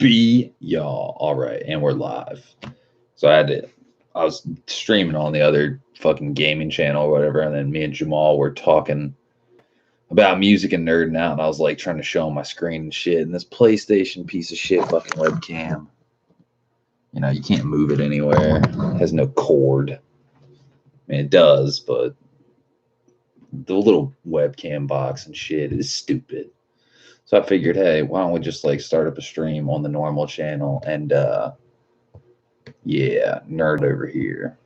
Be y'all. All right, and we're live. So I was streaming on the other fucking gaming channel or whatever, and then me and Jamal were talking about music and nerding out, and I was like trying to show him my screen and shit, and this PlayStation piece of shit fucking webcam. You know, you can't move it anywhere. It has no cord. I mean, it does, but the little webcam box and shit is stupid. So I figured, hey, why don't we just like start up a stream on the normal channel and yeah, nerd over here.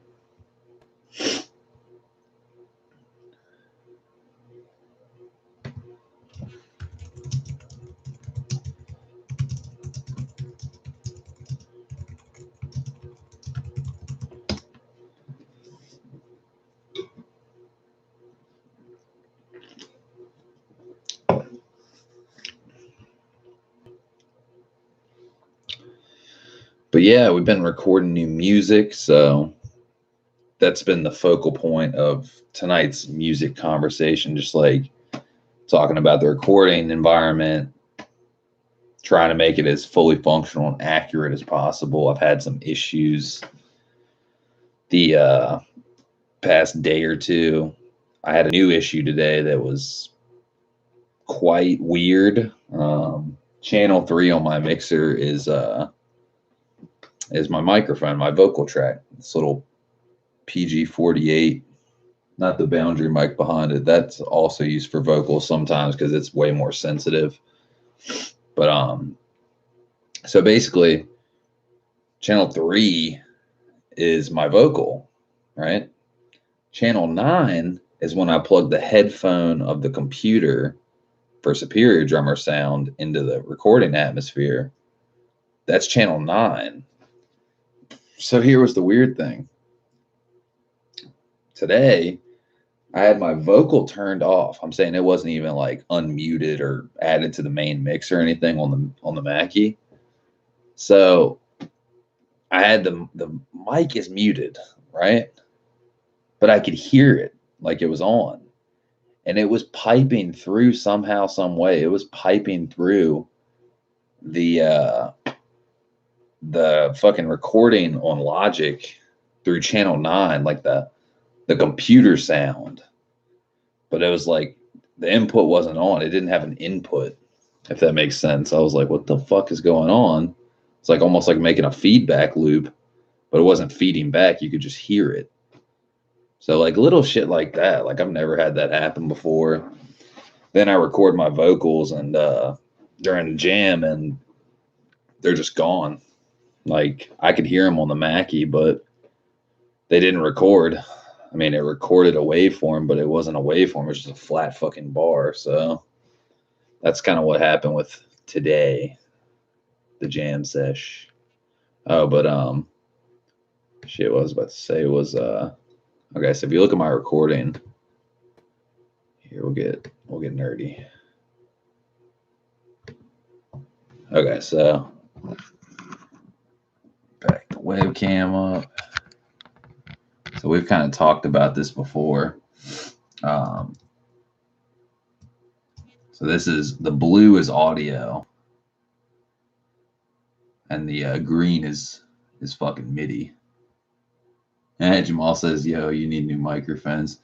But yeah, we've been recording new music, so that's been the focal point of tonight's music conversation, just like talking about the recording environment, trying to make it as fully functional and accurate as possible. I've had some issues the past day or two. I had a new issue today that was quite weird. Channel 3 on my mixer is my microphone, my vocal track. This little PG48, not the boundary mic behind it. That's also used for vocals sometimes because it's way more sensitive. But so basically, channel 3 is my vocal, right? Channel 9 is when I plug the headphone of the computer for superior drummer sound into the recording atmosphere. That's channel 9. So here was the weird thing. Today, I had my vocal turned off. I'm saying it wasn't even like unmuted or added to the main mix or anything on the Mackie. So I had the mic is muted, right? But I could hear it like it was on. And it was piping through somehow, some way. It was piping through the fucking recording on Logic through channel 9, like the computer sound. But it was like the input wasn't on. It didn't have an input, if that makes sense. I was like, what the fuck is going on? It's like almost like making a feedback loop, but it wasn't feeding back. You could just hear it. So like little shit like that. Like I've never had that happen before. Then I record my vocals and during the jam and they're just gone. Like I could hear them on the Mackie, but they didn't record. I mean, it recorded a waveform, but it wasn't a waveform. It was just a flat fucking bar. So that's kind of what happened with today, the jam sesh. Oh, but shit, what I was about to say was okay. So if you look at my recording, here we'll get nerdy. Okay, so back the webcam up. So we've kind of talked about this before. So this is the blue is audio, and the green is fucking MIDI. And Jamal says, "Yo, you need new microphones,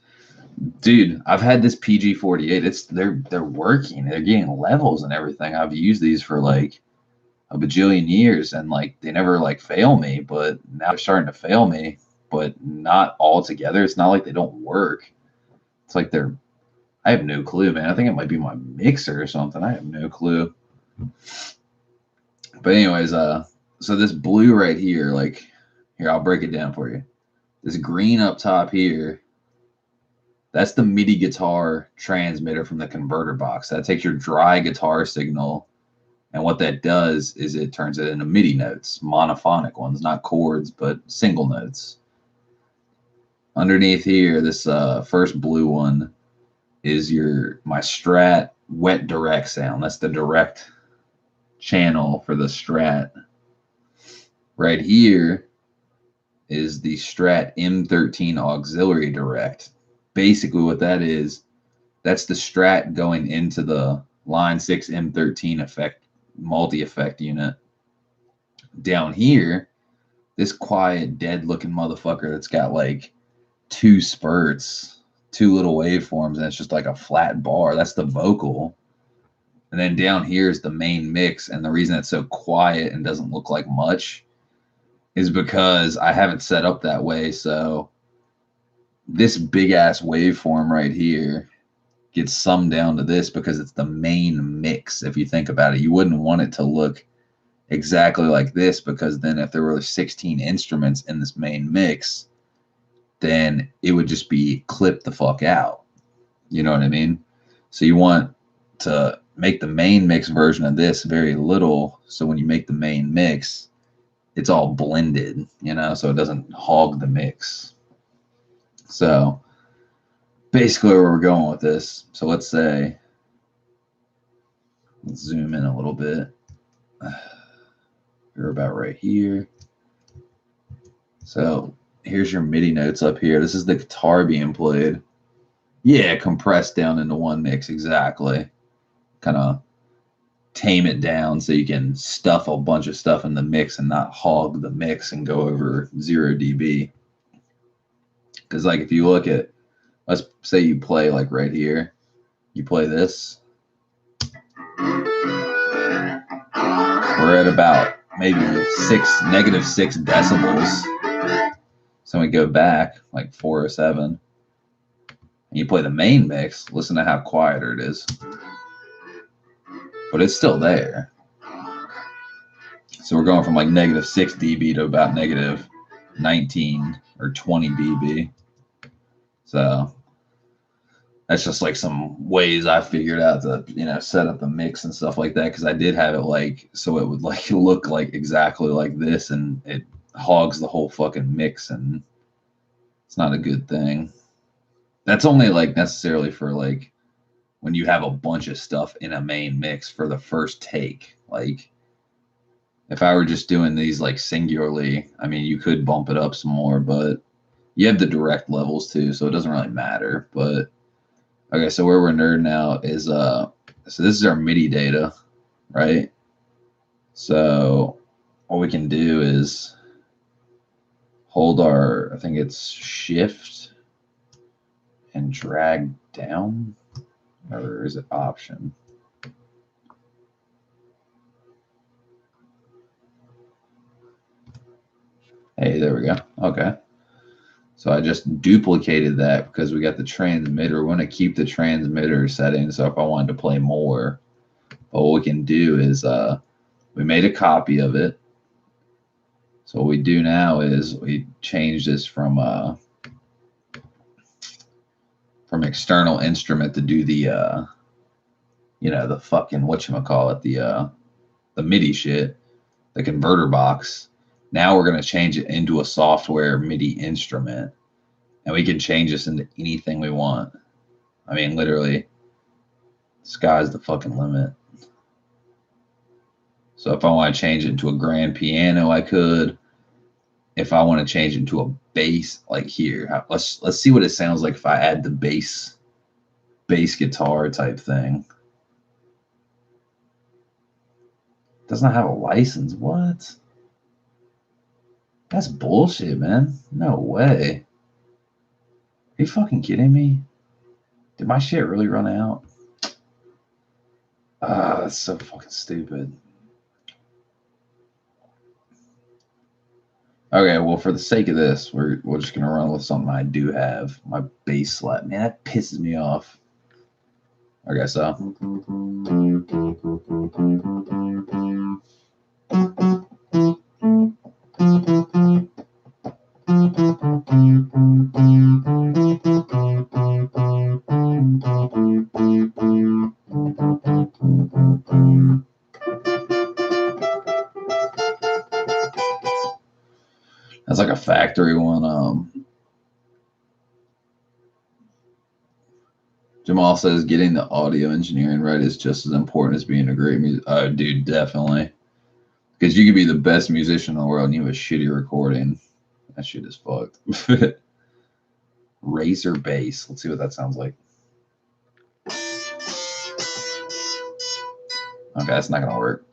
dude." I've had this PG48. They're working. They're getting levels and everything. I've used these for like a bajillion years, and like they never like fail me. But now they're starting to fail me, but not all together. It's not like they don't work. It's like I have no clue, man. I think it might be my mixer or something. I have no clue. But anyways, so this blue right here, like here, I'll break it down for you. This green up top here, that's the MIDI guitar transmitter from the converter box. That takes your dry guitar signal, and what that does is it turns it into MIDI notes, monophonic ones, not chords, but single notes. Underneath here, this first blue one is my Strat wet direct sound. That's the direct channel for the Strat. Right here is the Strat M13 auxiliary direct. Basically what that is, that's the Strat going into the Line 6 M13 effect, multi-effect unit. Down here, this quiet, dead-looking motherfucker that's got like 2 spurts, 2 little waveforms, and it's just like a flat bar. That's the vocal. And then down here is the main mix. And the reason it's so quiet and doesn't look like much is because I have it set up that way. So this big ass waveform right here gets summed down to this because it's the main mix. If you think about it, you wouldn't want it to look exactly like this, because then if there were 16 instruments in this main mix, then it would just be clipped the fuck out. You know what I mean? So you want to make the main mix version of this very little, so when you make the main mix, it's all blended, you know, so it doesn't hog the mix. So basically where we're going with this, so let's say, let's zoom in a little bit. You're about right here. So here's your MIDI notes up here. This is the guitar being played. Yeah, compressed down into one mix, exactly. Kind of tame it down so you can stuff a bunch of stuff in the mix and not hog the mix and go over 0 dB. Because like if you look at, let's say you play like right here, you play this, we're at about maybe -6 decibels. So we go back like 407, and you play the main mix, listen to how quieter it is. But it's still there. So we're going from like -6 dB to about -19 or 20 dB. So that's just like some ways I figured out to, you know, set up the mix and stuff like that. Because I did have it like, so it would like look like exactly like this, and it hogs the whole fucking mix, and it's not a good thing. That's only like necessarily for like when you have a bunch of stuff in a main mix for the first take. Like if I were just doing these like singularly, I mean, you could bump it up some more, but you have the direct levels too, so it doesn't really matter. But okay, so where we're nerding out is so this is our MIDI data, right? So what we can do is hold our, I think it's shift and drag down, or is it option? Hey, there we go. Okay. So I just duplicated that because we got the transmitter. We want to keep the transmitter setting. So if I wanted to play more, but what we can do is we made a copy of it. So what we do now is we change this from external instrument to do the you know, the fucking whatchamacallit, the MIDI shit, the converter box. Now we're gonna change it into a software MIDI instrument, and we can change this into anything we want. I mean, literally, sky's the fucking limit. So if I want to change it into a grand piano, I could. If I want to change it into a bass, like here, let's see what it sounds like if I add the bass guitar type thing. Does not have a license. What? That's bullshit, man. No way. Are you fucking kidding me? Did my shit really run out? Ah, that's so fucking stupid. Okay, well, for the sake of this, we're just gonna run with something I do have. My bass slap. Man, that pisses me off. Okay, so. That's like a factory one. Jamal says getting the audio engineering right is just as important as being a great music. Dude, definitely. Because you could be the best musician in the world and you have a shitty recording. That shit is fucked. Razor bass. Let's see what that sounds like. Okay, that's not gonna work.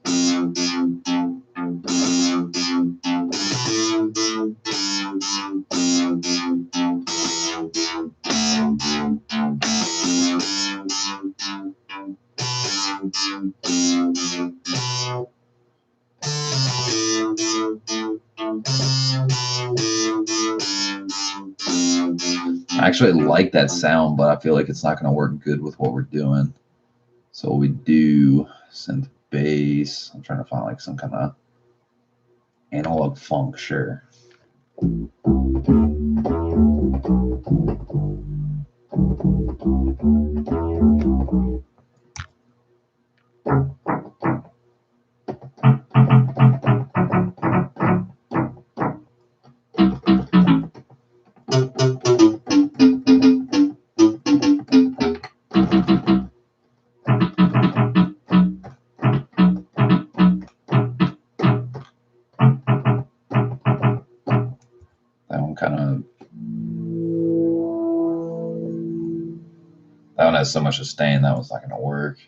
I actually like that sound, but I feel like it's not going to work good with what we're doing. So we do synth bass. I'm trying to find like some kind of analog funk, sure. That one has so much sustain, that one's not going to work.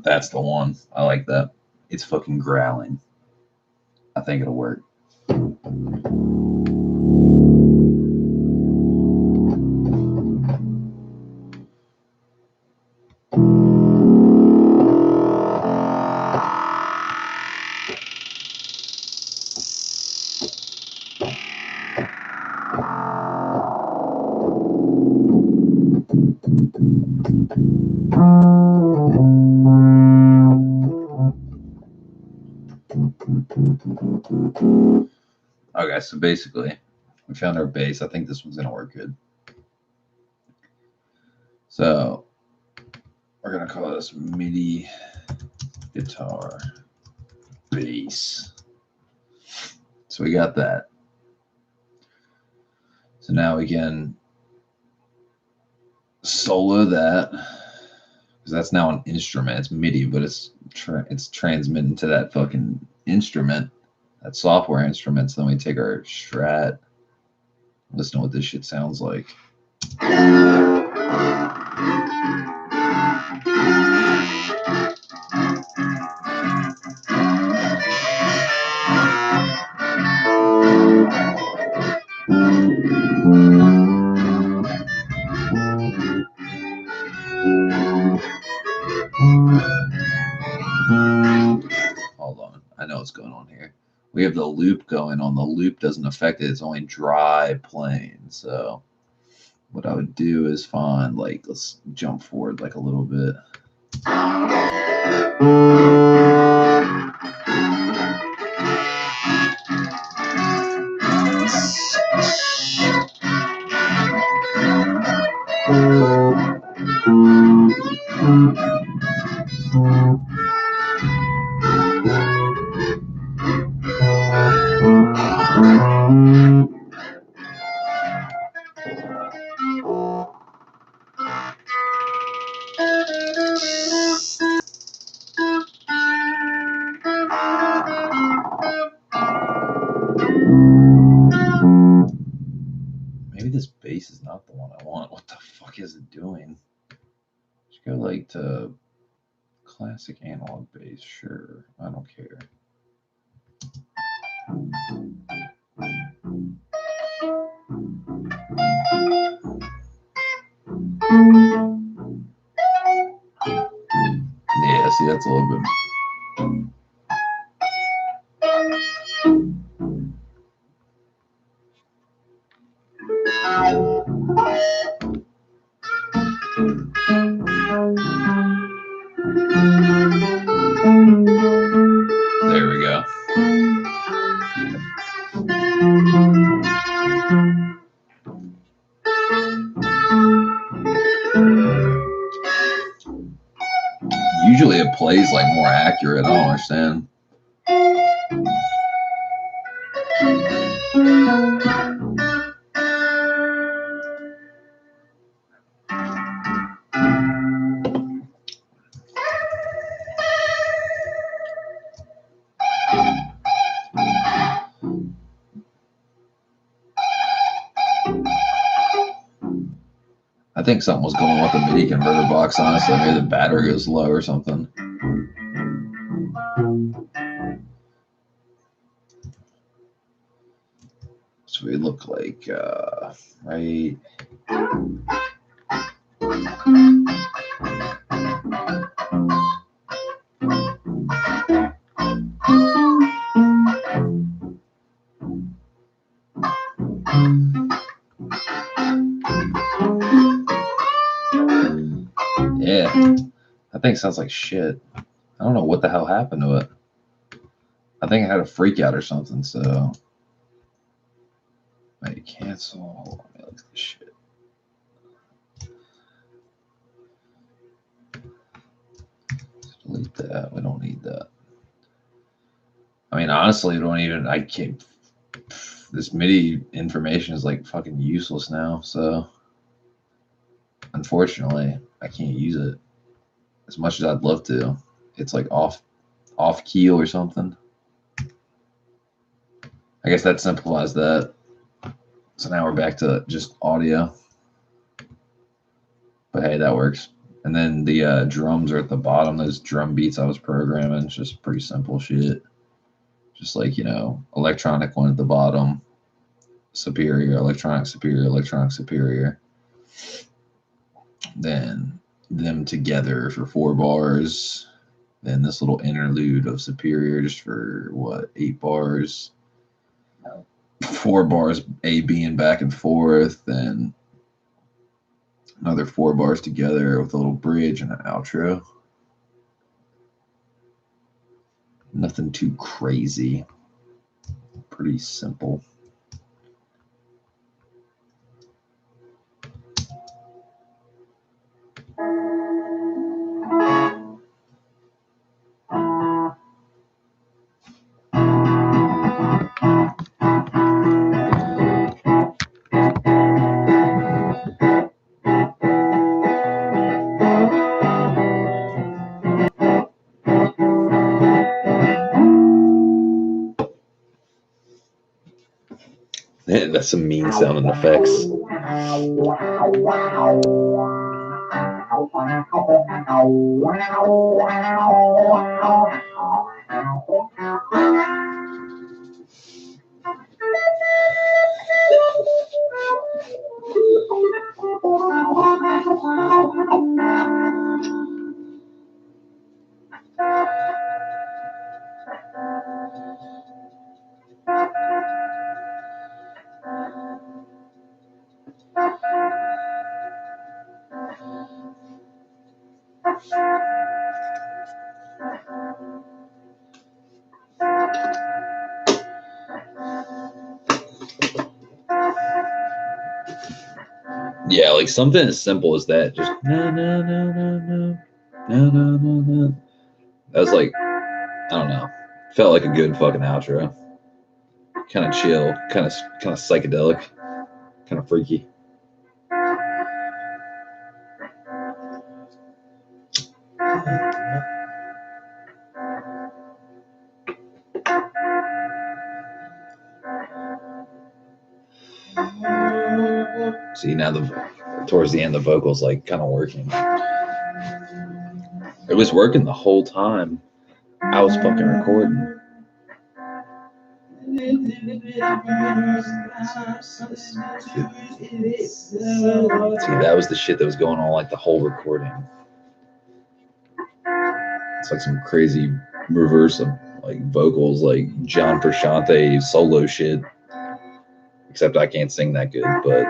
That's the one. I like that. It's fucking growling. I think it'll work. Okay, so basically, we found our bass. I think this one's going to work good. So we're going to call this MIDI guitar bass. So we got that. So now we can solo that, because that's now an instrument. It's MIDI, but it's transmitting to that fucking instrument, that software instrument. So then we take our Strat, listen to what this shit sounds like. Hold on, I know what's going on here. We have the loop going on. The loop doesn't affect it. It's only dry playing. So what I would do is find, like, let's jump forward like a little bit. Maybe this bass is not the one I want. What the fuck is it doing? Just go like to Classic analog bass, sure. I don't care. Yeah, see, that's a little bit. There we go. Usually it plays like more accurate. I don't understand. I think something was going on with the MIDI converter box, honestly. Maybe the battery was low or something. So we look like, right? Yeah, that thing sounds like shit. I don't know what the hell happened to it. I think I had a freak out or something, so. Wait, cancel. Hold on, let me look at this shit. Delete that. We don't need that. I mean, honestly, I can't. This MIDI information is like fucking useless now, so. Unfortunately, I can't use it as much as I'd love to. It's like off key or something. I guess that simplifies that. So now we're back to just audio. But hey, that works. And then the drums are at the bottom. Those drum beats I was programming. It's just pretty simple shit. Just like, electronic one at the bottom. Superior, electronic, superior, electronic, superior. Then them together for 4 bars. Then this little interlude of superior just for 8 bars. 4 bars A, B, and back and forth. Then another 4 bars together with a little bridge and an outro. Nothing too crazy. Pretty simple. Yeah, that's some mean sounding effects. Yeah, like something as simple as that. Just no, no, no, no, no, no, no, no, no. That was like, I don't know. Felt like a good fucking outro. Kind of chill, kind of psychedelic, kind of freaky. See, now towards the end, the vocals like kind of working. It was working the whole time I was fucking recording. See, that was the shit that was going on like the whole recording. It's like some crazy reverse of like vocals, like John Frusciante solo shit. Except I can't sing that good, but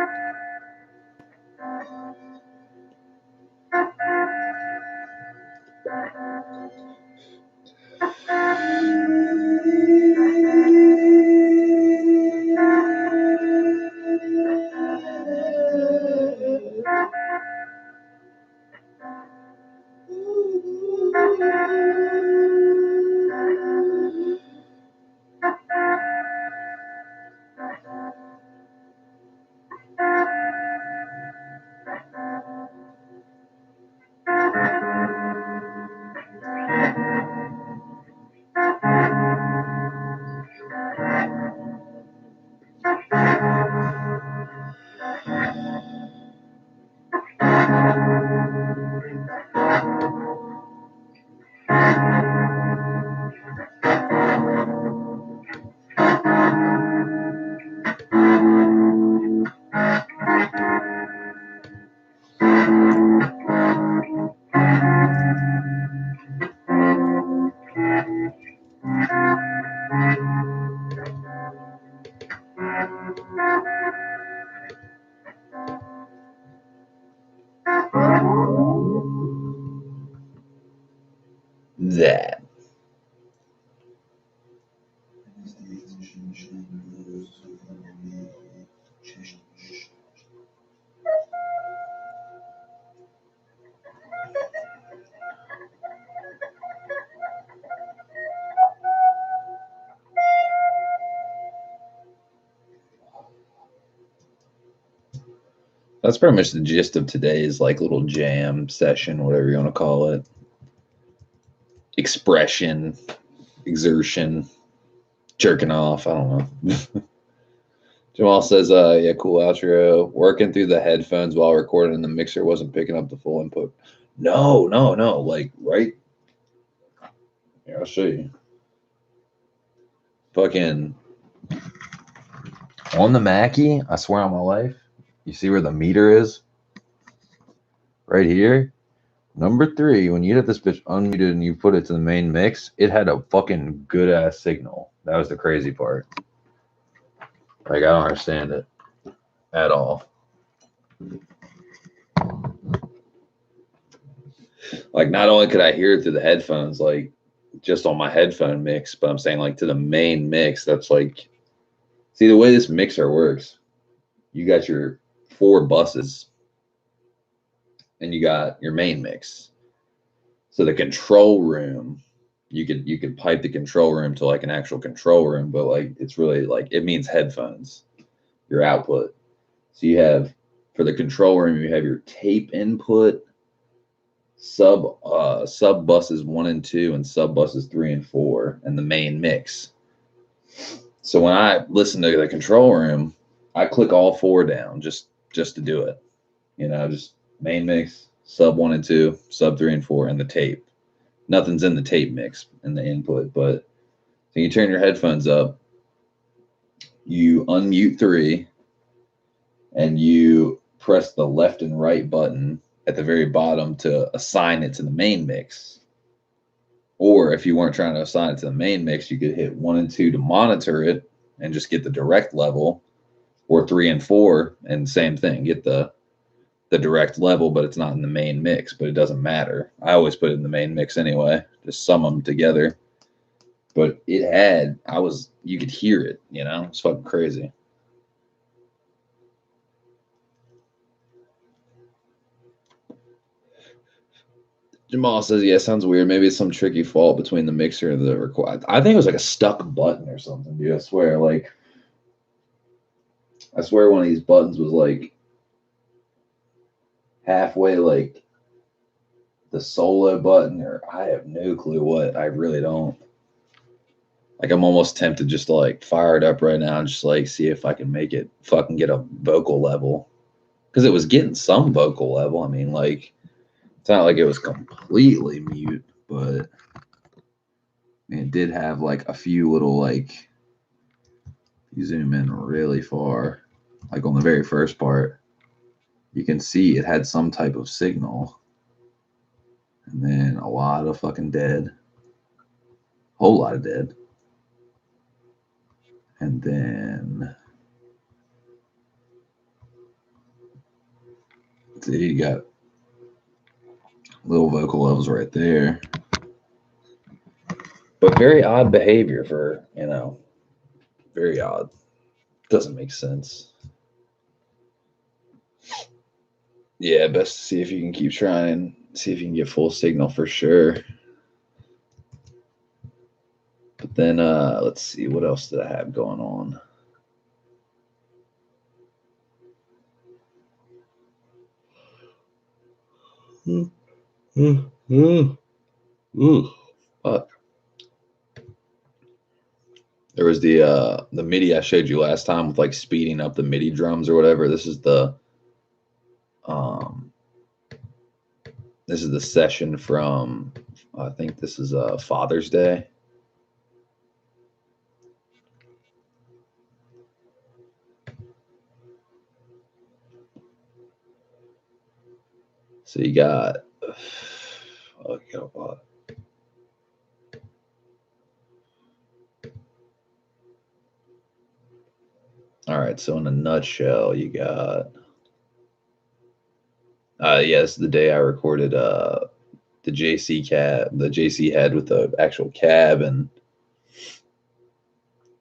that. That's pretty much the gist of today's like little jam session, whatever you want to call it. Expression, exertion, jerking off. I don't know. Jamal says, yeah, cool outro. Working through the headphones while recording, the mixer wasn't picking up the full input. No. Like, right? Here, I'll show you. Fucking on the Mackie, I swear on my life. You see where the meter is? Right here. Number 3, when you get this bitch unmuted and you put it to the main mix, it had a fucking good ass signal. That was the crazy part. Like, I don't understand it at all. Like, not only could I hear it through the headphones, like just on my headphone mix, but I'm saying like to the main mix, that's like, see the way this mixer works, you got your 4 buses and you got your main mix. So the control room, you could pipe the control room to like an actual control room, but like it's really like it means headphones, your output. So you have for the control room, you have your tape input, sub buses 1 and 2, and sub buses 3 and 4, and the main mix. So when I listen to the control room, I click all 4 down just to do it. You know, just main mix, sub 1 and 2, sub 3 and 4, and the tape. Nothing's in the tape mix in the input, but so you turn your headphones up, you unmute 3, and you press the left and right button at the very bottom to assign it to the main mix. Or if you weren't trying to assign it to the main mix, you could hit 1 and 2 to monitor it and just get the direct level, or 3 and 4, and same thing, get the direct level, but it's not in the main mix, but it doesn't matter. I always put it in the main mix anyway, just sum them together. But it had, you could hear it, you know, it's fucking crazy. Jamal says, yeah, sounds weird. Maybe it's some tricky fault between the mixer and the record. I think it was like a stuck button or something, dude. I swear one of these buttons was like halfway like the solo button, or I have no clue what. I really don't. Like, I'm almost tempted just to like fire it up right now and just like see if I can make it fucking get a vocal level. Because it was getting some vocal level. I mean, like, It's not like it was completely mute, but it did have like a few little, like, you zoom in really far, like on the very first part, you can see it had some type of signal. And then a lot of fucking dead. Whole lot of dead. And then, see, you got little vocal levels right there. But very odd behavior for, very odd. Doesn't make sense. Yeah, best to see if you can keep trying, see if you can get full signal for sure. But then, let's see, what else did I have going on? Fuck. There was the MIDI I showed you last time with like speeding up the MIDI drums or whatever. This is the session from, I think this is Father's Day. So you got, all right, so in a nutshell, you got, this is the day I recorded the JC head with the actual cab and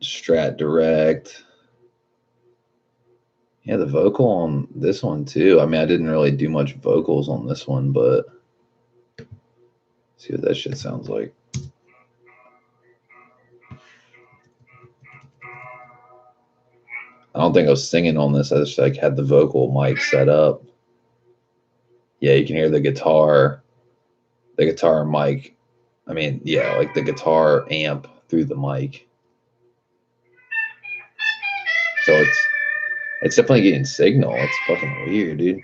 Strat Direct. Yeah, the vocal on this one too. I mean, I didn't really do much vocals on this one, but see what that shit sounds like. I don't think I was singing on this. I just like had the vocal mic set up. Yeah, you can hear the guitar mic. I mean, yeah, like the guitar amp through the mic. So it's definitely getting signal. It's fucking weird, dude.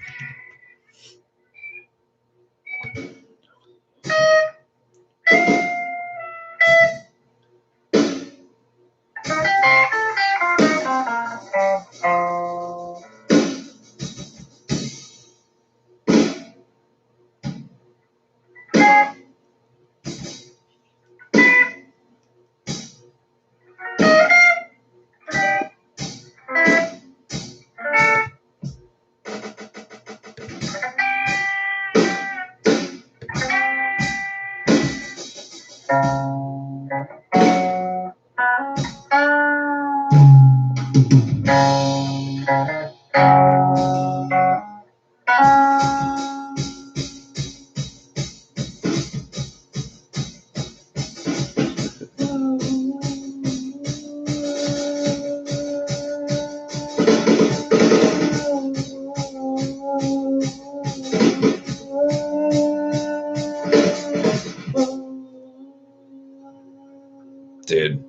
Dude,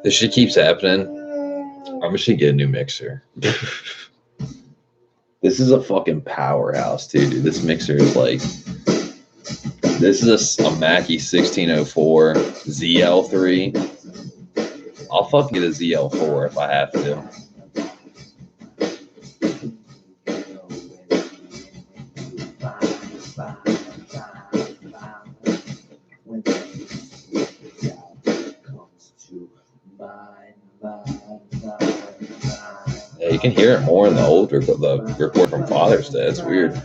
this shit keeps happening. I'm just gonna get a new mixer. This is a fucking powerhouse, too, dude. This mixer is like, this is a Mackie 1604 ZL3. I'll fucking get a ZL4 if I have to. Yeah, you can hear it more in the old the report from Father's Day. It's weird.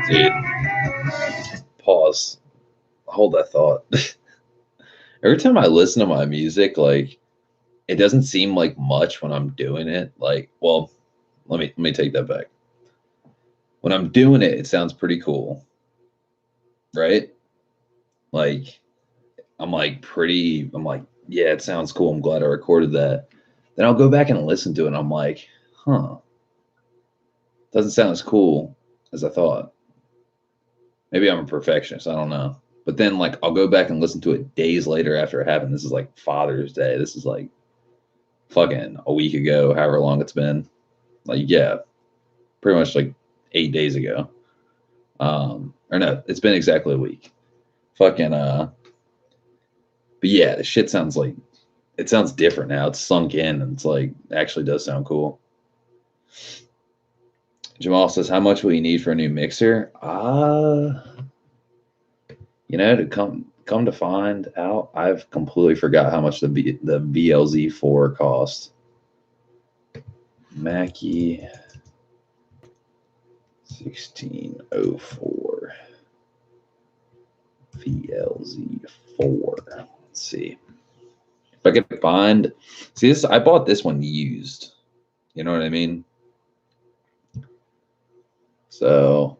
Dude, pause. Hold that thought. Every time I listen to my music, like it doesn't seem like much when I'm doing it. Like, well, let me take that back. When I'm doing it, it sounds pretty cool, right? Like I'm like, yeah, it sounds cool. I'm glad I recorded that. Then I'll go back and listen to it and I'm like, huh, doesn't sound as cool as I thought. Maybe I'm a perfectionist, I don't know. But then like I'll go back and listen to it days later after it happened. This is like Father's Day. This is like fucking a week ago, however long it's been. Like, yeah, pretty much like 8 days ago. Or no, it's been exactly a week. Fucking but yeah, the shit sounds like it sounds different now. It's sunk in and it's like actually does sound cool. Jamal says, how much will you need for a new mixer? To come to find out, I've completely forgot how much the VLZ4 cost. Mackie 1604 VLZ4. Let's see. If I could find, see this, I bought this one used. You know what I mean? So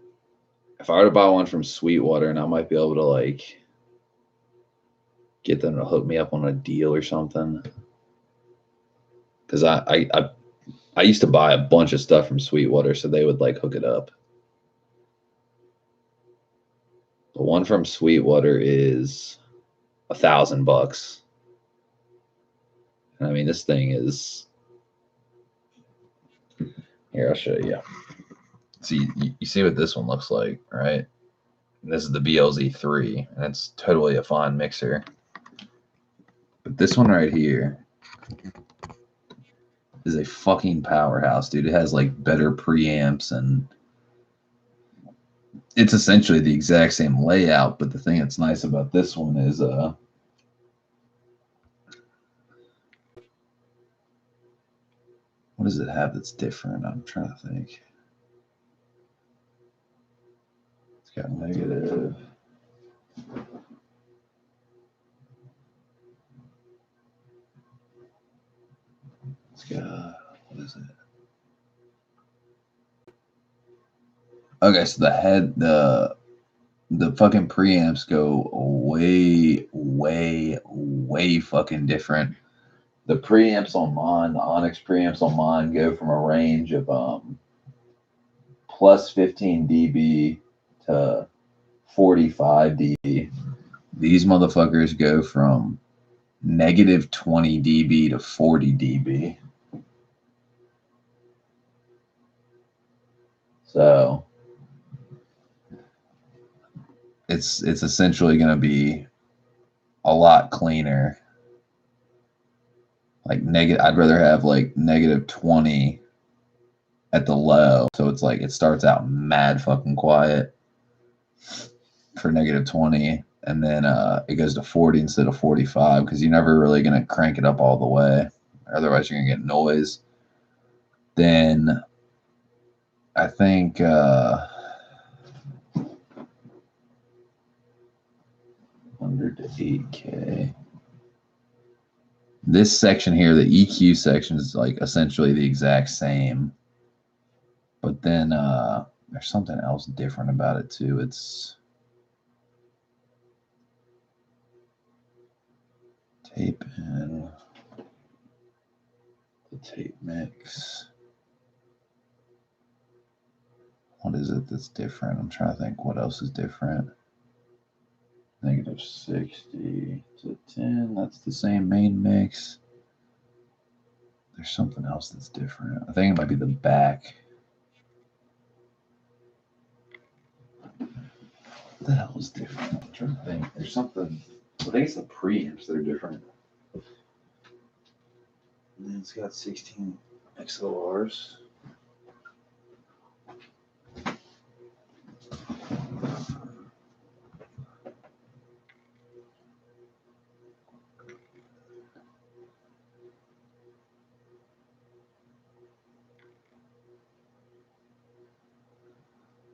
if I were to buy one from Sweetwater, and I might be able to like get them to hook me up on a deal or something. Because I used to buy a bunch of stuff from Sweetwater, so they would like hook it up. The one from Sweetwater is $1,000. And I mean, this thing is. Here, I'll show you. See, you see what this one looks like, right? And this is the BLZ3, and it's totally a fine mixer. But this one right here is a fucking powerhouse, dude. It has like better preamps, and it's essentially the exact same layout. But the thing that's nice about this one is what does it have that's different? I'm trying to think. It's got negative. It's got, what is it? Okay, so the fucking preamps go way, way, way fucking different. The preamps on mine, the Onyx preamps on mine, go from a range of plus 15 dB to 45 dB. These motherfuckers go from negative 20 dB to 40 dB. So it's essentially going to be a lot cleaner. Like negative, I'd rather have like negative 20 at the low. So it's like it starts out mad fucking quiet for negative 20, and then it goes to 40 instead of 45 because you're never really going to crank it up all the way. Otherwise, you're going to get noise. Then I think under to 8K. This section here, the EQ section, is like essentially the exact same. But then there's something else different about it too. It's tape in the tape mix. What is it that's different? I'm trying to think what else is different. Negative 60 to 10. That's the same main mix. There's something else that's different. I think it might be the back. What the hell is different? I'm trying to think. There's something. I think it's the preamps that are different. And then it's got 16 XLRs.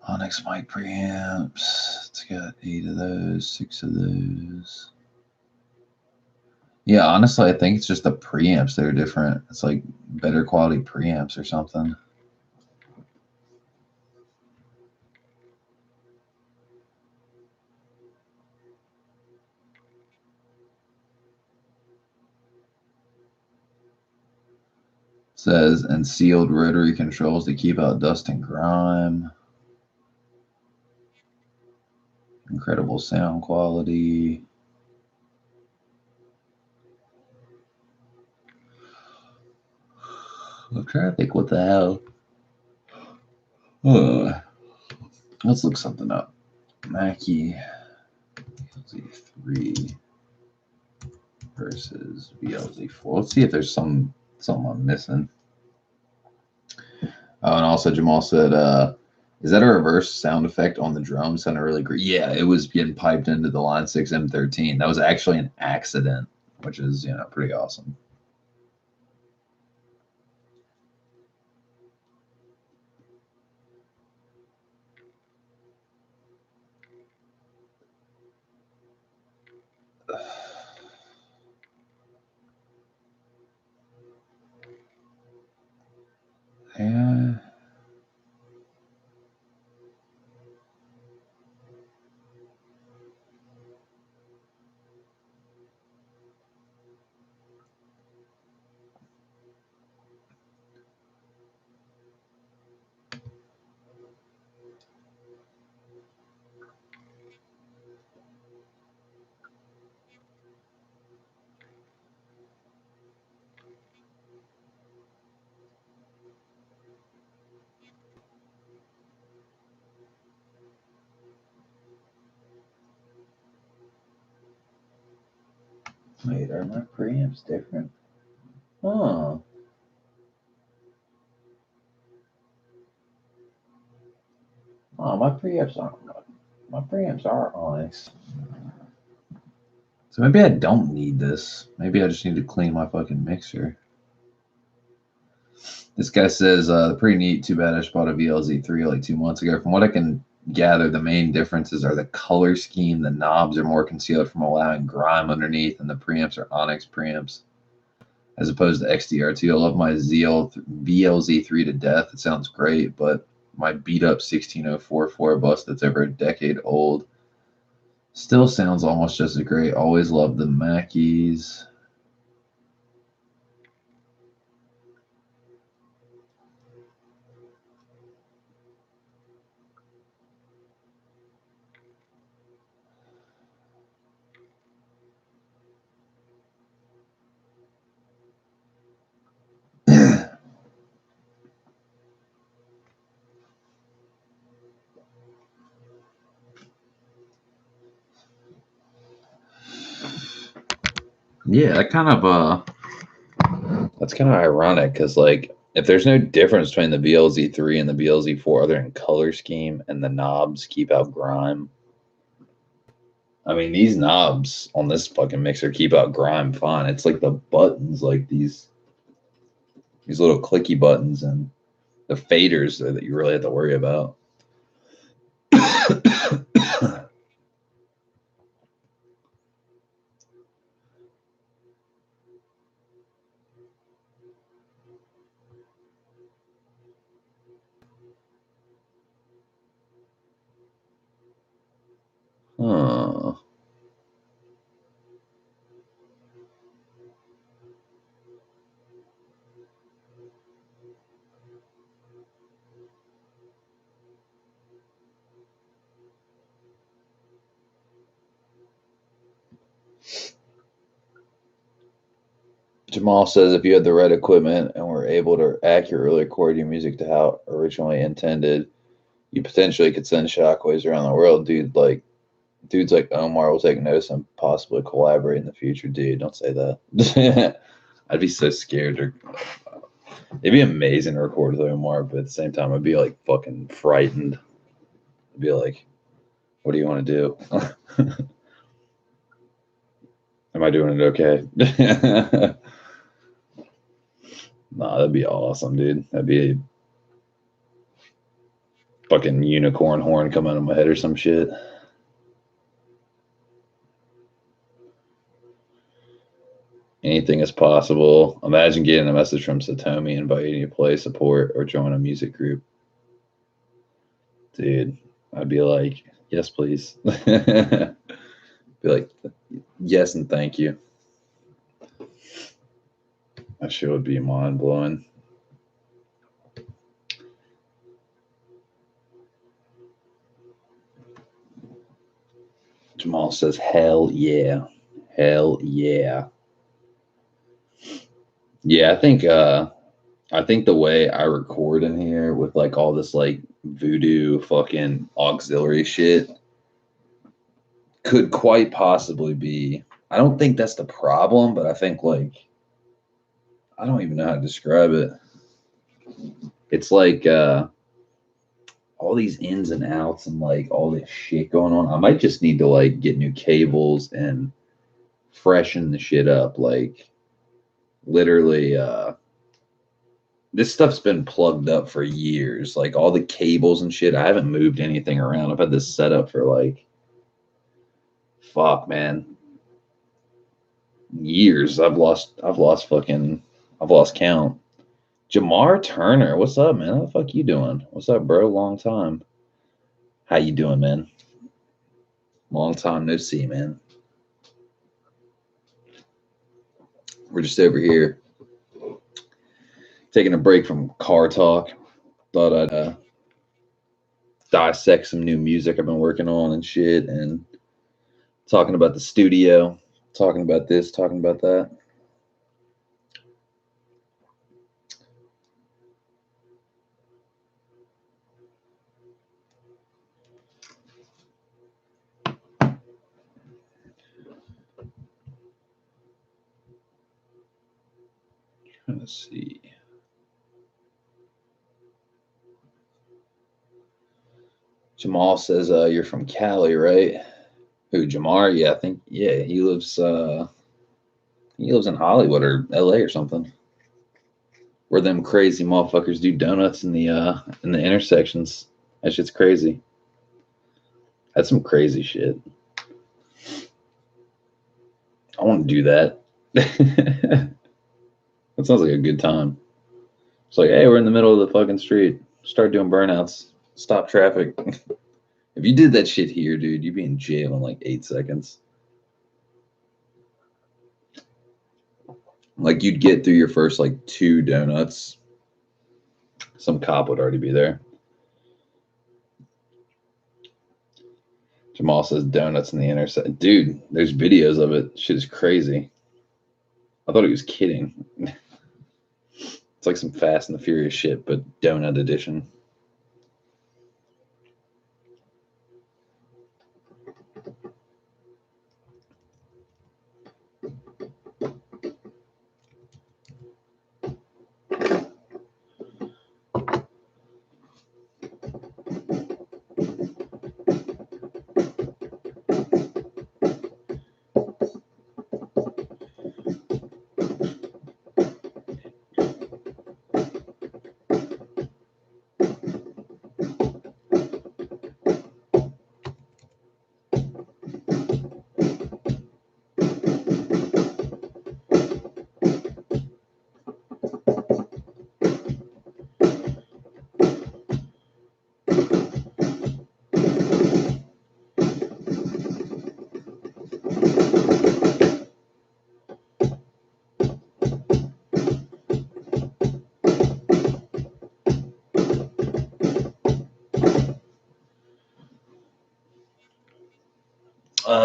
Onyx mic preamps. It's got 8 of those, 6 of those. Yeah, honestly, I think it's just the preamps that are different. It's like better quality preamps or something. It says, and sealed rotary controls to keep out dust and grime. Incredible sound quality. I'm trying to think what the hell. Let's look something up. Mackie VLZ3 versus VLZ4. Let's see if there's something I'm missing. Oh, and also Jamal said, is that a reverse sound effect on the drum? Sounded really great. Yeah, it was getting piped into the Line 6 M13. That was actually an accident, which is, pretty awesome. Yeah. Wait, are my preamps different? Huh. Oh, my preamps are Onyx. So maybe I don't need this. Maybe I just need to clean my fucking mixer. This guy says, pretty neat. Too bad I just bought a VLZ3 like 2 months ago. From what I can gather, the main differences are the color scheme. The knobs are more concealed from allowing grime underneath, and the preamps are Onyx preamps as opposed to XDR2. I love my VLZ3 to death. It sounds great, but my beat up 16044 bus that's over a decade old still sounds almost just as great. Always loved the Mackies. Yeah, that's kind of ironic because like if there's no difference between the VLZ3 and the VLZ4 other than color scheme and the knobs keep out grime. I mean, these knobs on this fucking mixer keep out grime fine. It's like the buttons, like these little clicky buttons and the faders that you really have to worry about. Huh. Jamal says if you had the right equipment and were able to accurately record your music to how originally intended, you potentially could send shockwaves around the world, dude. Like dudes like Omar will take notice and possibly collaborate in the future, dude. Don't say that. I'd be so scared. It'd be amazing to record with Omar, but at the same time, I'd be like fucking frightened. I'd be like, what do you want to do? Am I doing it okay? Nah, that'd be awesome, dude. That'd be a fucking unicorn horn come out of my head or some shit. Anything is possible. Imagine getting a message from Satomi inviting you to play, support, or join a music group. Dude, I'd be like, yes, please. Be like, yes, and thank you. That shit would be mind blowing. Jamal says, hell yeah. Hell yeah. Yeah, I think the way I record in here with like all this like voodoo fucking auxiliary shit could quite possibly be. I don't think that's the problem, but I think like I don't even know how to describe it. It's like all these ins and outs and like all this shit going on. I might just need to like get new cables and freshen the shit up. Like literally this stuff's been plugged up for years. Like all the cables and shit. I haven't moved anything around. I've had this set up for like fuck man. Years. I've lost count. Jamar Turner, what's up, man? How the fuck you doing? What's up, bro? Long time. How you doing, man? Long time no see, man. We're just over here taking a break from car talk. Thought I'd dissect some new music I've been working on and shit, and talking about the studio, talking about this, talking about that. Trying to see. Jamal says you're from Cali, right? Who, Jamar? Yeah, I think yeah, he lives in Hollywood or LA or something. Where them crazy motherfuckers do donuts in the intersections. That shit's crazy. That's some crazy shit. I want to do that. That sounds like a good time. It's like, hey, we're in the middle of the fucking street. Start doing burnouts. Stop traffic. If you did that shit here, dude, you'd be in jail in like 8 seconds. Like you'd get through your first like 2 donuts. Some cop would already be there. Jamal says donuts in the intersection. Dude, there's videos of it. Shit is crazy. I thought he was kidding. It's like some Fast and the Furious shit, but donut edition.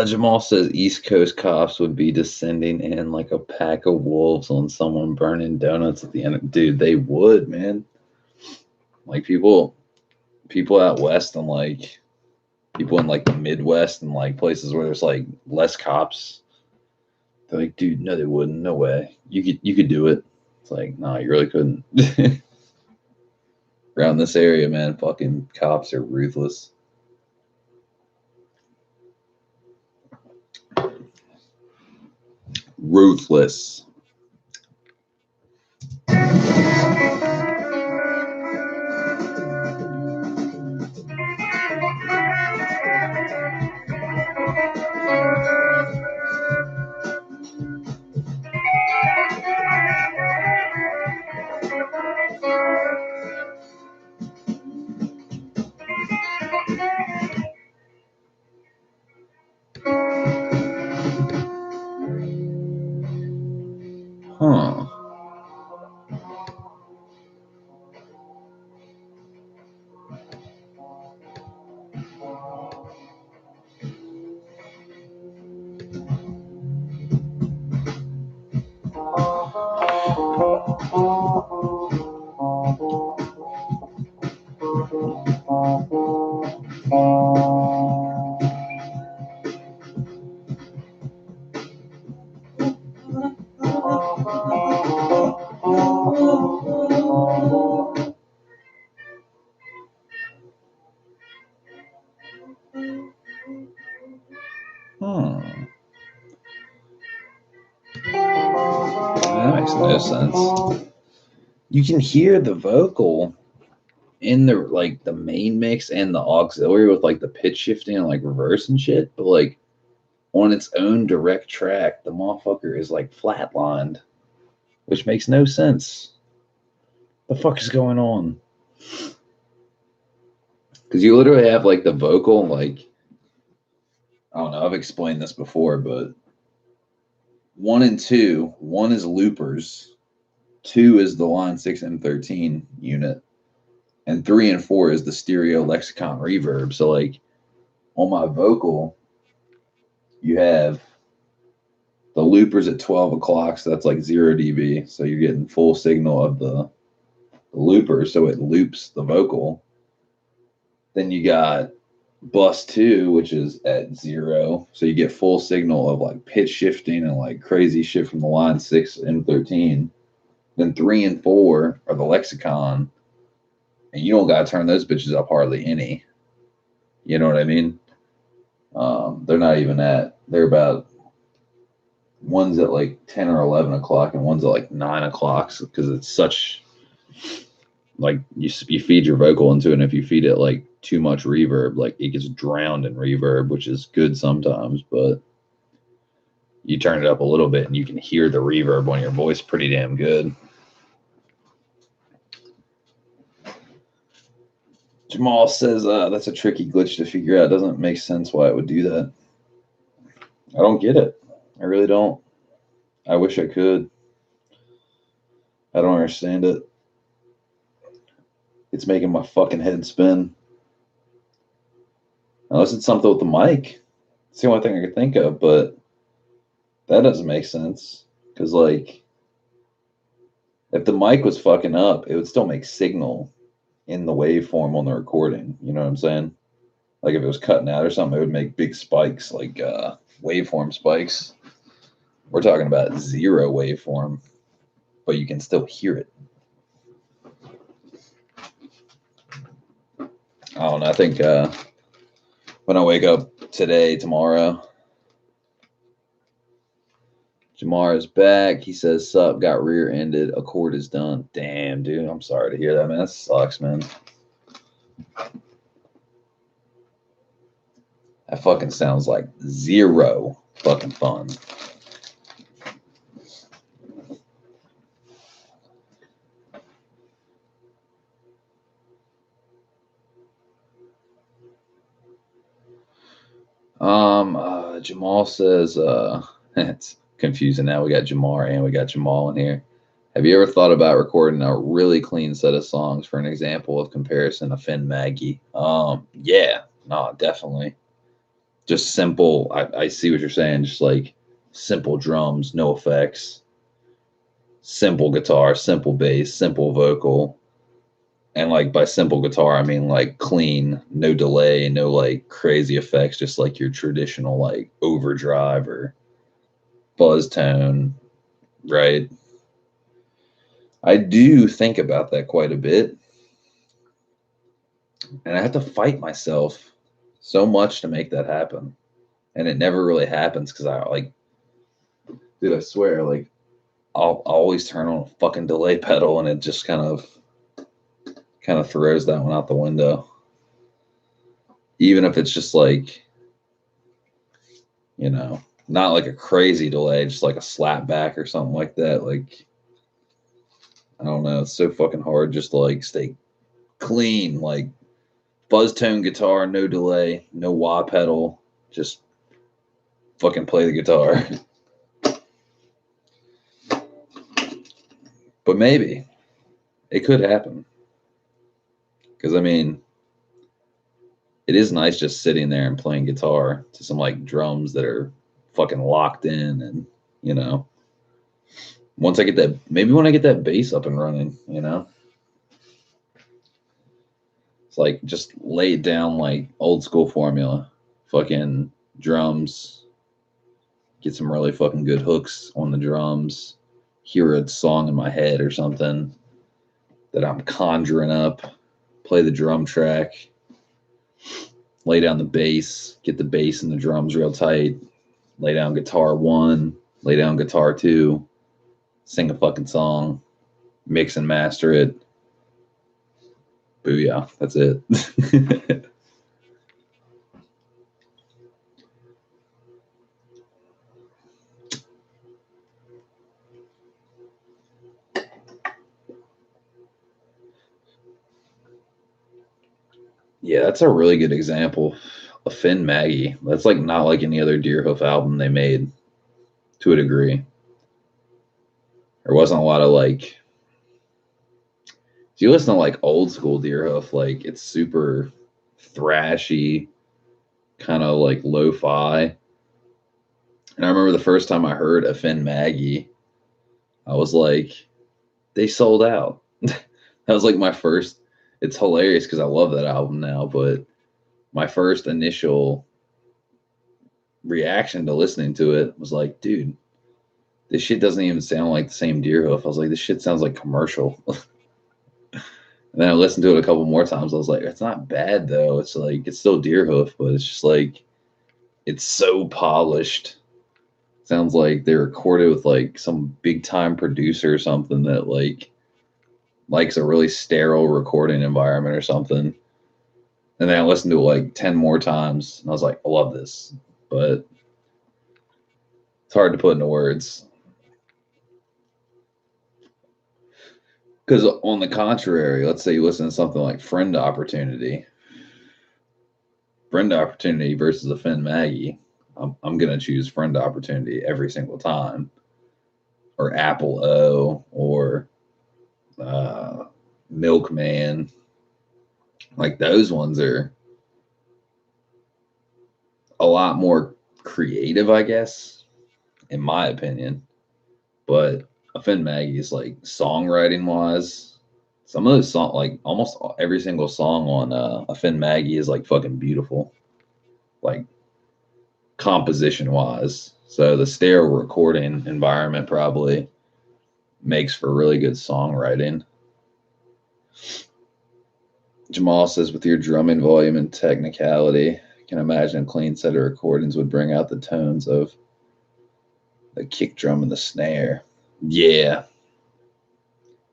Jamal says East Coast cops would be descending in like a pack of wolves on someone burning donuts at the end. Dude, they would, man. Like people out west and like people in like the Midwest and like places where there's like less cops. They're like, dude, no, they wouldn't. No way. You could do it. It's like, no, you really couldn't. Around this area, man, fucking cops are ruthless. Ruthless. Huh. That makes no sense. You can hear the vocal in the like the main mix and the auxiliary with like the pitch shifting and like reverse and shit, but like on its own direct track, the motherfucker is like flatlined, which makes no sense. The fuck is going on? Because you literally have like the vocal, like I don't know, I've explained this before, but 1 and 2, 1 is loopers, 2 is the line 6 and 13 unit, and 3 and 4 is the stereo lexicon reverb. So like on my vocal, you have the loopers at 12 o'clock, so that's like 0 dB. So you're getting full signal of the looper, so it loops the vocal. Then you got bus 2, which is at 0, so you get full signal of like pitch shifting and like crazy shit from the line 6 and 13. Then 3 and 4 are the lexicon, and you don't gotta turn those bitches up hardly any. You know what I mean? They're not even they're about, one's at like 10 or 11 o'clock and one's at like 9 o'clock because it's such like you feed your vocal into it, and if you feed it like too much reverb, like it gets drowned in reverb, which is good sometimes, but you turn it up a little bit and you can hear the reverb on your voice pretty damn good. Jamal says that's a tricky glitch to figure out. It doesn't make sense why it would do that. I don't get it. I really don't. I wish I could. I don't understand it. It's making my fucking head spin. Unless it's something with the mic. It's the only thing I could think of, but that doesn't make sense. Because, like, if the mic was fucking up, it would still make signal in the waveform on the recording. You know what I'm saying? Like, if it was cutting out or something, it would make big spikes, like waveform spikes. We're talking about 0 waveform, but you can still hear it. I don't know. I think when I wake up today, tomorrow, Jamar is back. He says, sup, got rear-ended. A chord is done. Damn, dude. I'm sorry to hear that, man. That sucks, man. That fucking sounds like 0 fucking fun. Jamal says, it's confusing now. We got Jamar and we got Jamal in here. Have you ever thought about recording a really clean set of songs? For an example of comparison, a Finn Maggie. Yeah, no, definitely. Just simple. I see what you're saying. Just like simple drums, no effects, simple guitar, simple bass, simple vocal. And like by simple guitar, I mean like clean, no delay, no like crazy effects, just like your traditional like overdrive or buzz tone, right? I do think about that quite a bit, and I have to fight myself so much to make that happen. And it never really happens because I like, dude, I swear, like I'll always turn on a fucking delay pedal and it just kind of throws that one out the window. Even if it's just like, you know, not like a crazy delay, just like a slap back or something like that. Like, I don't know, it's so fucking hard just to like stay clean, like fuzz tone guitar, no delay, no wah pedal, just fucking play the guitar. But maybe it could happen. Because I mean, it is nice just sitting there and playing guitar to some like drums that are fucking locked in. And, you know, once I get that, maybe when I get that bass up and running, you know, it's like just lay it down like old school formula. Fucking drums, get some really fucking good hooks on the drums, hear a song in my head or something that I'm conjuring up, play the drum track, lay down the bass, get the bass and the drums real tight, lay down guitar one, lay down guitar two, sing a fucking song, mix and master it. Booyah. That's it. Yeah, that's a really good example of Finn Maggie. That's like not like any other Deerhoof album they made to a degree. There wasn't a lot of like, if you listen to like old school Deerhoof, like it's super thrashy, kind of like lo-fi. And I remember the first time I heard a Finn Maggie, I was like, they sold out. That was like my first. It's hilarious because I love that album now, but my first initial reaction to listening to it was like, dude, this shit doesn't even sound like the same Deerhoof. I was like, this shit sounds like commercial. And then I listened to it a couple more times. I was like, it's not bad though. It's like it's still Deerhoof, but it's just like it's so polished. Sounds like they recorded with like some big time producer or something that like likes a really sterile recording environment or something. And then I listened to it like 10 more times and I was like, I love this. But it's hard to put into words. Because on the contrary, let's say you listen to something like Friend Opportunity. Friend Opportunity versus a Finn Maggie. I'm going to choose Friend Opportunity every single time. Or Apple O or uh, Milkman. Like those ones are a lot more creative, I guess, in my opinion. But a Finn Maggie is like songwriting wise. Some of those songs, like almost every single song on a Finn Maggie is like fucking beautiful, like composition wise. So the stereo recording environment probably makes for really good songwriting. Jamal says, with your drumming volume and technicality, I can imagine a clean set of recordings would bring out the tones of the kick drum and the snare. Yeah.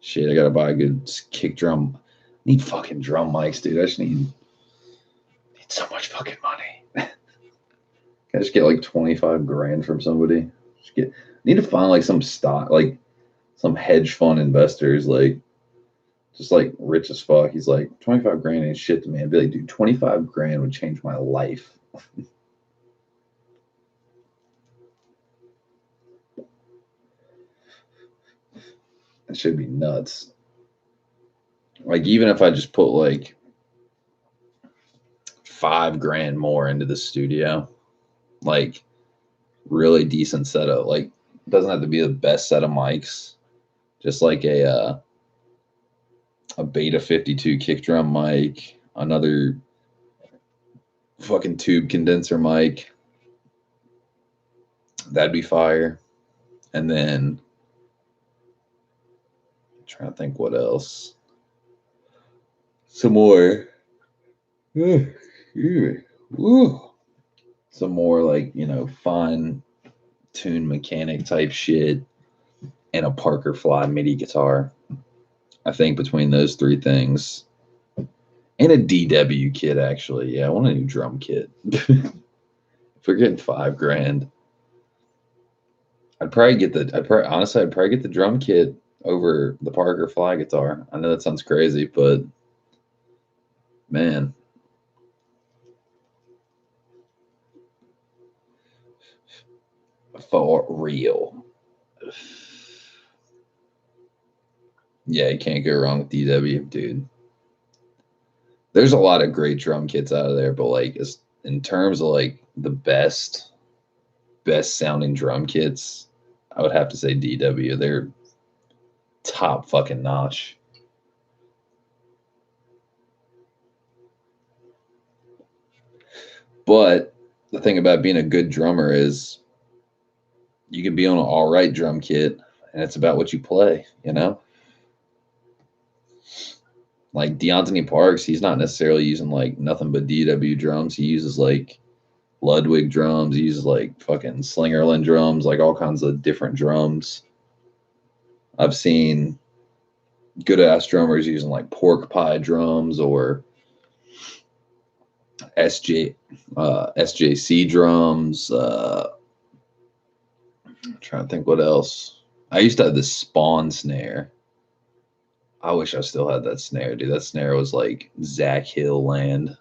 Shit, I gotta buy a good kick drum. Need fucking drum mics, dude. I just need so much fucking money. Can I just get like 25 grand from somebody? Need to find like some stock, like some hedge fund investors, like just like rich as fuck. He's like, 25 grand ain't shit to me. I'd be like, dude, 25 grand would change my life. That should be nuts. Like, even if I just put like 5 grand more into the studio, like really decent setup. Like it doesn't have to be the best set of mics, just like a Beta 52 kick drum mic, another fucking tube condenser mic. That'd be fire. And then I'm trying to think what else. Some more. Some more like, fine tune mechanic type shit and a Parker Fly MIDI guitar. I think between those three things. And a DW kit, actually. Yeah, I want a new drum kit. If we're getting $5,000, I'd probably get the drum kit over the Parker Fly guitar. I know that sounds crazy, but man, for real. Yeah, you can't go wrong with DW, dude. There's a lot of great drum kits out of there, but like in terms of like the best sounding drum kits, I would have to say DW. They're top fucking notch. But the thing about being a good drummer is you can be on an all right drum kit and it's about what you play, Like Deontay Parks, he's not necessarily using like nothing but DW drums. He uses like Ludwig drums. He uses like fucking Slingerland drums, like all kinds of different drums. I've seen good ass drummers using like pork pie drums or SJC drums. I'm trying to think what else. I used to have this Spawn snare. I wish I still had that snare, dude. That snare was like Zach Hill land.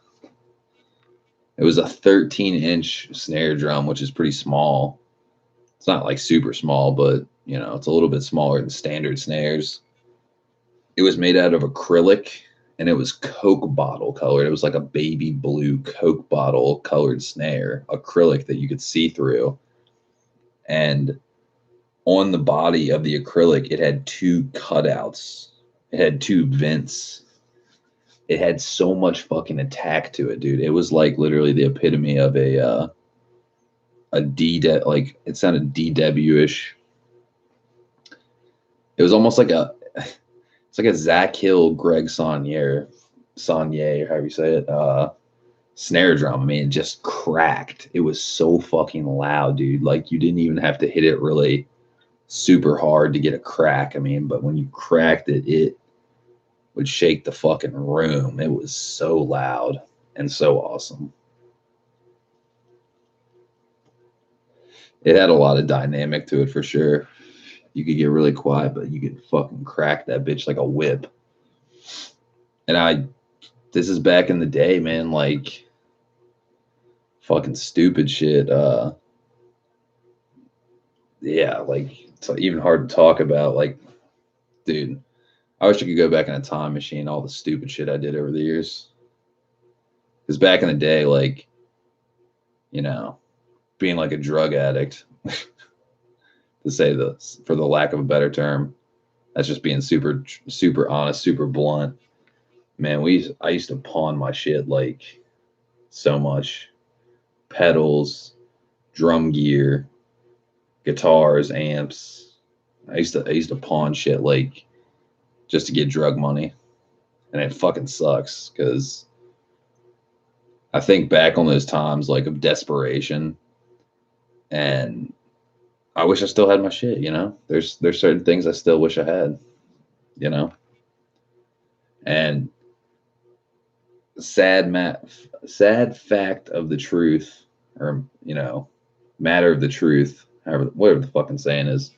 It was a 13-inch snare drum, which is pretty small. It's not like super small, but it's a little bit smaller than standard snares. It was made out of acrylic and it was Coke bottle colored. It was like a baby blue Coke bottle colored snare, acrylic that you could see through. And on the body of the acrylic, it had two cutouts. It had two vents. It had so much fucking attack to it, dude. It was like literally the epitome of a like it sounded DW-ish. It was almost like it's like a Zach Hill, Greg Saunier, or however you say it, snare drum. I mean, it just cracked. It was so fucking loud, dude. Like you didn't even have to hit it really super hard to get a crack. I mean, but when you cracked it, it would shake the fucking room. It was so loud and so awesome. It had a lot of dynamic to it for sure. You could get really quiet, but you could fucking crack that bitch like a whip. And this is back in the day, man, like fucking stupid shit. Yeah, like it's even hard to talk about. Like, dude, I wish I could go back in a time machine, all the stupid shit I did over the years. Because back in the day, like, being like a drug addict, to say this for the lack of a better term, that's just being super, super honest, super blunt. Man, I used to pawn my shit like so much. Pedals, drum gear, guitars, amps. I used to pawn shit like just to get drug money. And it fucking sucks because I think back on those times like of desperation and I wish I still had my shit, There's certain things I still wish I had, And sad fact of the truth, or matter of the truth, whatever the fucking saying is.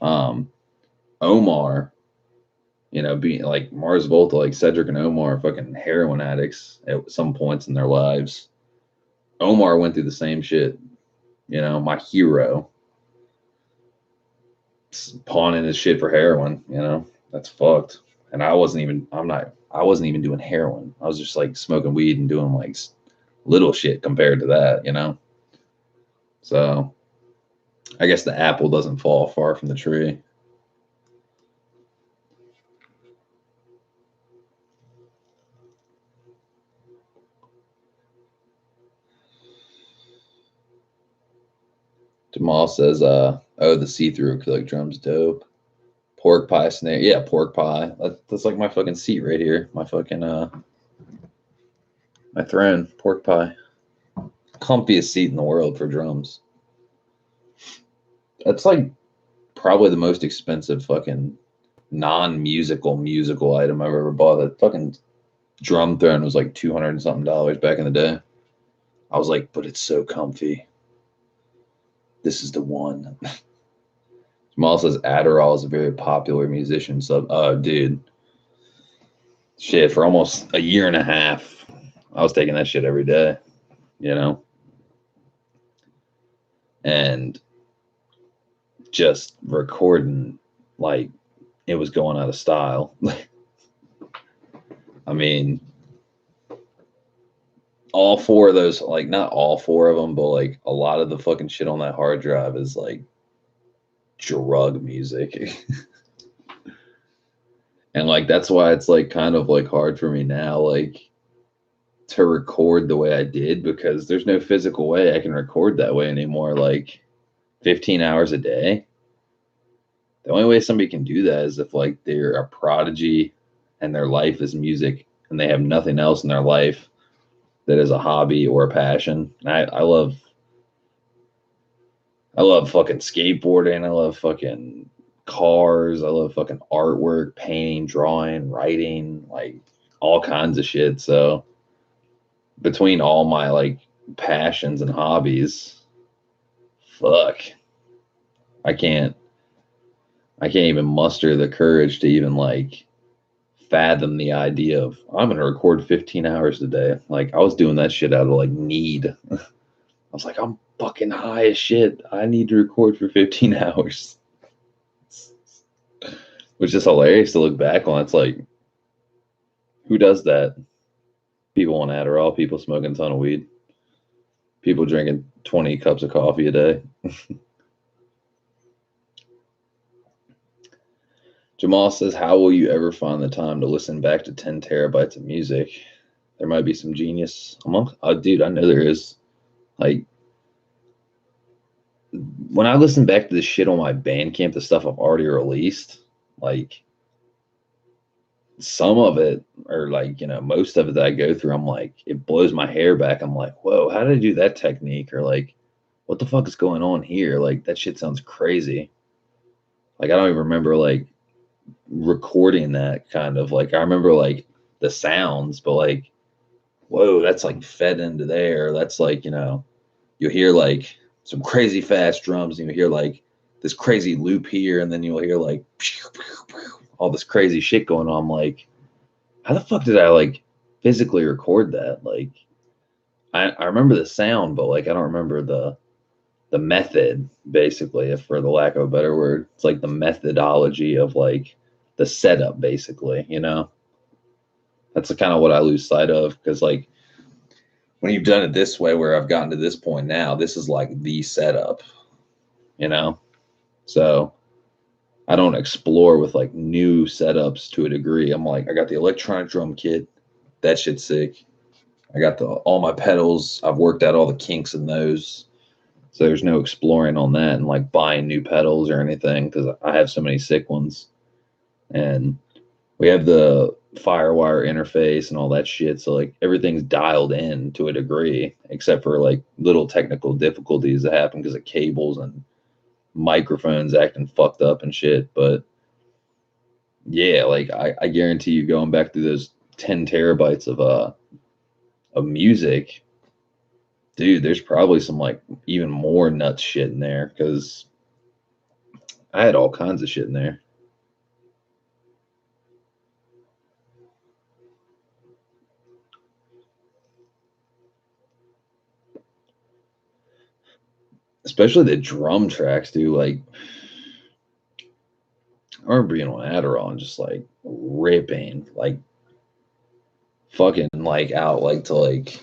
Omar, being like Mars Volta, like Cedric and Omar, fucking heroin addicts at some points in their lives. Omar went through the same shit. My hero, pawning his shit for heroin. That's fucked. And I wasn't even doing heroin. I was just like smoking weed and doing like little shit compared to that. So I guess the apple doesn't fall far from the tree. Jamal says, oh, the see-through acrylic drum's dope. Pork pie snare. Yeah, pork pie. That's like my fucking seat right here. My fucking, my throne. Pork pie. Comfiest seat in the world for drums. That's like probably the most expensive fucking non-musical musical item I've ever bought. That fucking drum throne was like 200 and something dollars back in the day. I was like, but it's so comfy. This is the one. Jamal says Adderall is a very popular musician sub. Oh, dude. Shit, for almost a year and a half, I was taking that shit every day, you know? And just recording like it was going out of style. I mean, all four of those, like not all four of them, but like a lot of the fucking shit on that hard drive is like drug music. And like that's why it's like kind of like hard for me now, like to record the way I did, because there's no physical way I can record that way anymore. Like 15 hours a day. The only way somebody can do that is if like they're a prodigy and their life is music and they have nothing else in their life that is a hobby or a passion. I love fucking skateboarding. I love fucking cars. I love fucking artwork, painting, drawing, writing, like all kinds of shit. So between all my like passions and hobbies, fuck, I can't I can't even muster the courage to even like fathom the idea of I'm gonna record 15 hours a day. Like I was doing that shit out of like need. I was like, I'm fucking high as shit. I need to record for 15 hours. Which is hilarious to look back on. It's like, who does that? People on Adderall, people smoking a ton of weed, people drinking 20 cups of coffee a day. Jamal says, how will you ever find the time to listen back to 10 terabytes of music? There might be some genius among. Oh, dude, I know there is. Like, when I listen back to the shit on my Bandcamp, the stuff I've already released, like, some of it, or like, most of it that I go through, I'm like, it blows my hair back. I'm like, whoa, how did I do that technique? Or like, what the fuck is going on here? Like, that shit sounds crazy. Like, I don't even remember like recording that kind of like, I remember like the sounds, but like, whoa, that's like fed into there. That's like, you'll hear like some crazy fast drums and you'll hear like this crazy loop here. And then you'll hear like all this crazy shit going on. I'm like, how the fuck did I like physically record that? Like, I remember the sound, but like, I don't remember the method, basically, if for the lack of a better word. It's like the methodology of like the setup, basically. That's kind of what I lose sight of, because like when you've done it this way, where I've gotten to this point now, this is like the setup, you know? So I don't explore with like new setups to a degree. I'm like, I got the electronic drum kit. That shit's sick. I got all my pedals. I've worked out all the kinks in those. So there's no exploring on that and like buying new pedals or anything, because I have so many sick ones. And we have the Firewire interface and all that shit. So like everything's dialed in to a degree, except for like little technical difficulties that happen because of cables and microphones acting fucked up and shit. But yeah, like I guarantee you, going back through those 10 terabytes of music, dude, there's probably some like even more nuts shit in there, because I had all kinds of shit in there. Especially the drum tracks, dude. Like, I remember being on Adderall and just like ripping, like fucking like out, like to like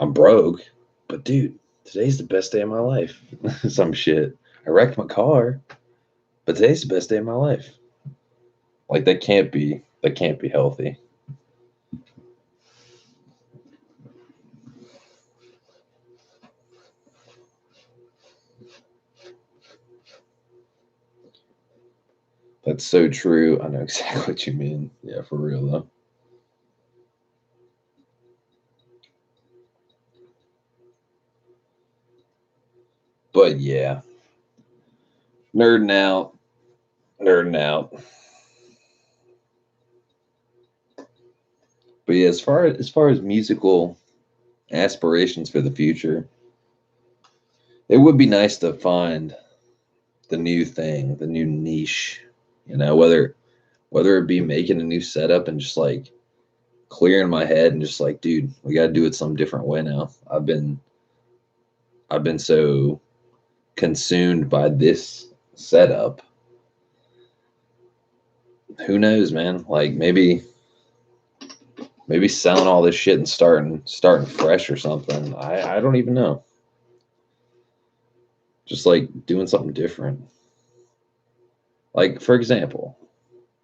I'm broke, but dude, today's the best day of my life. Some shit. I wrecked my car, but today's the best day of my life. Like that can't be healthy. That's so true. I know exactly what you mean. Yeah, for real though. But yeah, nerding out, nerding out. But yeah, as far as musical aspirations for the future, it would be nice to find the new thing, the new niche. Whether it be making a new setup and just like clearing my head and just like, dude, we got to do it some different way now. I've been so consumed by this setup. Who knows, man? Like maybe selling all this shit and starting fresh or something. I don't even know. Just like doing something different. Like for example,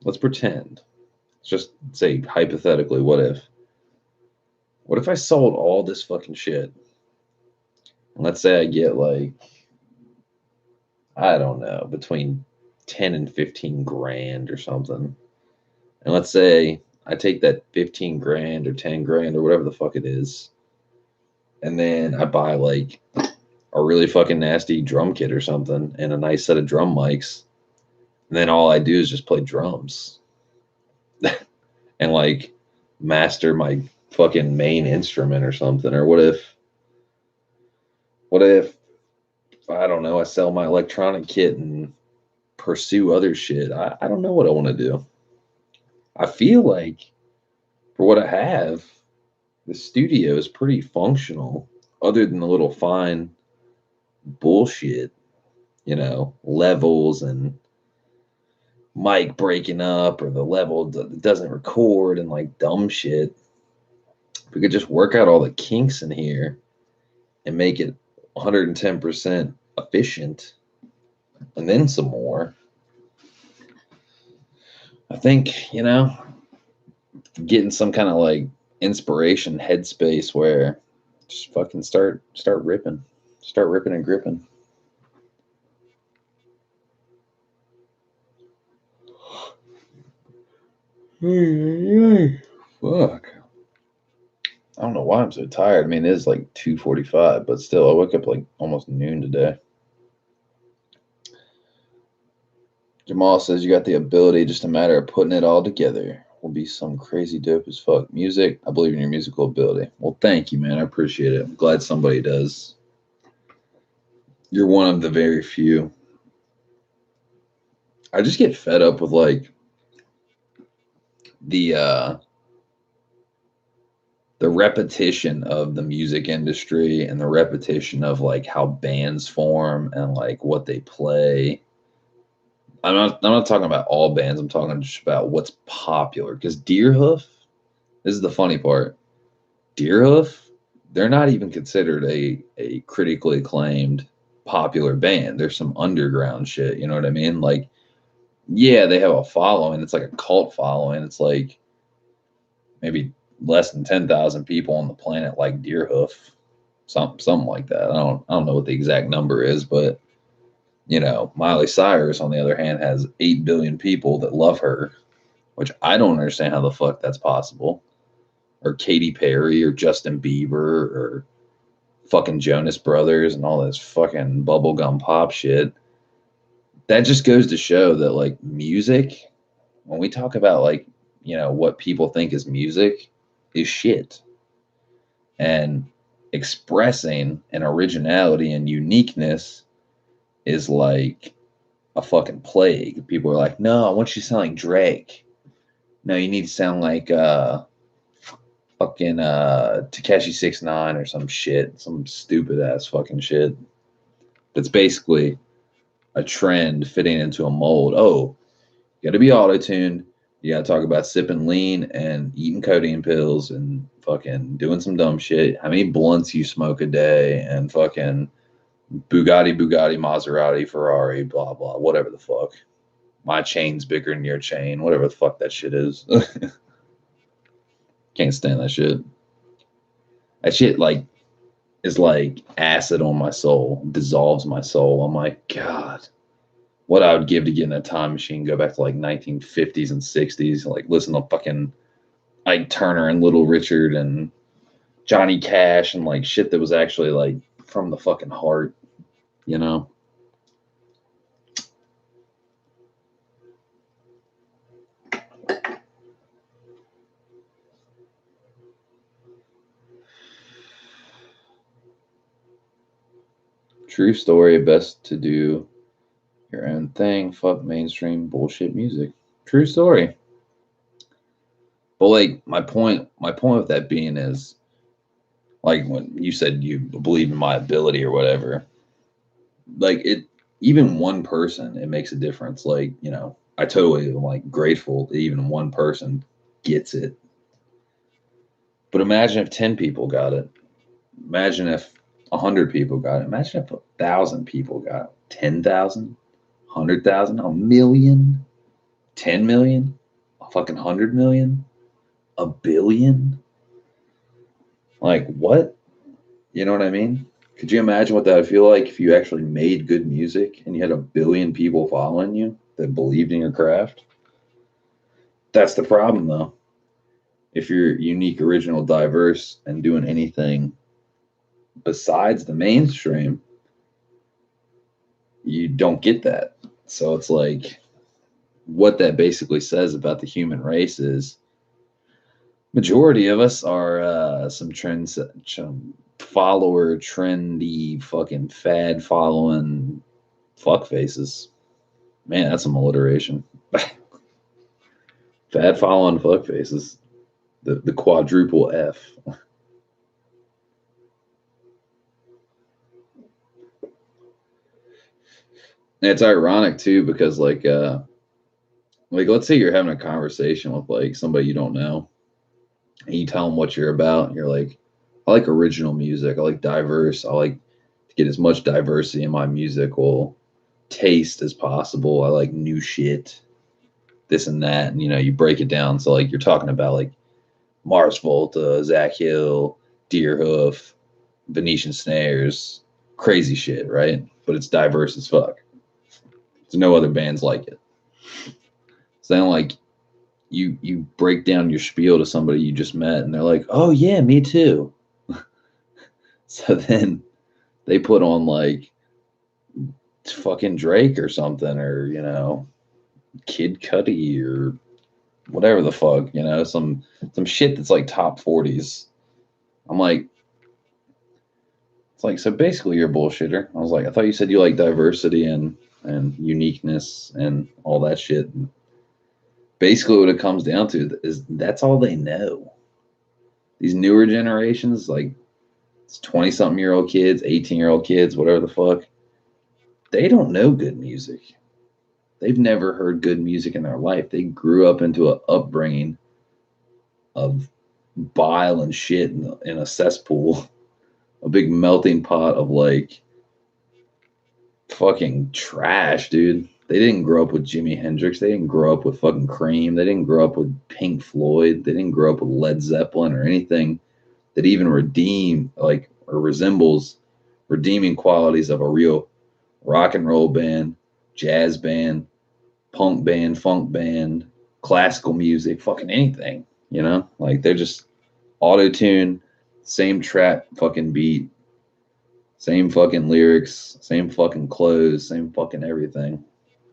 let's pretend. Let's just say hypothetically, what if I sold all this fucking shit? And let's say I get like, I don't know, between 10 and 15 grand or something. And let's say I take that 15 grand or 10 grand or whatever the fuck it is, and then I buy like a really fucking nasty drum kit or something and a nice set of drum mics. And then all I do is just play drums and like master my fucking main instrument or something. Or what if I don't know, I sell my electronic kit and pursue other shit. I don't know what I want to do. I feel like for what I have, the studio is pretty functional, other than the little fine bullshit, levels and mic breaking up or the level doesn't record and like dumb shit. If we could just work out all the kinks in here and make it 110% efficient and then some more, I think, getting some kind of like inspiration headspace where just fucking start ripping and gripping. Fuck. I don't know why I'm so tired. I mean, it is like 2:45, but still, I woke up like almost noon today. Jamal says you got the ability, just a matter of putting it all together. Will be some crazy dope as fuck. Music, I believe in your musical ability. Well, thank you, man. I appreciate it. I'm glad somebody does. You're one of the very few. I just get fed up with like the uh the repetition of the music industry and the repetition of like how bands form and like what they play. I'm not talking about all bands. I'm talking just about what's popular. Because Deerhoof, this is the funny part. Deerhoof, they're not even considered a critically acclaimed popular band. There's some underground shit. You know what I mean? Like, yeah, they have a following. It's like a cult following. It's like maybe less than 10,000 people on the planet like Deerhoof, something like that. I don't know what the exact number is, but Miley Cyrus on the other hand has 8 billion people that love her, which I don't understand how the fuck that's possible. Or Katy Perry or Justin Bieber or fucking Jonas Brothers and all this fucking bubblegum pop shit. That just goes to show that like music, when we talk about like, what people think is music, is shit. And expressing an originality and uniqueness is like a fucking plague. People are like, no, I want you to sound like Drake. No, you need to sound like fucking Takeshi 6ix9ine or some shit, some stupid ass fucking shit. That's basically a trend fitting into a mold. Oh, you got to be auto tuned. You gotta talk about sipping lean and eating codeine pills and fucking doing some dumb shit. How many blunts you smoke a day and fucking Bugatti, Maserati, Ferrari, blah blah, whatever the fuck. My chain's bigger than your chain, whatever the fuck that shit is. Can't stand that shit. That shit like is like acid on my soul, dissolves my soul. I'm like, God, what I would give to get in a time machine, go back to like 1950s and 60s, like listen to fucking Ike Turner and Little Richard and Johnny Cash and like shit that was actually like from the fucking heart, you know? True story, best to do your own thing, fuck mainstream bullshit music. True story. But like my point with that being is like when you said you believe in my ability or whatever, like it even one person it makes a difference. Like, I totally am like grateful that even one person gets it. But imagine if 10 people got it. Imagine if 100 people got it. Imagine if 1,000 people got it. 10,000, 100,000, a million, 10 million, a fucking 100 million, a billion. Like what? You know what I mean? Could you imagine what that would feel like if you actually made good music and you had a billion people following you that believed in your craft? That's the problem, though. If you're unique, original, diverse, and doing anything besides the mainstream, you don't get that. So it's like what that basically says about the human race is majority of us are some trends, some follower, trendy, fucking fad following fuck faces. Man, that's some alliteration. Fad following fuck faces. The quadruple F. And it's ironic too because like let's say you're having a conversation with like somebody you don't know and you tell them what you're about and you're like, I like original music, I like diverse, I like to get as much diversity in my musical taste as possible, I like new shit, this and that. And you break it down, so like you're talking about like Mars Volta, Zach Hill, Deerhoof, Venetian Snares, crazy shit, right? But it's diverse as fuck. There's no other bands like it. So then like you break down your spiel to somebody you just met and they're like, "Oh yeah, me too." So then they put on like fucking Drake or something, or Kid Cudi or whatever the fuck, some shit that's like top 40s. I'm like, it's like, so basically you're a bullshitter. I was like, I thought you said you like diversity and uniqueness and all that shit. And basically what it comes down to is that's all they know. These newer generations, like 20 something year old kids, 18-year-old kids, whatever the fuck, they don't know good music. They've never heard good music in their life. They grew up into an upbringing of bile and shit in a cesspool, a big melting pot of like fucking trash, dude. They didn't grow up with Jimi Hendrix. They didn't grow up with fucking Cream. They didn't grow up with Pink Floyd. They didn't grow up with Led Zeppelin or anything that even resembles redeeming qualities of a real rock and roll band, jazz band, punk band, funk band, classical music, fucking anything, Like they're just auto tune, same trap fucking beat, same fucking lyrics, same fucking clothes, same fucking everything.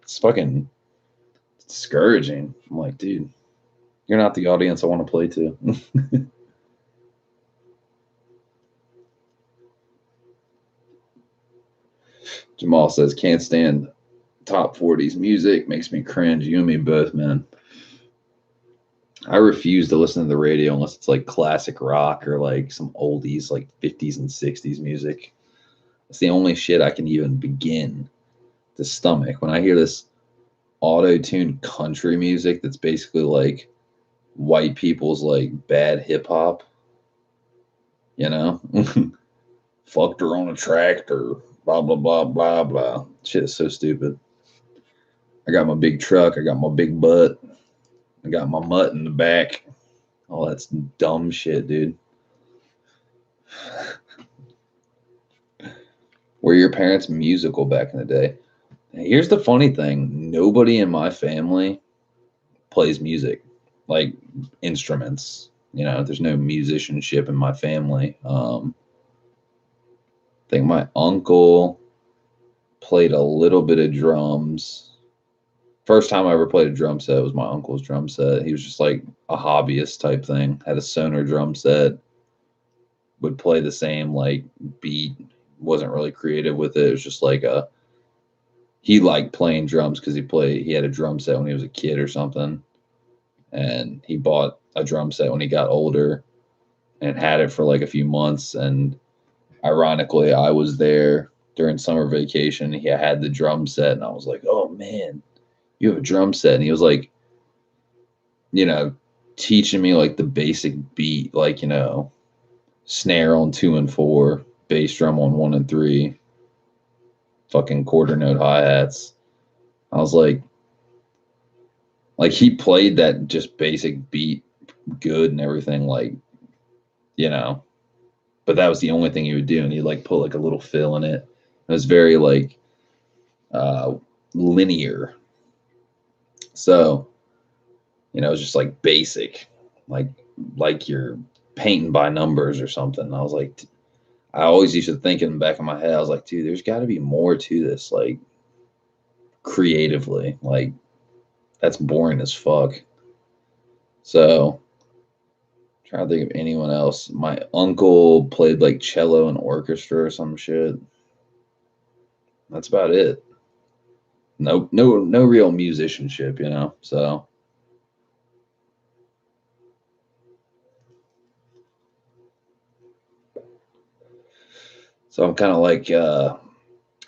It's fucking discouraging. I'm like, dude, you're not the audience I want to play to. Jamal says, can't stand top 40s music. Makes me cringe. You and me both, man. I refuse to listen to the radio unless it's like classic rock or like some oldies, like 50s and 60s music. It's the only shit I can even begin to stomach. When I hear this auto-tuned country music that's basically like white people's like bad hip hop, you know? Fucked her on a tractor, blah blah blah blah blah. Shit is so stupid. I got my big truck, I got my big butt, I got my mutt in the back. All that's dumb shit, dude. Were your parents musical back in the day? Here's the funny thing: nobody in my family plays music, like instruments. You know, there's no musicianship in my family. I think my uncle played a little bit of drums. First time I ever played a drum set was my uncle's drum set. He was just like a hobbyist type thing. Had a Sonar drum set, would play the same like beat. Wasn't really creative with it. It was just like a he liked playing drums because he had a drum set when he was a kid or something, and he bought a drum set when he got older and had it for like a few months. And ironically, I was there during summer vacation. He had the drum set, and I was like, "Oh man, you have a drum set?" And he was like, you know, teaching me like the basic beat, like snare on 2 and 4, bass drum on 1 and 3, fucking quarter note hi hats. I was like he played that just basic beat good and everything, like you know, but that was the only thing he would do, and he'd like put like a little fill in it. It was very like uh, linear, so it was just like basic, like you're painting by numbers or something. I was like, I always used to think in the back of my head, I was like, dude, there's got to be more to this, like creatively, like that's boring as fuck. So trying to think of anyone else. My uncle played like cello and orchestra or some shit. That's about it. No real musicianship. So I'm kind of like a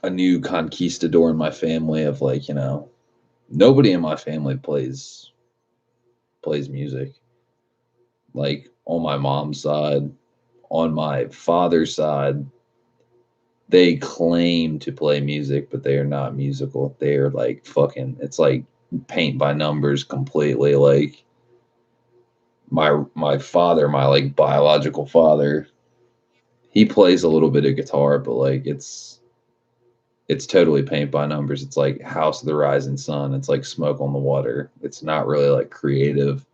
new conquistador in my family of like, nobody in my family plays music. Like on my mom's side, on my father's side, they claim to play music, but they are not musical. They are like fucking. It's like paint by numbers completely. Like my father, my like biological father, he plays a little bit of guitar, but like it's totally paint by numbers. It's like House of the Rising Sun. It's like Smoke on the Water. It's not really like creative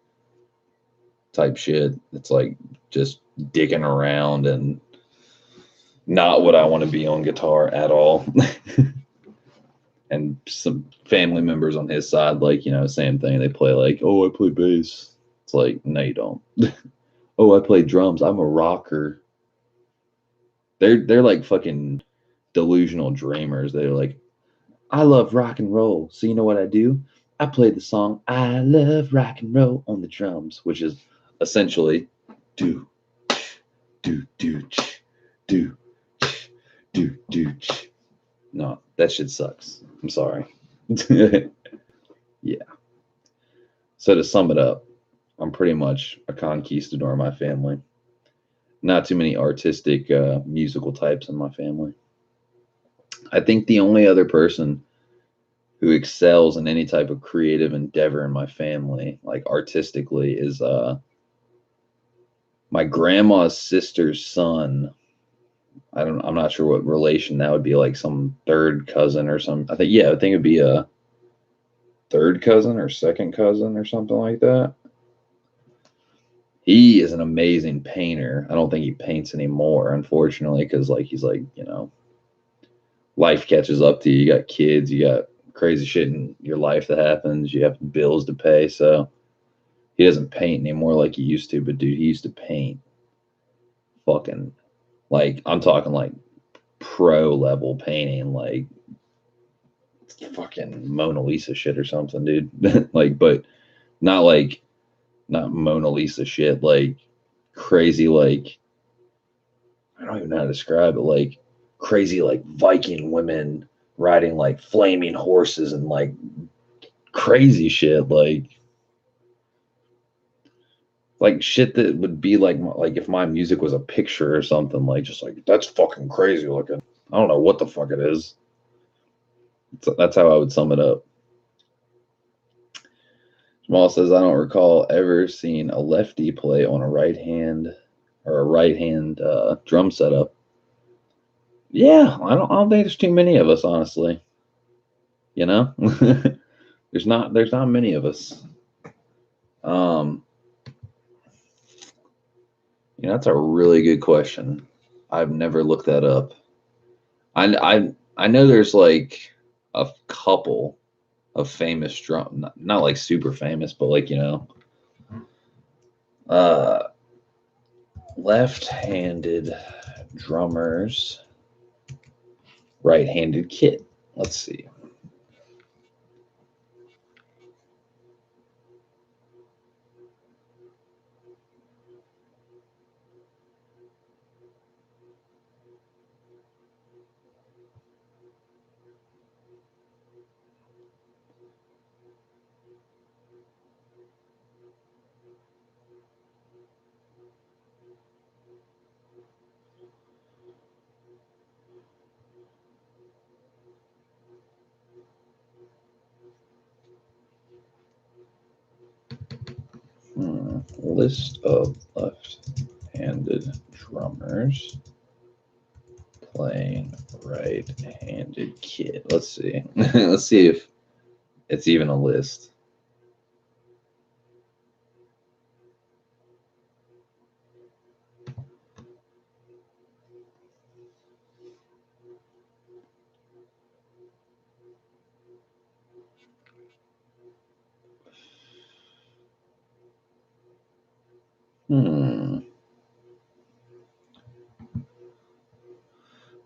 type shit. It's like just digging around and not what I want to be on guitar at all. And some family members on his side, like, same thing. They play like, oh, I play bass. It's like, no, you don't. Oh, I play drums. I'm a rocker. They're like fucking delusional dreamers. They're like, I love rock and roll. So you know what I do? I play the song I love rock and roll on the drums, which is essentially do do do do do do. No, that shit sucks. I'm sorry. Yeah. So to sum it up, I'm pretty much a conquistador in my family. Not too many artistic musical types in my family. I think the only other person who excels in any type of creative endeavor in my family, like artistically, is my grandma's sister's son. I'm not sure what relation that would be, like some third cousin or some. I think it'd be a third cousin or second cousin or something like that. He is an amazing painter. I don't think he paints anymore, unfortunately, because like he's like, life catches up to you. You got kids, you got crazy shit in your life that happens, you have bills to pay. So he doesn't paint anymore like he used to, but dude, he used to paint fucking like I'm talking like pro level painting, like fucking Mona Lisa shit or something, dude. Like, but not like not Mona Lisa shit, like crazy, like I don't even know how to describe it, like crazy, like Viking women riding like flaming horses and like crazy shit, like shit that would be like if my music was a picture or something, like just like that's fucking crazy looking. I don't know what the fuck it is. That's how I would sum it up. Jamal says, I don't recall ever seeing a lefty play on a right hand or a right hand drum setup. Yeah, I don't think there's too many of us, honestly. You know, there's not many of us. Um, that's a really good question. I've never looked that up. I know there's like a couple of famous drum, not like super famous, but like uh, left-handed drummers, right-handed kit. Let's see. List of left-handed drummers playing right-handed kit. Let's see. Let's see if it's even a list.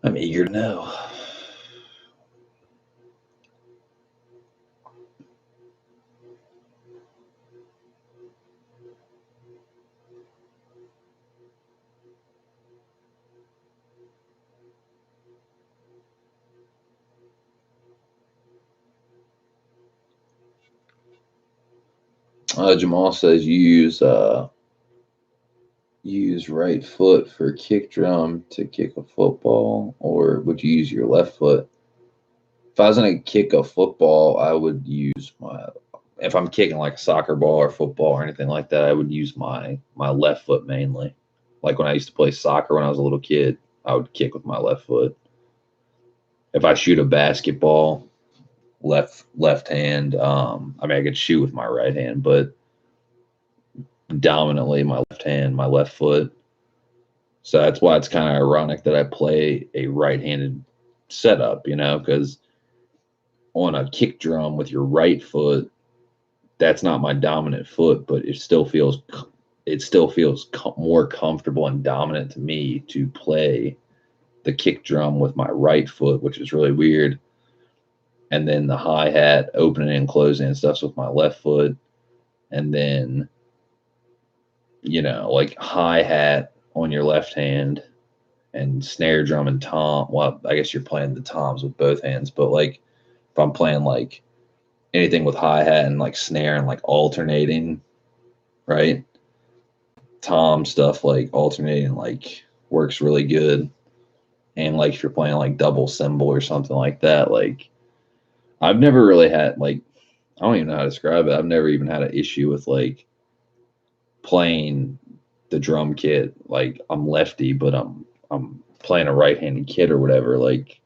I'm eager to know. Jamal says use right foot for kick drum to kick a football, or would you use your left foot? If I was gonna kick a football, I would use my. If I'm kicking like a soccer ball or football or anything like that, I would use my left foot mainly. Like when I used to play soccer when I was a little kid, I would kick with my left foot. If I shoot a basketball, left hand. I mean, I could shoot with my right hand, but dominantly my left hand, my left foot. So that's why it's kind of ironic that I play a right-handed setup, because on a kick drum with your right foot, that's not my dominant foot, but it still feels more comfortable and dominant to me to play the kick drum with my right foot, which is really weird. And then the hi-hat opening and closing and stuff's with my left foot. And then, like hi-hat on your left hand and snare drum and tom. Well, I guess you're playing the toms with both hands, but like if I'm playing like anything with hi-hat and like snare and like alternating, right? Tom stuff like alternating like works really good. And like if you're playing like double cymbal or something like that, like I've never really had like I don't even know how to describe it. I've never even had an issue with like playing the drum kit. Like I'm lefty, but I'm playing a right-handed kit or whatever. Like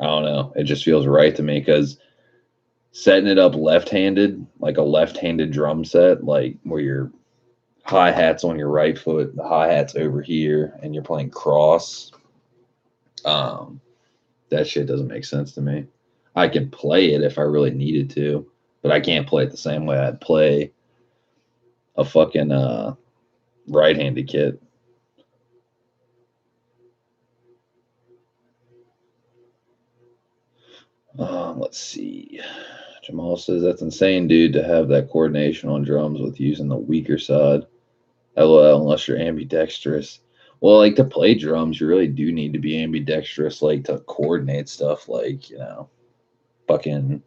I don't know. It just feels right to me because setting it up left-handed, like a left-handed drum set, like where your hi-hat's on your right foot, the hi-hat's over here, and you're playing cross. Um, that shit doesn't make sense to me. I can play it if I really needed to, but I can't play it the same way I'd play a fucking right-handed kit. Let's see. Jamal says that's insane, dude, to have that coordination on drums with using the weaker side. LOL, unless you're ambidextrous. Well, like to play drums, you really do need to be ambidextrous, like to coordinate stuff, like fucking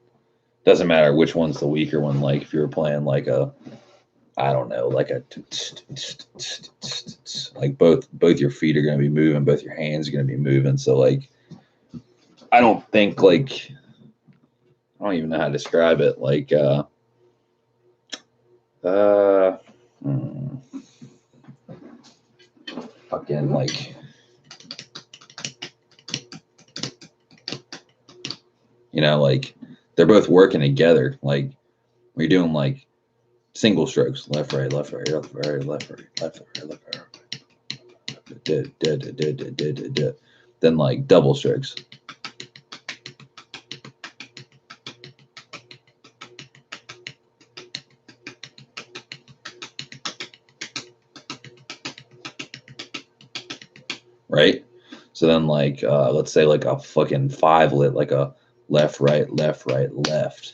Doesn't matter which one's the weaker one. Like if you were playing like a, I don't know, like a, like both your feet are going to be moving, both your hands are going to be moving. So like, I don't think like, I don't even know how to describe it. Like, uh, hmm, fucking like, you know, like they're both working together. Like we're doing like single strokes, left, right, left, right, left, right, left, right, left, right, left, right. Then like double strokes. Right? So then like let's say like a fucking five lit, like a left, right, left, right, left.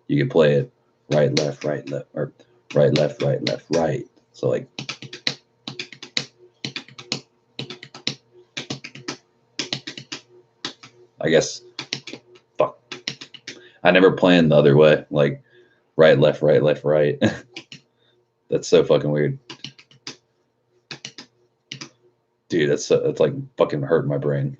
You could play it right, left, or right, left, right. So like I guess fuck. I never planned the other way, like right, left, right. That's so fucking weird. Dude, that's like fucking hurting my brain.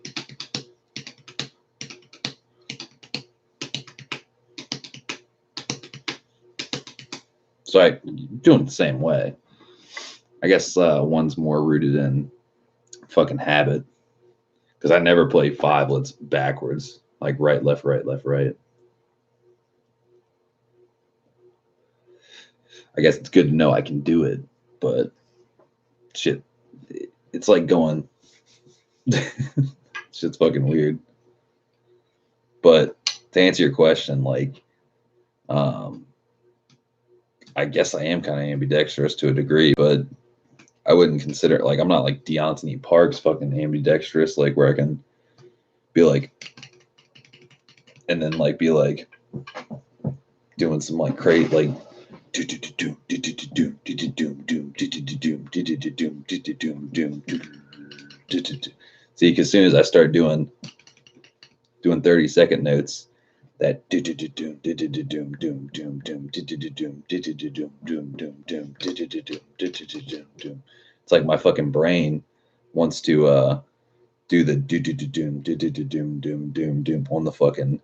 So I doing it the same way. I guess one's more rooted in fucking habit because I never play fivelets backwards, like right, left, right. I guess it's good to know I can do it, but shit, it's like going. Shit's fucking weird. But to answer your question, like, um, I guess I am kind of ambidextrous to a degree, but I wouldn't consider it like I'm not like Deontay Parks fucking ambidextrous, like where I can be like, and then like be like doing some like crate like. See, because as soon as I start doing 30-second notes, that it's like my fucking brain wants to do the on the fucking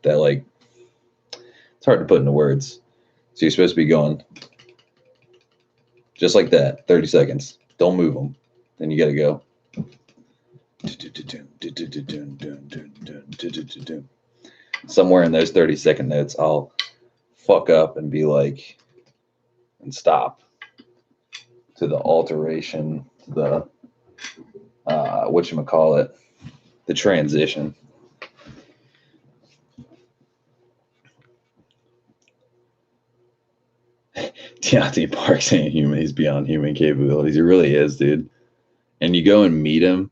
that like it's hard to put into words. So you're supposed to be going just like that, 30 seconds. Don't move them. Then you got to go. Somewhere in those 30-second notes, I'll fuck up and be like, and stop to the alteration, the whatchamacallit, the transition. Deontay Parks ain't human. He's beyond human capabilities. He really is, dude. And you go and meet him,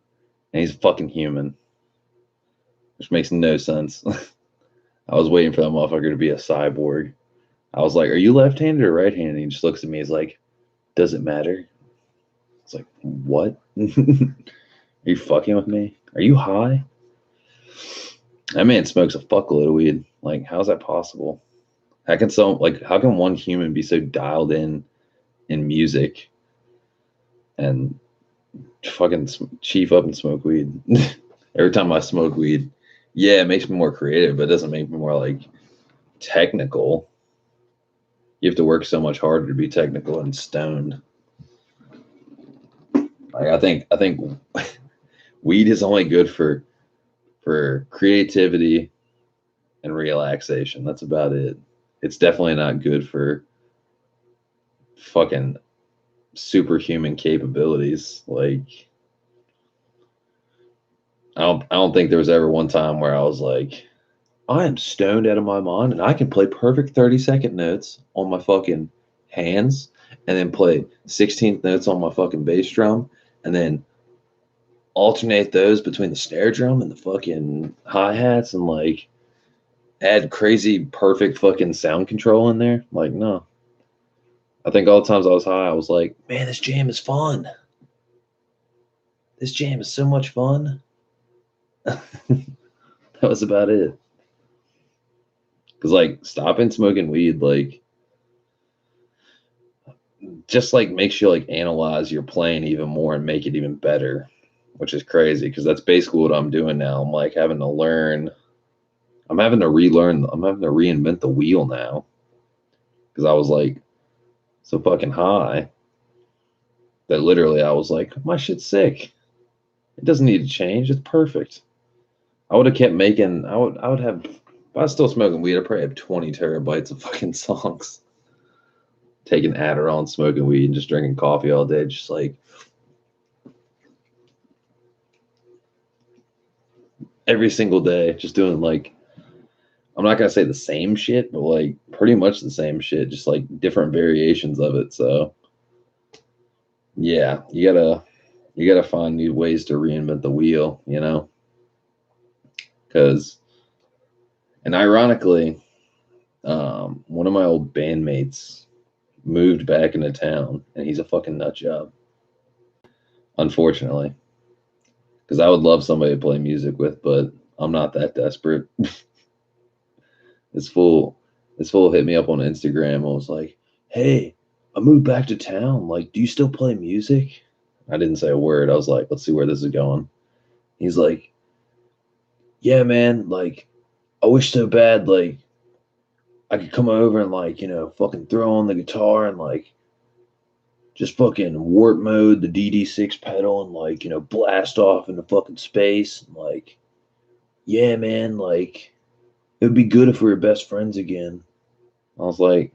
and he's fucking human, which makes no sense. I was waiting for that motherfucker to be a cyborg. I was like, "Are you left-handed or right-handed?" He just looks at me. He's like, "Does it matter?" It's like, "What? Are you fucking with me? Are you high?" That man smokes a fuckload of weed. Like, how's that possible? How can one human be so dialed in music and fucking chief up and smoke weed? Every time I smoke weed, yeah, it makes me more creative, but it doesn't make me more like technical. You have to work so much harder to be technical and stoned. Like I think weed is only good for creativity and relaxation. That's about it. It's definitely not good for fucking superhuman capabilities. Like I don't think there was ever one time where I was like, I am stoned out of my mind and I can play perfect 30-second notes on my fucking hands and then play 16th notes on my fucking bass drum and then alternate those between the snare drum and the fucking hi-hats and like add crazy perfect fucking sound control in there. Like, no. I think all the times I was high, I was like, man, this jam is fun. This jam is so much fun. That was about it. Because, like, stopping smoking weed, like, just, like, makes you, like, analyze your playing even more and make it even better, which is crazy because that's basically what I'm doing now. I'm, like, having to learn. I'm having to relearn. I'm having to reinvent the wheel now because I was, like, so fucking high that literally I was like, my shit's sick. It doesn't need to change. It's perfect. I would have kept making. I would have. If I was still smoking weed, I'd probably have 20 terabytes of fucking songs. Taking Adderall and smoking weed and just drinking coffee all day, just like every single day, just doing like I'm not gonna say the same shit, but like pretty much the same shit, just like different variations of it. So yeah, you gotta find new ways to reinvent the wheel, you know? Because and ironically, one of my old bandmates moved back into town, and he's a fucking nut job. Unfortunately, because I would love somebody to play music with, but I'm not that desperate. This fool, this fool hit me up on Instagram and was like, "Hey, I moved back to town. Like, do you still play music?" I didn't say a word. I was like, "Let's see where this is going." He's like, "Yeah, man. Like, I wish so bad like I could come over and like fucking throw on the guitar and like just fucking warp mode the DD6 pedal and like blast off into fucking space. And, like, yeah, man. Like, it would be good if we were best friends again." I was like,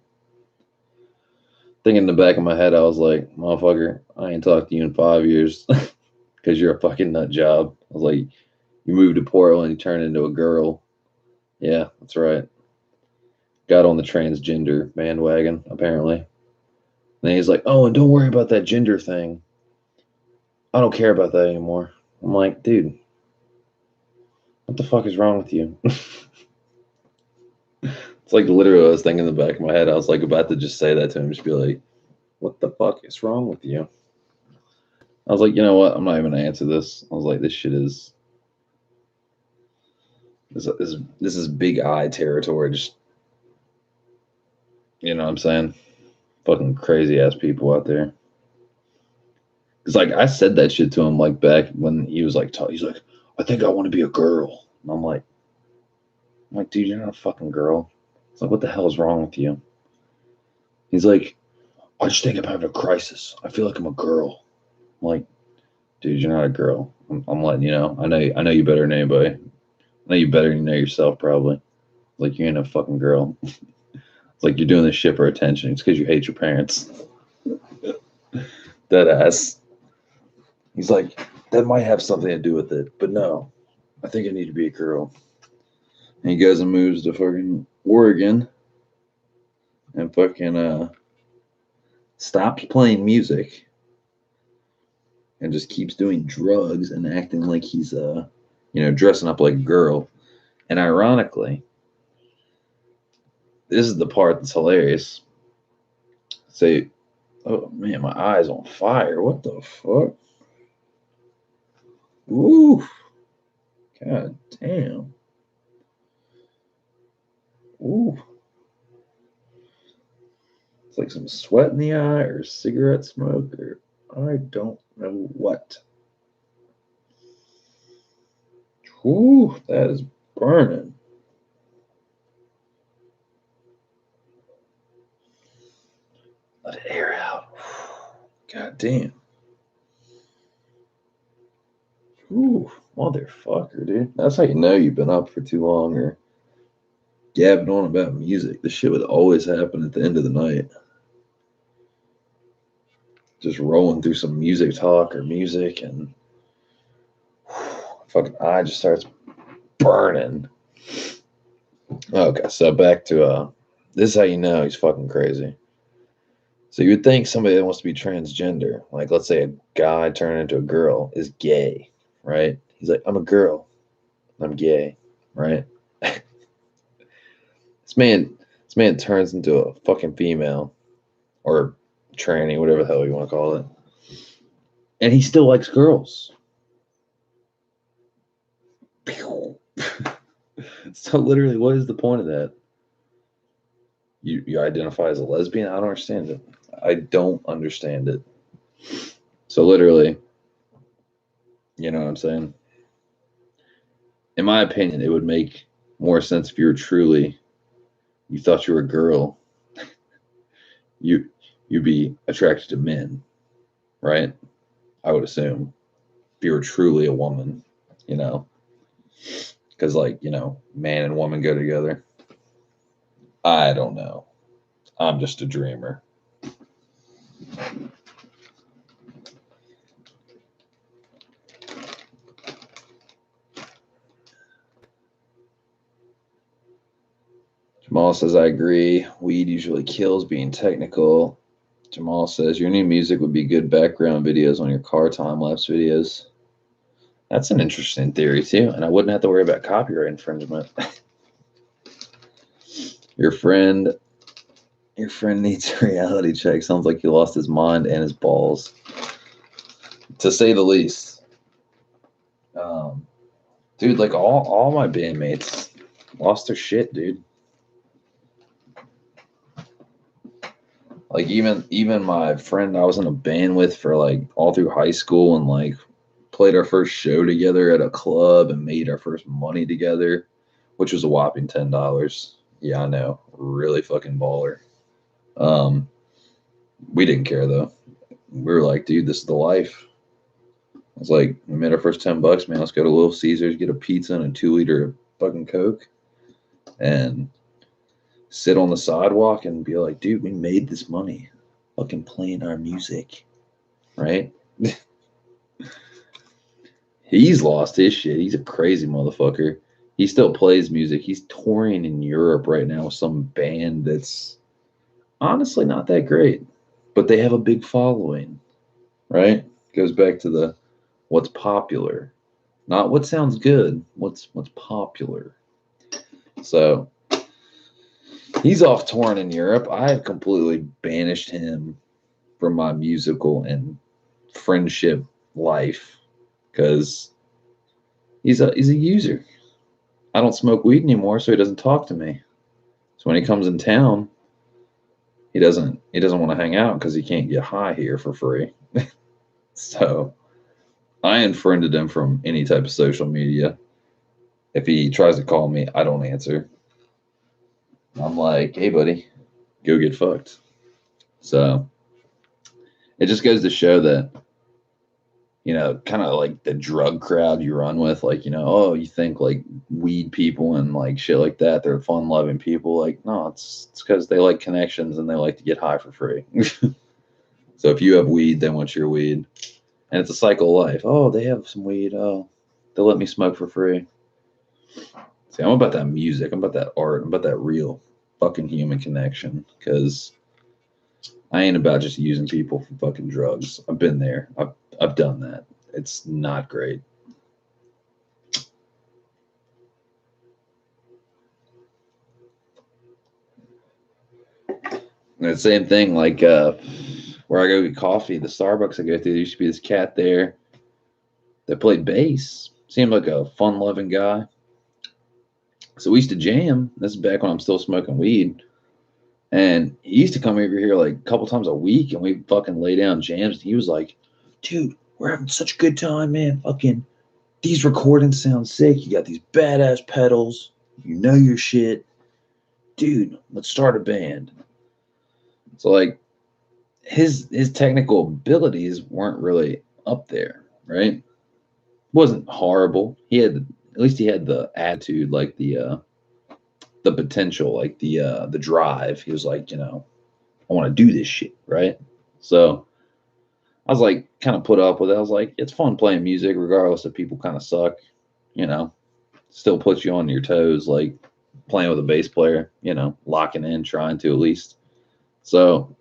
thinking in the back of my head, I was like, motherfucker, I ain't talked to you in 5 years because you're a fucking nut job. I was like, you moved to Portland, you turned into a girl. Yeah, that's right. Got on the transgender bandwagon, apparently. And then he's like, oh, and don't worry about that gender thing. I don't care about that anymore. I'm like, dude, what the fuck is wrong with you? It's like literally, I was thinking in the back of my head, I was like about to just say that to him, just be like, what the fuck is wrong with you? I was like, you know what? I'm not even gonna answer this. I was like, this shit is this is big eye territory. Just you know what I'm saying? Fucking crazy ass people out there. Cause like I said that shit to him like back when he was like he's like, I think I want to be a girl. And I'm like, dude, you're not a fucking girl. It's like, what the hell is wrong with you? He's like, I just think I'm having a crisis. I feel like I'm a girl. I'm like, dude, you're not a girl. I'm letting you know. I know you better than anybody. I know you better than you know yourself, probably. Like, you ain't a fucking girl. It's like you're doing this shit for attention. It's because you hate your parents. Dead ass. He's like, that might have something to do with it, but no, I think I need to be a girl. And he goes and moves to fucking Oregon and fucking stops playing music and just keeps doing drugs and acting like he's dressing up like a girl. And ironically, this is the part that's hilarious. Say, oh man, my eye's on fire. What the fuck? Ooh, god damn. Ooh, it's like some sweat in the eye or cigarette smoke or I don't know what. Ooh, that is burning. Let it air out. God damn. Ooh, motherfucker, dude. That's how you know you've been up for too long or gabbing on about music. This shit would always happen at the end of the night. Just rolling through some music talk or music and fucking eye just starts burning. Okay, so back to this is how you know he's fucking crazy. So you would think somebody that wants to be transgender, like let's say a guy turning into a girl, is gay, right? He's like, I'm a girl, I'm gay, right? This man turns into a fucking female or tranny, whatever the hell you want to call it, and he still likes girls. So literally, what is the point of that? You identify as a lesbian? I don't understand it. I don't understand it. So literally, you know what I'm saying? In my opinion, it would make more sense if you were truly you thought you were a girl, you you'd be attracted to men, right? I would assume if you were truly a woman, you know, because like man and woman go together. I don't know. I'm just a dreamer. Jamal says I agree. Weed usually kills being technical. Jamal says your new music would be good background videos on your car time lapse videos. That's an interesting theory too, and I wouldn't have to worry about copyright infringement. Your friend, your friend needs a reality check. Sounds like he lost his mind and his balls, to say the least. Um, dude, like all my bandmates lost their shit, dude. Like even my friend I was in a band with for like all through high school and like played our first show together at a club and made our first money together, which was a whopping $10. Yeah, I know, really fucking baller. Um, we didn't care though. We were like, dude, this is the life. I was like, we made our first $10, man. Let's go to Little Caesars, get a pizza and a 2 liter of fucking Coke, and sit on the sidewalk and be like, dude, we made this money, fucking playing our music, right? He's lost his shit. He's a crazy motherfucker. He still plays music. He's touring in Europe right now with some band that's honestly not that great, but they have a big following, right? Goes back to the what's popular, not what sounds good. What's popular. So he's off touring in Europe. I have completely banished him from my musical and friendship life because he's a user. I don't smoke weed anymore, so he doesn't talk to me. So when he comes in town, he doesn't want to hang out because he can't get high here for free. So I unfriended him from any type of social media. If he tries to call me, I don't answer. I'm like, hey buddy, go get fucked. So it just goes to show that, kind of like the drug crowd you run with, like, oh, you think like weed people and like shit like that, they're fun loving people. Like, no, it's because they like connections and they like to get high for free. So if you have weed, they want your weed. And it's a cycle of life. Oh, they have some weed. Oh, they'll let me smoke for free. See, I'm about that music. I'm about that art. I'm about that real fucking human connection. Because I ain't about just using people for fucking drugs. I've been there. I've done that. It's not great. And the same thing, like where I go get coffee, the Starbucks I go to, there used to be this cat there that played bass. Seemed like a fun loving guy. So we used to jam. This is back when I'm still smoking weed. And he used to come over here like a couple times a week and we fucking lay down jams. He was like, dude, we're having such a good time, man. Fucking these recordings sound sick. You got these badass pedals. You know your shit. Dude, let's start a band. So like his technical abilities weren't really up there, right? Wasn't horrible. At least he had the attitude, like the potential, like the drive. He was like, I want to do this shit, right? So I was like kind of put up with it. I was like, it's fun playing music, regardless if people kind of suck, you know, still puts you on your toes, like playing with a bass player, locking in, trying to at least. So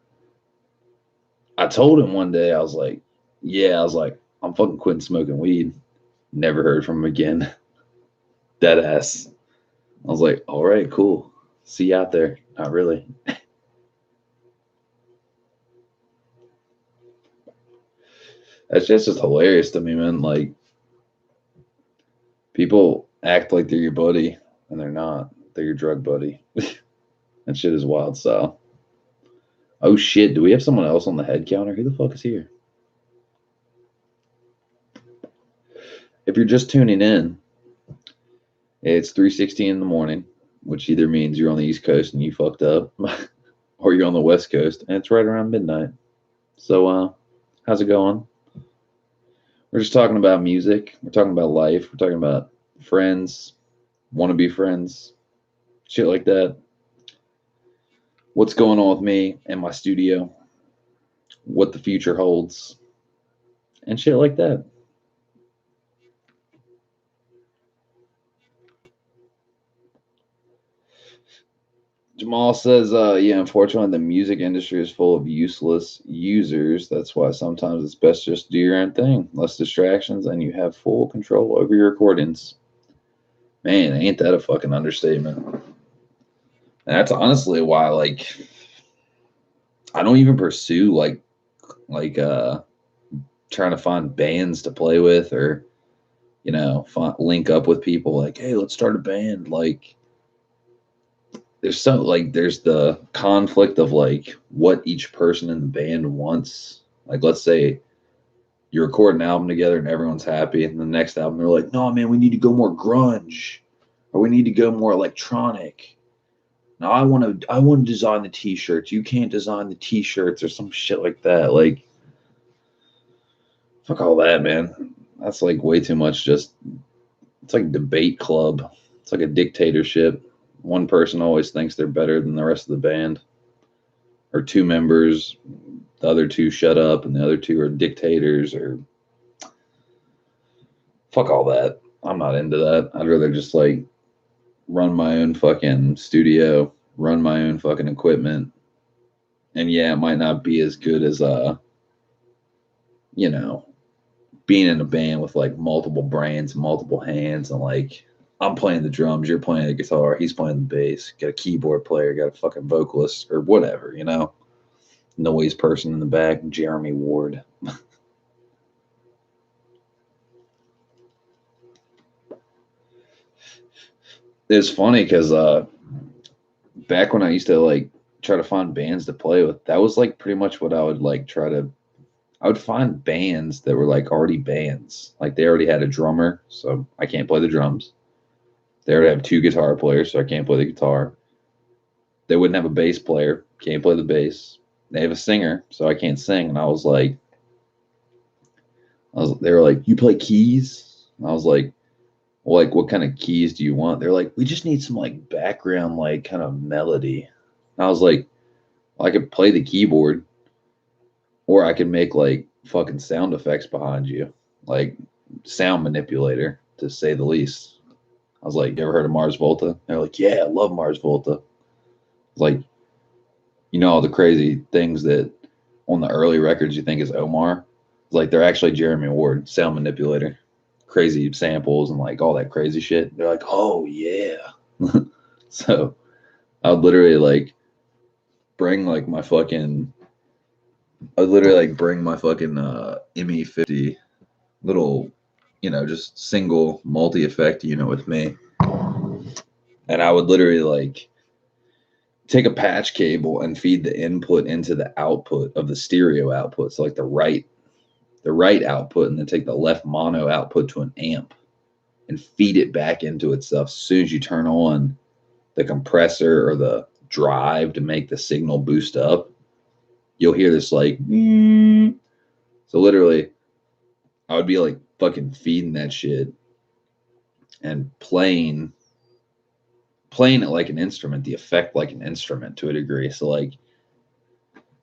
I told him one day, I was like, yeah, I was like, I'm fucking quitting smoking weed. Never heard from him again. Dead ass. I was like, all right, cool. See you out there. Not really. That's just hilarious to me, man. Like, people act like they're your buddy and they're not. They're your drug buddy. That shit is wild style. Oh shit, do we have someone else on the head counter? Who the fuck is here? If you're just tuning in, it's 3:16 in the morning, which either means you're on the East Coast and you fucked up, or you're on the West Coast and it's right around midnight. So, how's it going? We're just talking about music. We're talking about life. We're talking about friends, wannabe friends, shit like that. What's going on with me and my studio, what the future holds, and shit like that. Jamal says, yeah, unfortunately, the music industry is full of useless users. That's why sometimes it's best just to do your own thing. Less distractions, and you have full control over your recordings. Man, ain't that a fucking understatement? And that's honestly why, like, I don't even pursue, like, trying to find bands to play with or, link up with people like, hey, let's start a band. Like, there's the conflict of like what each person in the band wants. Like, let's say you record an album together and everyone's happy, and the next album they're like, no man, we need to go more grunge, or we need to go more electronic. Now I want to design the t-shirts. You can't design the t-shirts or some shit like that. Like, fuck all that, man. That's like way too much. Just it's like a debate club. It's like a dictatorship. One person always thinks they're better than the rest of the band, or two members, the other two shut up and the other two are dictators, or fuck all that. I'm not into that. I'd rather just like run my own fucking studio, run my own fucking equipment. And yeah, it might not be as good as you know, being in a band with like multiple brains, multiple hands, and like I'm playing the drums, you're playing the guitar, he's playing the bass, got a keyboard player, got a fucking vocalist or whatever, noise person in the back, Jeremy Ward. It's funny because back when I used to like try to find bands to play with, that was like pretty much what I would like I would find bands that were like already bands. Like they already had a drummer, so I can't play the drums. They already have two guitar players, so I can't play the guitar. They wouldn't have a bass player, can't play the bass. They have a singer, so I can't sing. And they were like, you play keys? And I was like, well, like, what kind of keys do you want? They're like, we just need some like background, like kind of melody. And I was like, well, I could play the keyboard, or I could make like fucking sound effects behind you, like sound manipulator, to say the least. I was like, you ever heard of Mars Volta? They're like, yeah, I love Mars Volta. It's like, all the crazy things that on the early records you think is Omar. It's like they're actually Jeremy Ward, sound manipulator, crazy samples and like all that crazy shit. They're like, oh yeah. So I would literally like bring like my fucking I would literally like bring my fucking ME50 little, just single multi effect unit with me. And I would literally like take a patch cable and feed the input into the output of the stereo output. So like the right output, and then take the left mono output to an amp and feed it back into itself. As soon as you turn on the compressor or the drive to make the signal boost up, you'll hear this like so literally I would be like fucking feeding that shit and playing it like an instrument, the effect like an instrument to a degree. So like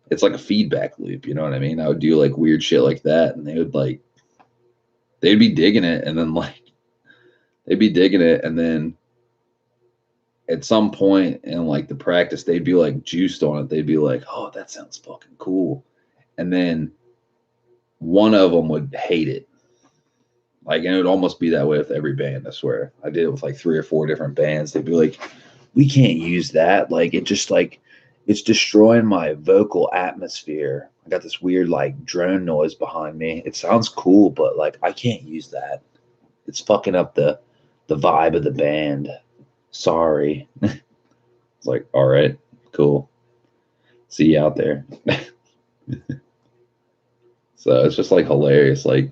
it's like a feedback loop, you know what I mean? I would do like weird shit like that, and they'd be digging it, and then like they'd be digging it, and then at some point in like the practice, they'd be like juiced on it. They'd be like, "Oh, that sounds fucking cool," and then one of them would hate it. Like, and it would almost be that way with every band. I swear, I did it with like 3 or 4 different bands. They'd be like, "We can't use that. Like, it just like it's destroying my vocal atmosphere. I got this weird like drone noise behind me. It sounds cool, but like I can't use that. It's fucking up the vibe of the band." Sorry. It's like, all right, cool. See you out there. So it's just like hilarious. Like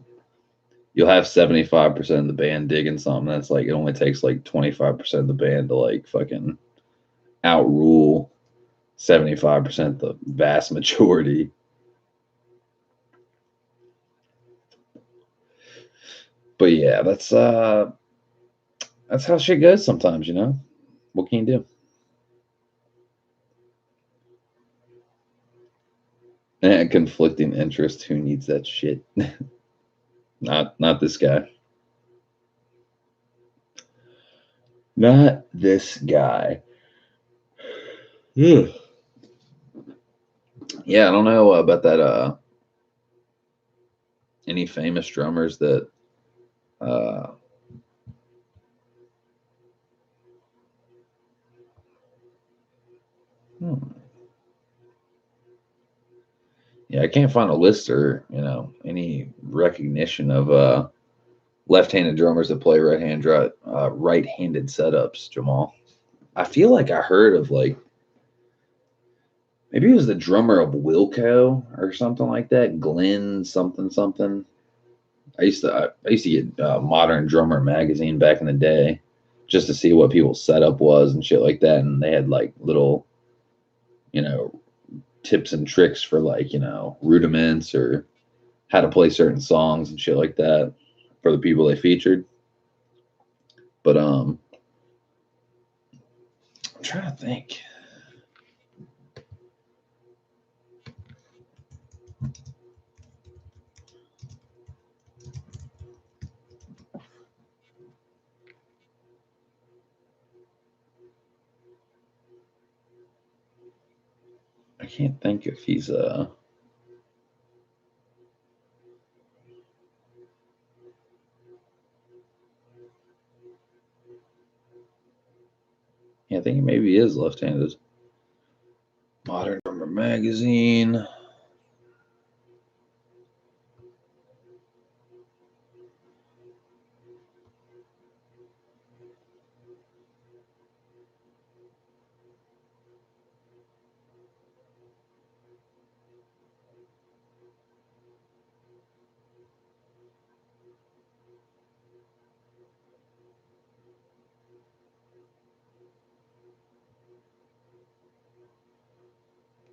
you'll have 75% of the band digging something that's like it only takes like 25% of the band to like fucking outrule 75% the vast majority. But yeah, that's how shit goes sometimes, you know? What can you do? And conflicting interest, who needs that shit? Not this guy. Not this guy. Yeah, I don't know about that any famous drummers that uh hmm. Yeah, I can't find a list or, any recognition of left-handed drummers that play right-handed setups, Jamal. I feel like I heard of like maybe it was the drummer of Wilco or something like that, Glenn something something. I used to get Modern Drummer magazine back in the day just to see what people's setup was and shit like that, and they had like little you know tips and tricks for like rudiments or how to play certain songs and shit like that for the people they featured. But I'm trying to think. I can't think if he's yeah, I think maybe he is left-handed. Modern Drummer magazine.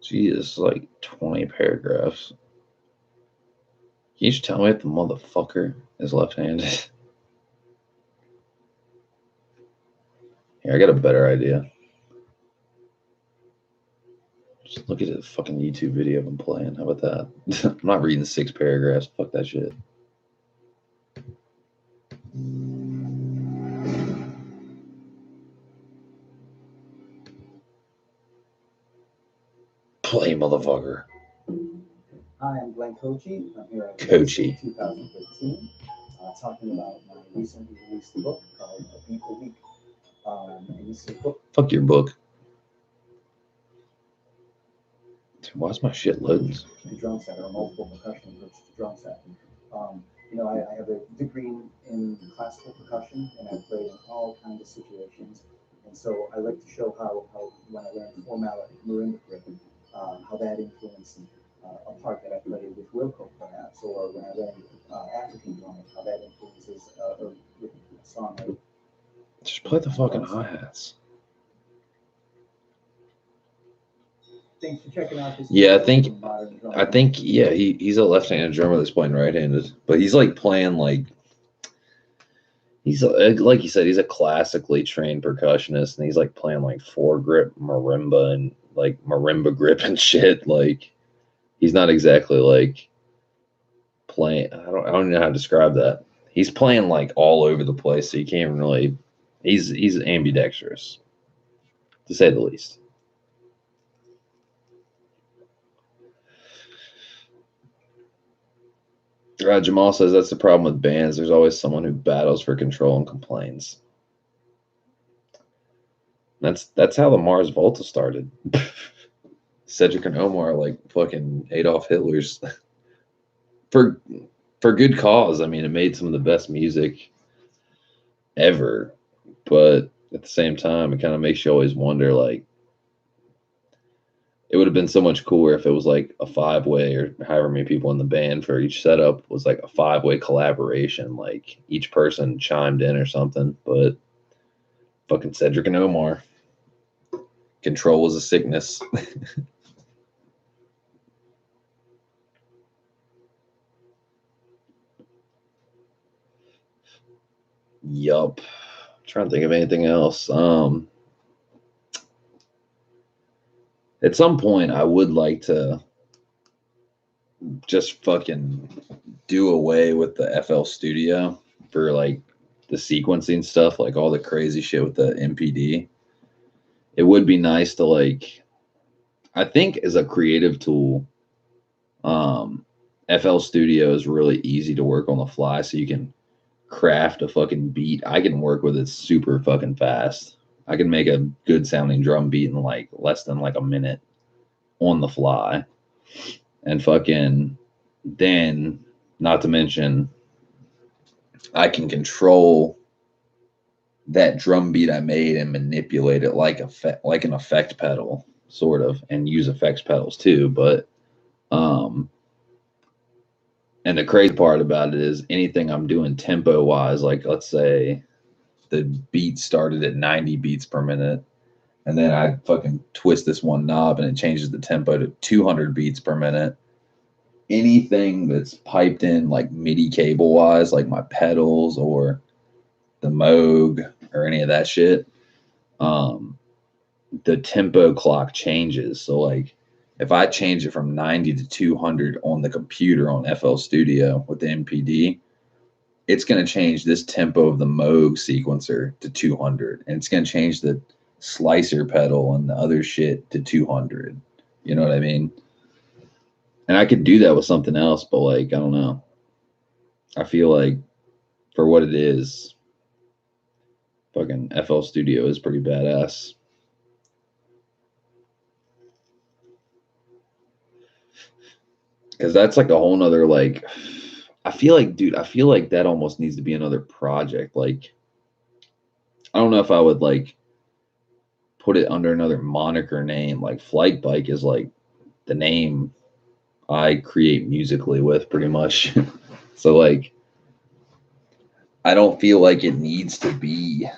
Jesus, like 20 paragraphs. Can you just tell me if the motherfucker is left-handed? Here, I got a better idea. Just look at the fucking YouTube video of him playing. How about that? I'm not reading 6 paragraphs. Fuck that shit. Play, motherfucker. Hi, I'm Glenn Kochi. I'm here at Kochi. 2015, talking about my recently released book called A Beat a Week. And this is a book. Fuck your book. Why's my shit loading? The drum set or multiple percussion approach to drum set. I have a degree in classical percussion, and I've played in all kinds of situations. And so I like to show how when I learned formal marimba grip, how that influenced a part that I played with Wilco, perhaps, or when I learned African drumming, how that influences with a song like. Just play the fucking hi-hats. Thanks for checking out this. Yeah, I think yeah, he's a left-handed drummer that's playing right-handed, but he's like playing like like you said, he's a classically trained percussionist, and he's like playing like 4-grip marimba and like marimba grip and shit. Like he's not exactly like playing. I don't know how to describe that. He's playing like all over the place, so you can't really. He's ambidextrous, to say the least. Jamal says that's the problem with bands. There's always someone who battles for control and complains. That's how the Mars Volta started. Cedric and Omar like fucking Adolf Hitler's for for good cause. I mean, it made some of the best music ever, but at the same time, it kind of makes you always wonder, like, it would have been so much cooler if it was like a 5-way or however many people in the band for each setup was like a 5-way collaboration, like each person chimed in or something. But fucking Cedric and Omar, control was a sickness. Yup. Trying to think of anything else. At some point, I would like to just fucking do away with the FL Studio for like the sequencing stuff, like all the crazy shit with the MPD. It would be nice to like, I think as a creative tool, um, FL Studio is really easy to work on the fly, so you can craft a fucking beat. I can work with it super fucking fast. I can make a good sounding drum beat in like less than like a minute on the fly. And fucking then, not to mention, I can control that drum beat I made and manipulate it like an effect pedal, sort of, and use effects pedals too. But and the crazy part about it is anything I'm doing tempo wise, like let's say the beat started at 90 beats per minute, and then I fucking twist this one knob and it changes the tempo to 200 beats per minute. Anything that's piped in like MIDI cable wise, like my pedals or the Moog or any of that shit, um, the tempo clock changes. So like if I change it from 90 to 200 on the computer on FL Studio with the MPD, it's going to change this tempo of the Moog sequencer to 200, and it's going to change the slicer pedal and the other shit to 200. You know what I mean? And I could do that with something else, but like, I don't know. I feel like for what it is, fucking FL Studio is pretty badass. Because that's like a whole nother, like, I feel like, dude, I feel like that almost needs to be another project. Like, I don't know if I would like put it under another moniker name. Like, Flight Bike is like the name I create musically with pretty much. So, like, I don't feel like it needs to be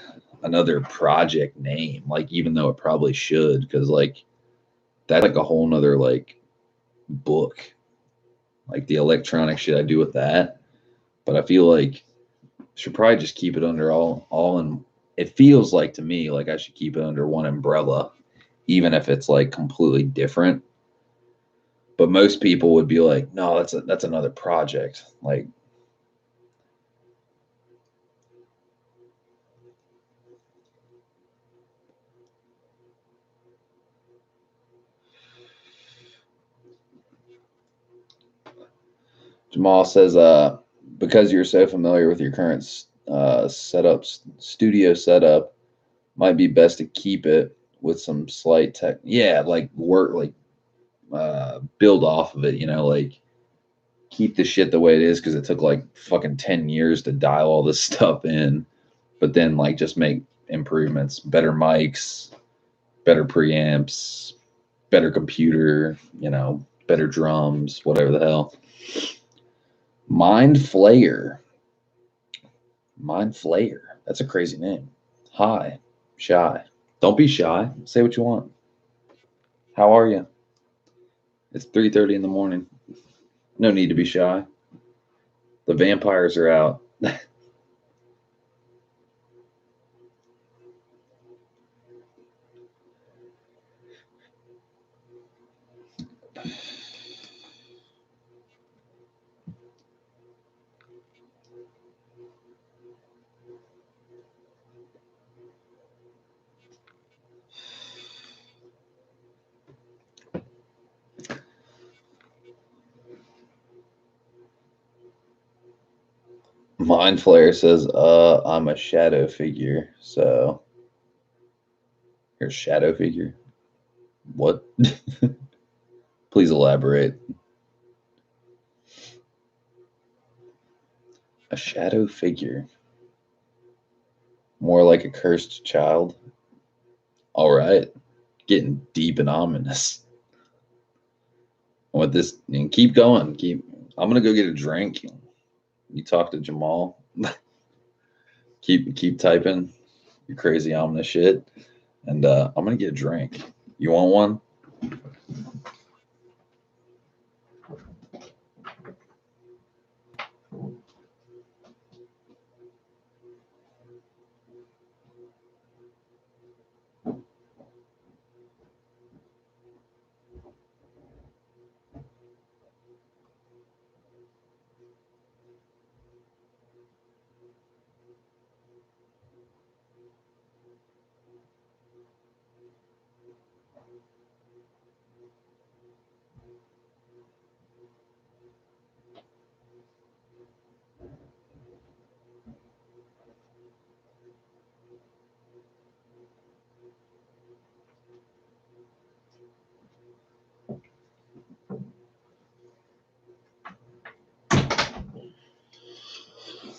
another project name, like, even though it probably should, because, like, that's like a whole nother, like, book, like the electronic shit I do with that. But I feel like I should probably just keep it under all in. It feels like to me like I should keep it under one umbrella, even if it's like completely different. But most people would be like, no, that's another project. Like, Jamal says, because you're so familiar with your current studio setup, might be best to keep it with some slight tech. Yeah, like work, like build off of it. You know, like keep the shit the way it is because it took like fucking 10 years to dial all this stuff in, but then like just make improvements, better mics, better preamps, better computer, you know, better drums, whatever the hell. Mind Flayer. Mind Flayer. That's a crazy name. Hi. Shy. Don't be shy. Say what you want. How are you? It's 3:30 in the morning. No need to be shy. The vampires are out. Mind Flayer says, I'm a shadow figure. So you're a shadow figure? What? Please elaborate. A shadow figure. More like a cursed child. All right. Getting deep and ominous. With this, and keep going. I'm gonna go get a drink. You talk to Jamal. keep typing your crazy ominous shit, and I'm gonna get a drink. You want one?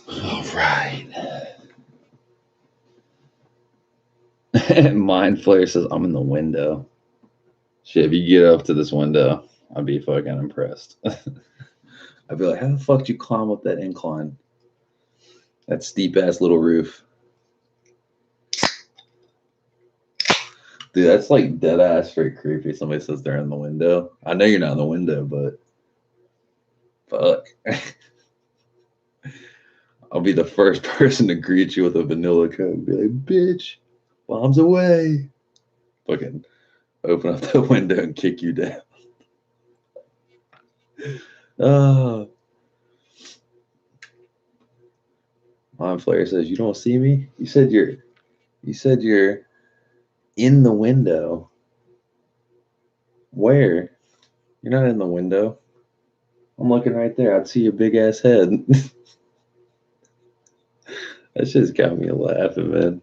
All right. Mind Flare says I'm in the window. Shit, if you get up to this window, I'd be fucking impressed. I'd be like, how the fuck did you climb up that incline? That steep ass little roof. Dude, that's like dead ass straight creepy. Somebody says they're in the window. I know you're not in the window, but fuck. I'll be the first person to greet you with a vanilla Coke. Be like, bitch, bombs away. Fucking open up the window and kick you down. Oh. Mind Flayer says, you don't see me? You said you're in the window. Where? You're not in the window. I'm looking right there. I'd see your big ass head. That shit's got me laughing, man.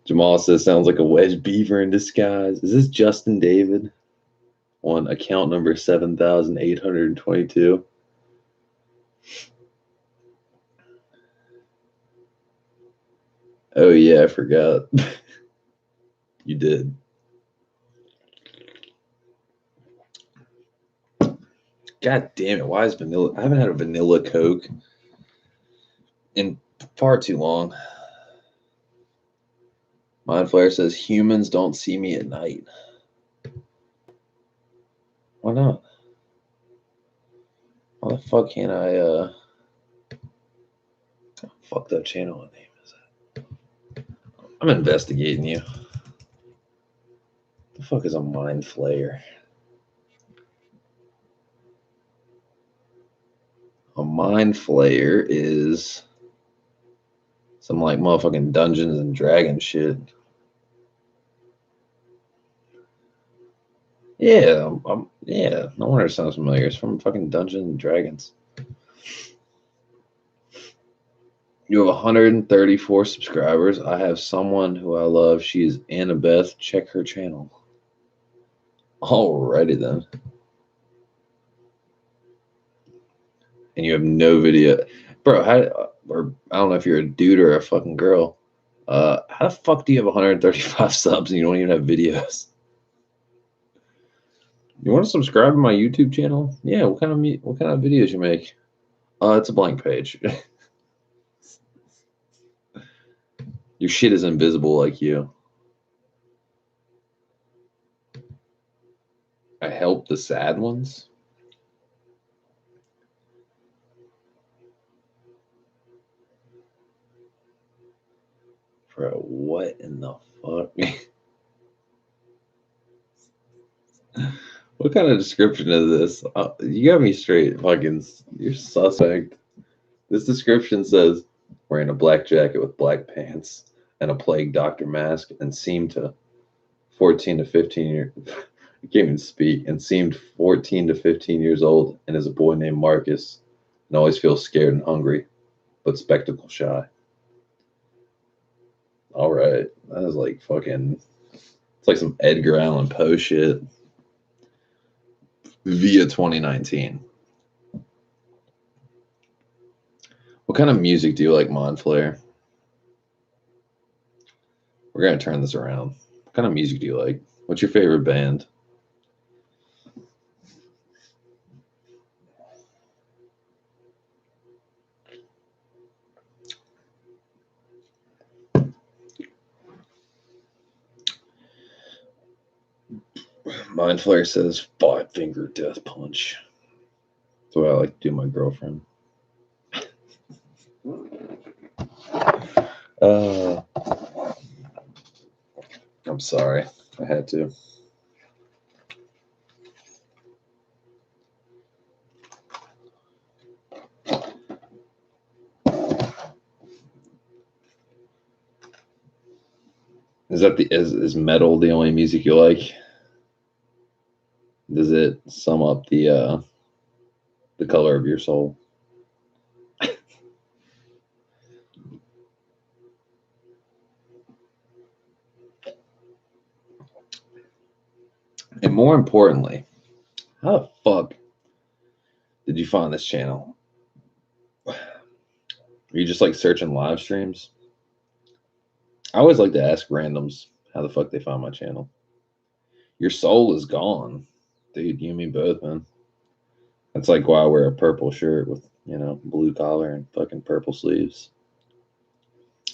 Jamal says, sounds like a wedge beaver in disguise. Is this Justin David on account number 7,822? Oh, yeah, I forgot. You did. God damn it. Why is vanilla? I haven't had a vanilla Coke in far too long. Mind Flare says, humans don't see me at night. Why not? Why the fuck can't I, fuck that channel name is that? I'm investigating you. The fuck is a Mind Flayer? A Mind Flayer is some like motherfucking Dungeons and Dragons shit. Yeah, yeah. No wonder it sounds familiar. It's from fucking Dungeons and Dragons. You have 134 subscribers. I have someone who I love. She is Annabeth. Check her channel. Alrighty then. And you have no video, bro. Or I don't know if you're a dude or a fucking girl. How the fuck do you have 135 subs and you don't even have videos? You want to subscribe to my YouTube channel? Yeah. What kind of videos you make? It's a blank page. Your shit is invisible like you. I help the sad ones. Bro, what in the fuck? What kind of description is this? You got me straight. Fucking, you're suspect. This description says, wearing a black jacket with black pants and a plague doctor mask and seemed to 14 to 15 years. I can't even speak. And seemed 14 to 15 years old and is a boy named Marcus and always feels scared and hungry, but spectacle shy. All right. That is like fucking, it's like some Edgar Allan Poe shit. Via 2019. What kind of music do you like, Monflare? We're gonna turn this around. What kind of music do you like? What's your favorite band? Mind Flare says 5-finger death punch. That's what I like to do my girlfriend. I'm sorry. I had to. Is metal the only music you like? Does it sum up the color of your soul? And more importantly, how the fuck did you find this channel? Are you just like searching live streams? I always like to ask randoms how the fuck they find my channel. Your soul is gone. Dude, you and me both, man. That's like why I wear a purple shirt with, blue collar and fucking purple sleeves.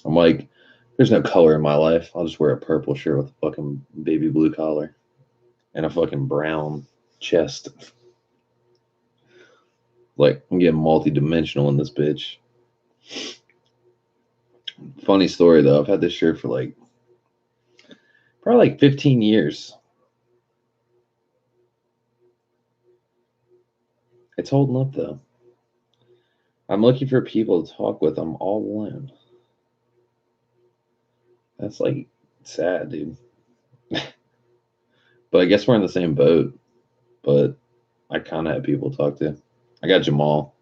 I'm like, there's no color in my life. I'll just wear a purple shirt with a fucking baby blue collar and a fucking brown chest. Like, I'm getting multi-dimensional in this bitch. Funny story, though. I've had this shirt for probably 15 years. It's holding up, though. I'm looking for people to talk with. I'm all alone. That's like sad, dude. But I guess we're in the same boat. But I kind of have people to talk to. I got Jamal.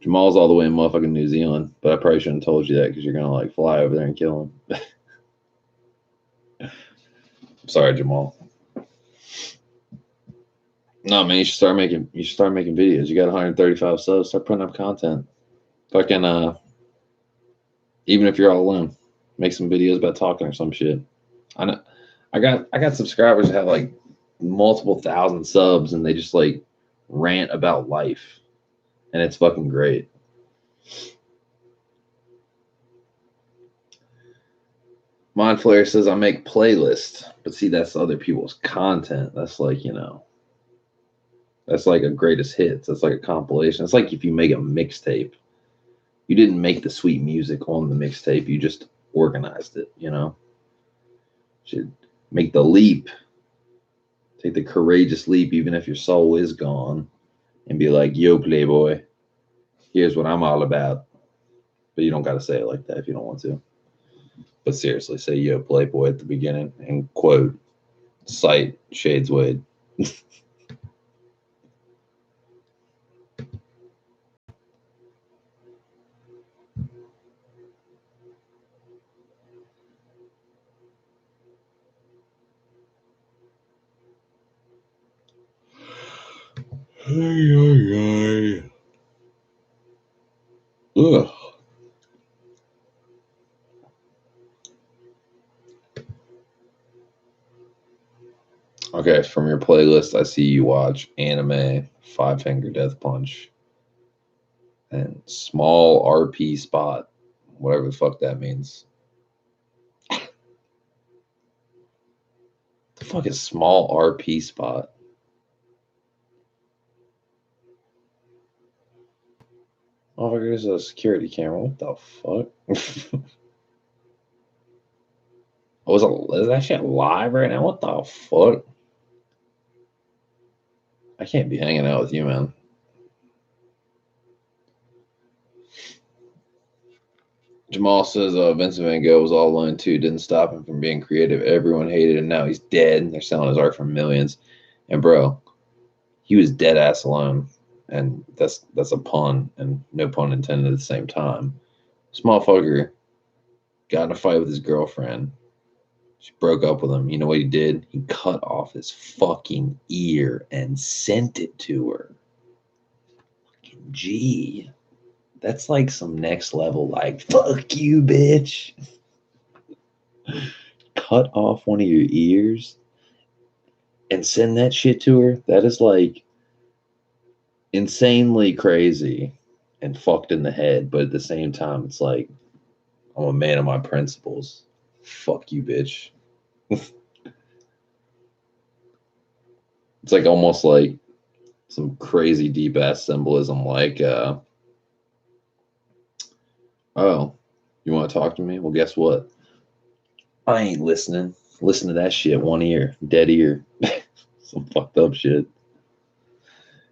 Jamal's all the way in motherfucking New Zealand. But I probably shouldn't have told you that because you're going to fly over there and kill him. I'm sorry, Jamal. No, man, you should start making videos. You got 135 subs. Start putting up content. Fucking even if you're all alone, make some videos about talking or some shit. I know I got subscribers that have multiple thousand subs and they just rant about life. And it's fucking great. Mind Flare says I make playlists, but see, that's other people's content. That's that's like a greatest hits. That's like a compilation. It's like if you make a mixtape, you didn't make the sweet music on the mixtape. You just organized it. Should make the leap. Take the courageous leap, even if your soul is gone, and be like, "Yo, Playboy, here's what I'm all about." But you don't got to say it like that if you don't want to. But seriously, say "Yo, Playboy" at the beginning and quote, cite Shades Wade. Ugh. Okay, from your playlist, I see you watch anime, 5-finger death punch, and small RP spot, whatever the fuck that means. The fuck is small RP spot? Oh, there's a security camera. What the fuck? Is that shit live right now? What the fuck? I can't be hanging out with you, man. Jamal says Vincent Van Gogh was all alone too. Didn't stop him from being creative. Everyone hated him. Now he's dead. They're selling his art for millions. And bro, he was dead ass alone. And that's a pun and no pun intended at the same time. This motherfucker got in a fight with his girlfriend. She broke up with him. You know what he did? He cut off his fucking ear and sent it to her. Fucking G. That's like some next level, fuck you, bitch. Cut off one of your ears and send that shit to her? That is like insanely crazy and fucked in the head, but at the same time, it's like, I'm a man of my principles. Fuck you, bitch. It's like almost like some crazy deep ass symbolism, like, oh, you want to talk to me? Well, guess what? I ain't listening. Listen to that shit, one ear, dead ear. Some fucked up shit.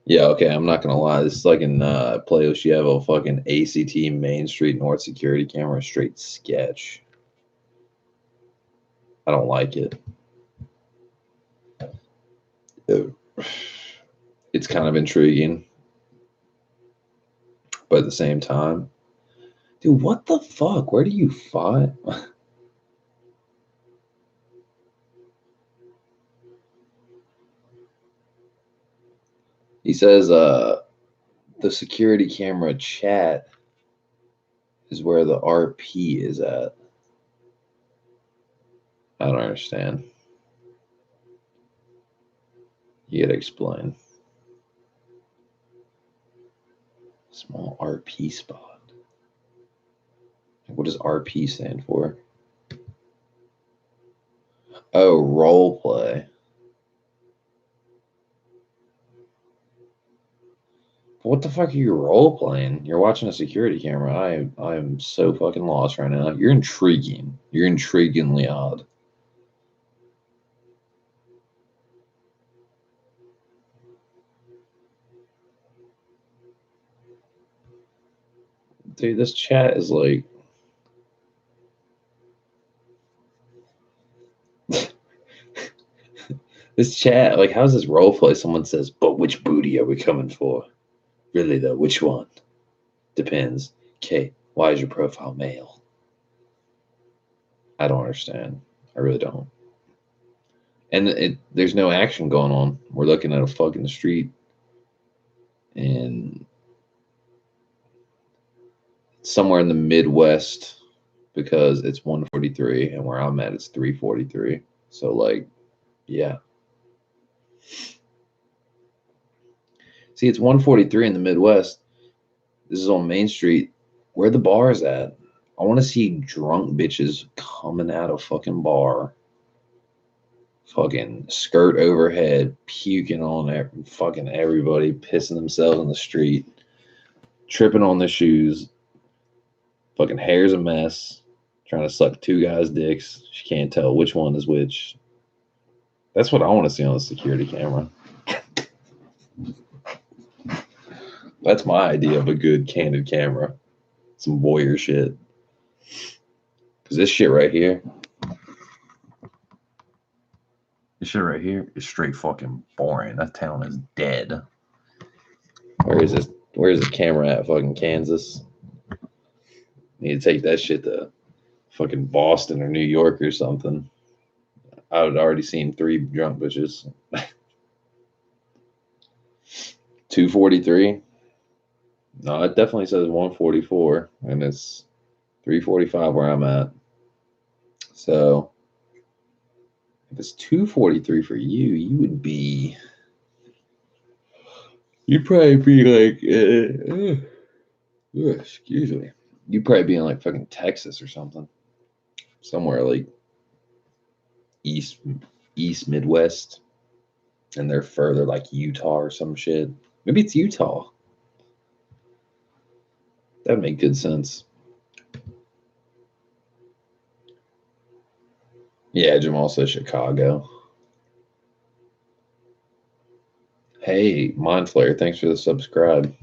Yeah, okay, I'm not gonna lie. This fucking playlist you have a fucking ACT Main Street North security camera straight sketch. I don't like it. It's kind of intriguing, but at the same time, dude, what the fuck? Where do you fight? He says, the security camera chat is where the RP is at. I don't understand. You gotta explain. Small RP spot. What does RP stand for? Oh, role play. What the fuck are you role playing? You're watching a security camera. I am so fucking lost right now. You're intriguing. You're intriguingly odd. Dude, this chat is like this chat, like how's this role play? Someone says, but which booty are we coming for? Really though, which one? Depends. Okay, why is your profile male? I don't understand. I really don't. And there's no action going on. We're looking at a fucking street, and somewhere in the Midwest, because it's 1:43, and where I'm at it's 3:43. So like, yeah. See, it's 1:43 in the Midwest. This is on Main Street. Where the bars at? I want to see drunk bitches coming out of fucking bar, fucking skirt overhead, puking on fucking everybody, pissing themselves in the street, tripping on their shoes. Fucking hair's a mess. Trying to suck two guys' dicks. She can't tell which one is which. That's what I want to see on the security camera. That's my idea of a good candid camera. Some voyeur shit. Because this shit right here, is straight fucking boring. That town is dead. Where is this? Where's the camera at? Fucking Kansas. Need to take that shit to fucking Boston or New York or something. I would already seen 3 drunk bitches. 2:43. No, it definitely says 1:44, and it's 3:45 where I'm at. So if it's 2:43 for you, you'd probably be like, excuse me, you'd probably be in like fucking Texas or something, somewhere like east east Midwest, and they're further like Utah or some shit. Maybe it's Utah. That'd make good sense. Yeah, Jamal says Chicago. Hey, Mind Flare, thanks for the subscribe.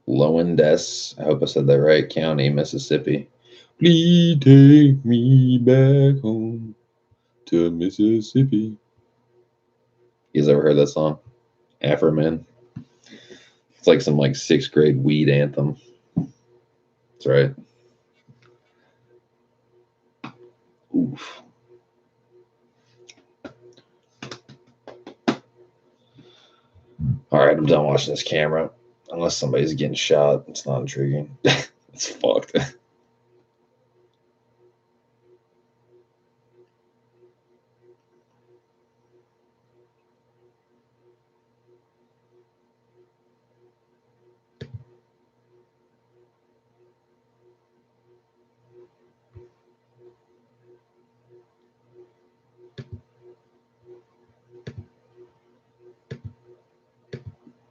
Lowndes, I hope I said that right, County, Mississippi. Please take me back home to Mississippi. You guys ever heard that song? Afro Man. It's like some like 6th grade weed anthem. That's right. Oof. All right, I'm done watching this camera. Unless somebody's getting shot, it's not intriguing. It's fucked.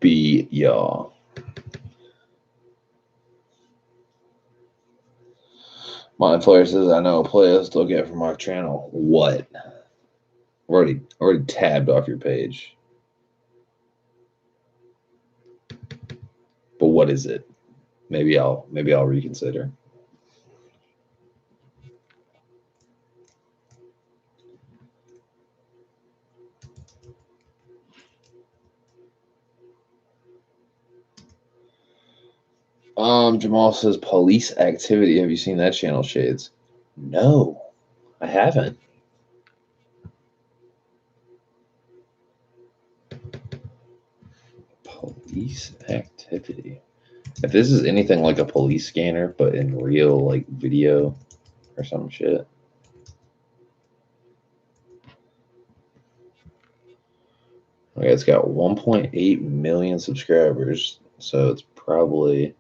Be y'all. Mind Flayer says, I know a playlist they'll get from our channel. What? Already tabbed off your page. But what is it? Maybe I'll reconsider. Jamal says police activity. Have you seen that channel, Shades? No, I haven't. Police activity. If this is anything like a police scanner, but in real like video or some shit. Okay, it's got 1.8 million subscribers, so it's probably.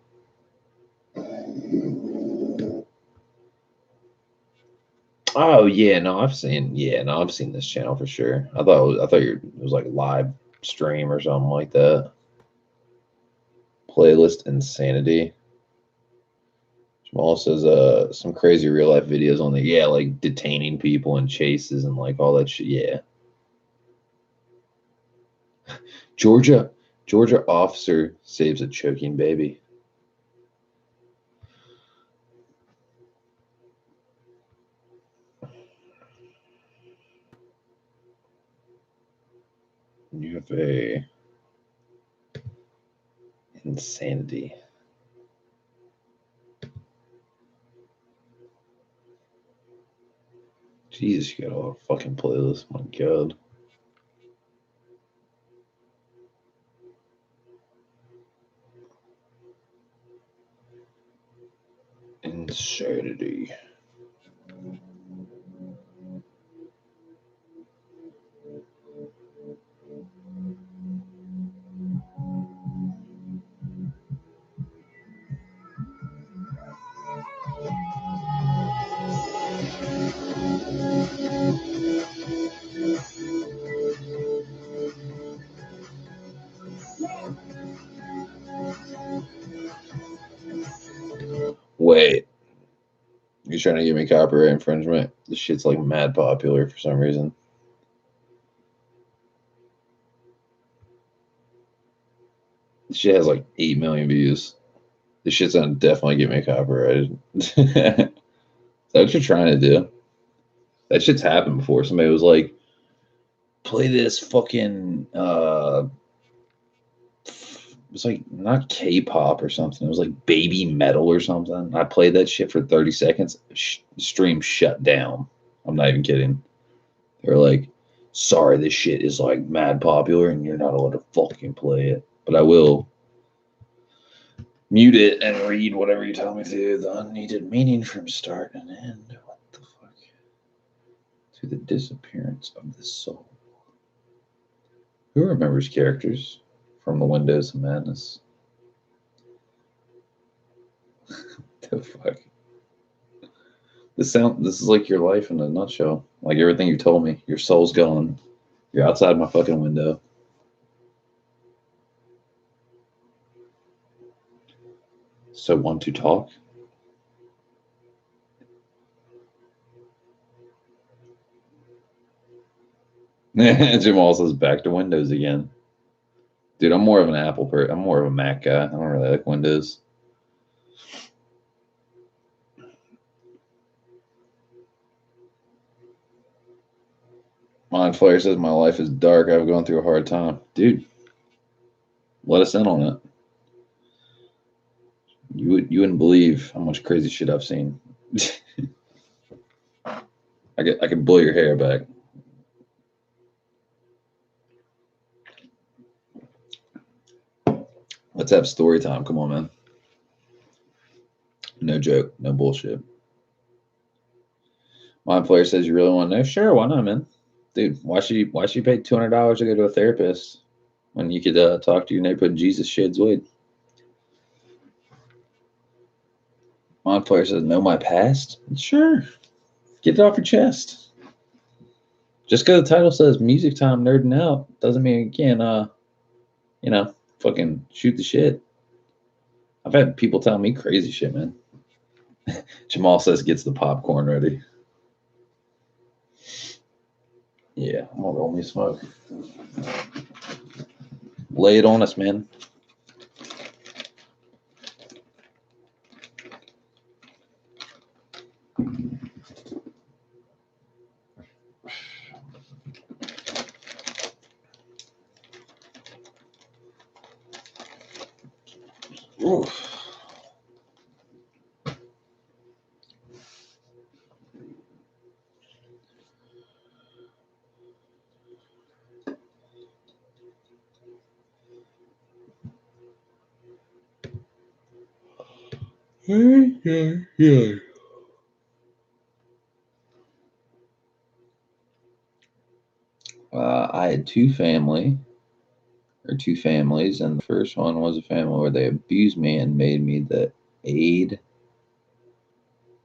Oh yeah, no, I've seen this channel for sure. I thought it was like live stream or something like that. Playlist Insanity. Jamal says some crazy real life videos on there. Yeah, like detaining people and chases and like all that shit. Yeah. Georgia officer saves a choking baby. You have a insanity. Jesus, you got a lot of fucking playlists. My God. Insanity. Wait, you're trying to give me copyright infringement? This shit's like mad popular for some reason. This shit has like 8 million views. This shit's gonna definitely get me copyrighted. Is that what you're trying to do? That shit's happened before. Somebody was like, play this fucking it was like not K-pop or something. It was like baby metal or something. I played that shit for 30 seconds. Stream shut down. I'm not even kidding. They're like, sorry, this shit is like mad popular and you're not allowed to fucking play it. But I will mute it and read whatever you tell me to. The unneeded meaning from start and end. What the fuck? To the disappearance of the soul. Who remembers characters from the Windows of Madness? The fuck? This is like your life in a nutshell. Like everything you told me. Your soul's gone. You're outside my fucking window. So want to talk? Jamal says back to Windows again. Dude, I'm more of an Apple person. I'm more of a Mac guy. I don't really like Windows. Mind Flayer says my life is dark. I've gone through a hard time. Dude, let us in on it. You wouldn't believe how much crazy shit I've seen. I could blow your hair back. Let's have story time. Come on, man. No joke. No bullshit. My employer says you really want to know? Sure, why not, man? Dude, why she pay $200 to go to a therapist when you could talk to your neighborhood Jesus sheds wood? My employer says, know my past? Sure. Get it off your chest. Just because the title says music time nerding out doesn't mean you can't fucking shoot the shit. I've had people tell me crazy shit, man. Jamal says gets the popcorn ready. Yeah, I'm gonna roll me a smoke. Lay it on us, man. Ooh. Yeah. I had two families, and the first one was a family where they abused me and made me the aide.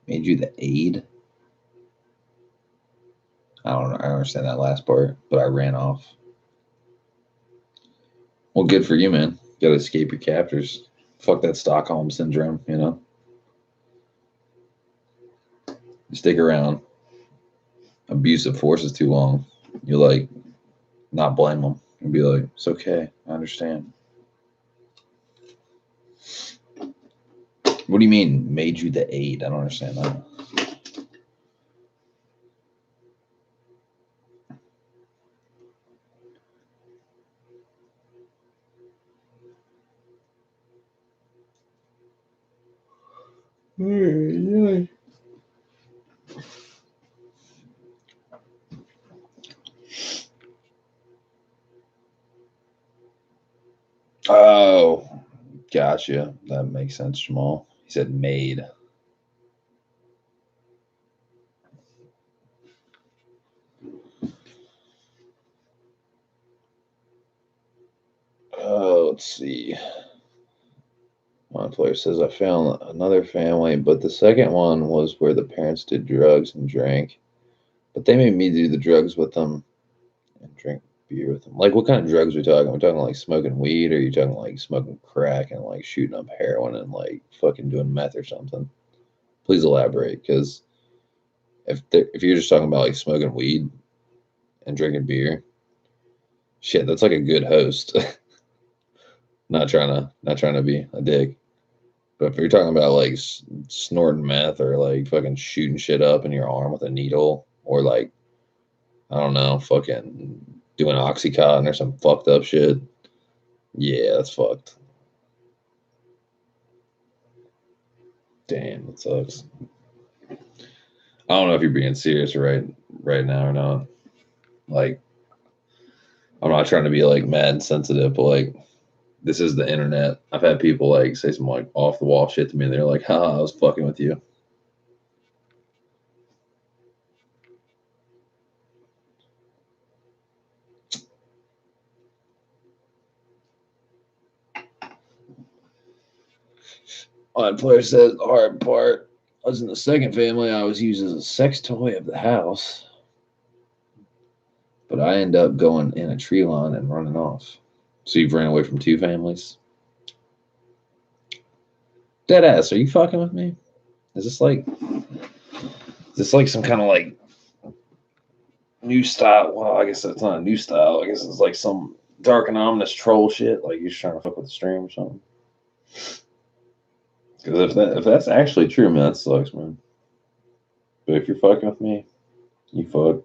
Made you the aide. I don't know. I don't understand that last part, but I ran off. Well, good for you, man. Got to escape your captors. Fuck that Stockholm syndrome, you know. You stick around. Abusive force is too long. You like not blame them and be like, it's okay. I understand. What do you mean made you the aide? I don't understand that. Oh, gotcha. That makes sense, Jamal. He said made. Oh, let's see. One player says I found another family, but the second one was where the parents did drugs and drank, but they made me do the drugs with them and drink beer with them. Like, what kind of drugs are we talking? We're talking like smoking weed, or are you talking like smoking crack and like shooting up heroin and like fucking doing meth or something? Please elaborate, because if you're just talking about like smoking weed and drinking beer, shit, that's like a good host. Not trying to be a dick. But if you're talking about like snorting meth or like fucking shooting shit up in your arm with a needle, or like, I don't know, fucking doing Oxycontin or some fucked up shit, yeah, that's fucked. Damn, that sucks. I don't know if you're being serious right now or not. Like, I'm not trying to be like mad and sensitive, but like, this is the internet. I've had people like say some like off the wall shit to me, and they're like, "Ha, I was fucking with you." Odd player says the hard part was in the second family. I was used as a sex toy of the house, but I end up going in a tree line and running off. So you've ran away from two families? Dead ass. Are you fucking with me? Is this like some kind of like new style? Well, I guess it's not a new style. I guess it's like some dark and ominous troll shit. Like you're just trying to fuck with the stream or something. Because if that's actually true, man, that sucks, man. But if you're fucking with me, you fuck.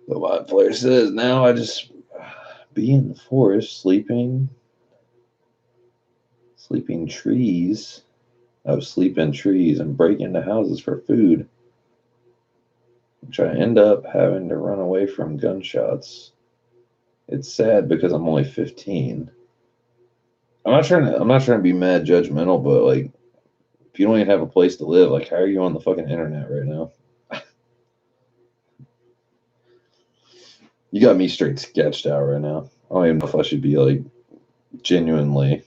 The wild player says, now I just Be in the forest, sleeping trees. Oh, sleep in trees and break into houses for food, which I end up having to run away from gunshots. It's sad because I'm only 15. I'm not trying to be mad judgmental, but like if you don't even have a place to live, like how are you on the fucking internet right now? You got me straight sketched out right now. I don't even know if I should be like genuinely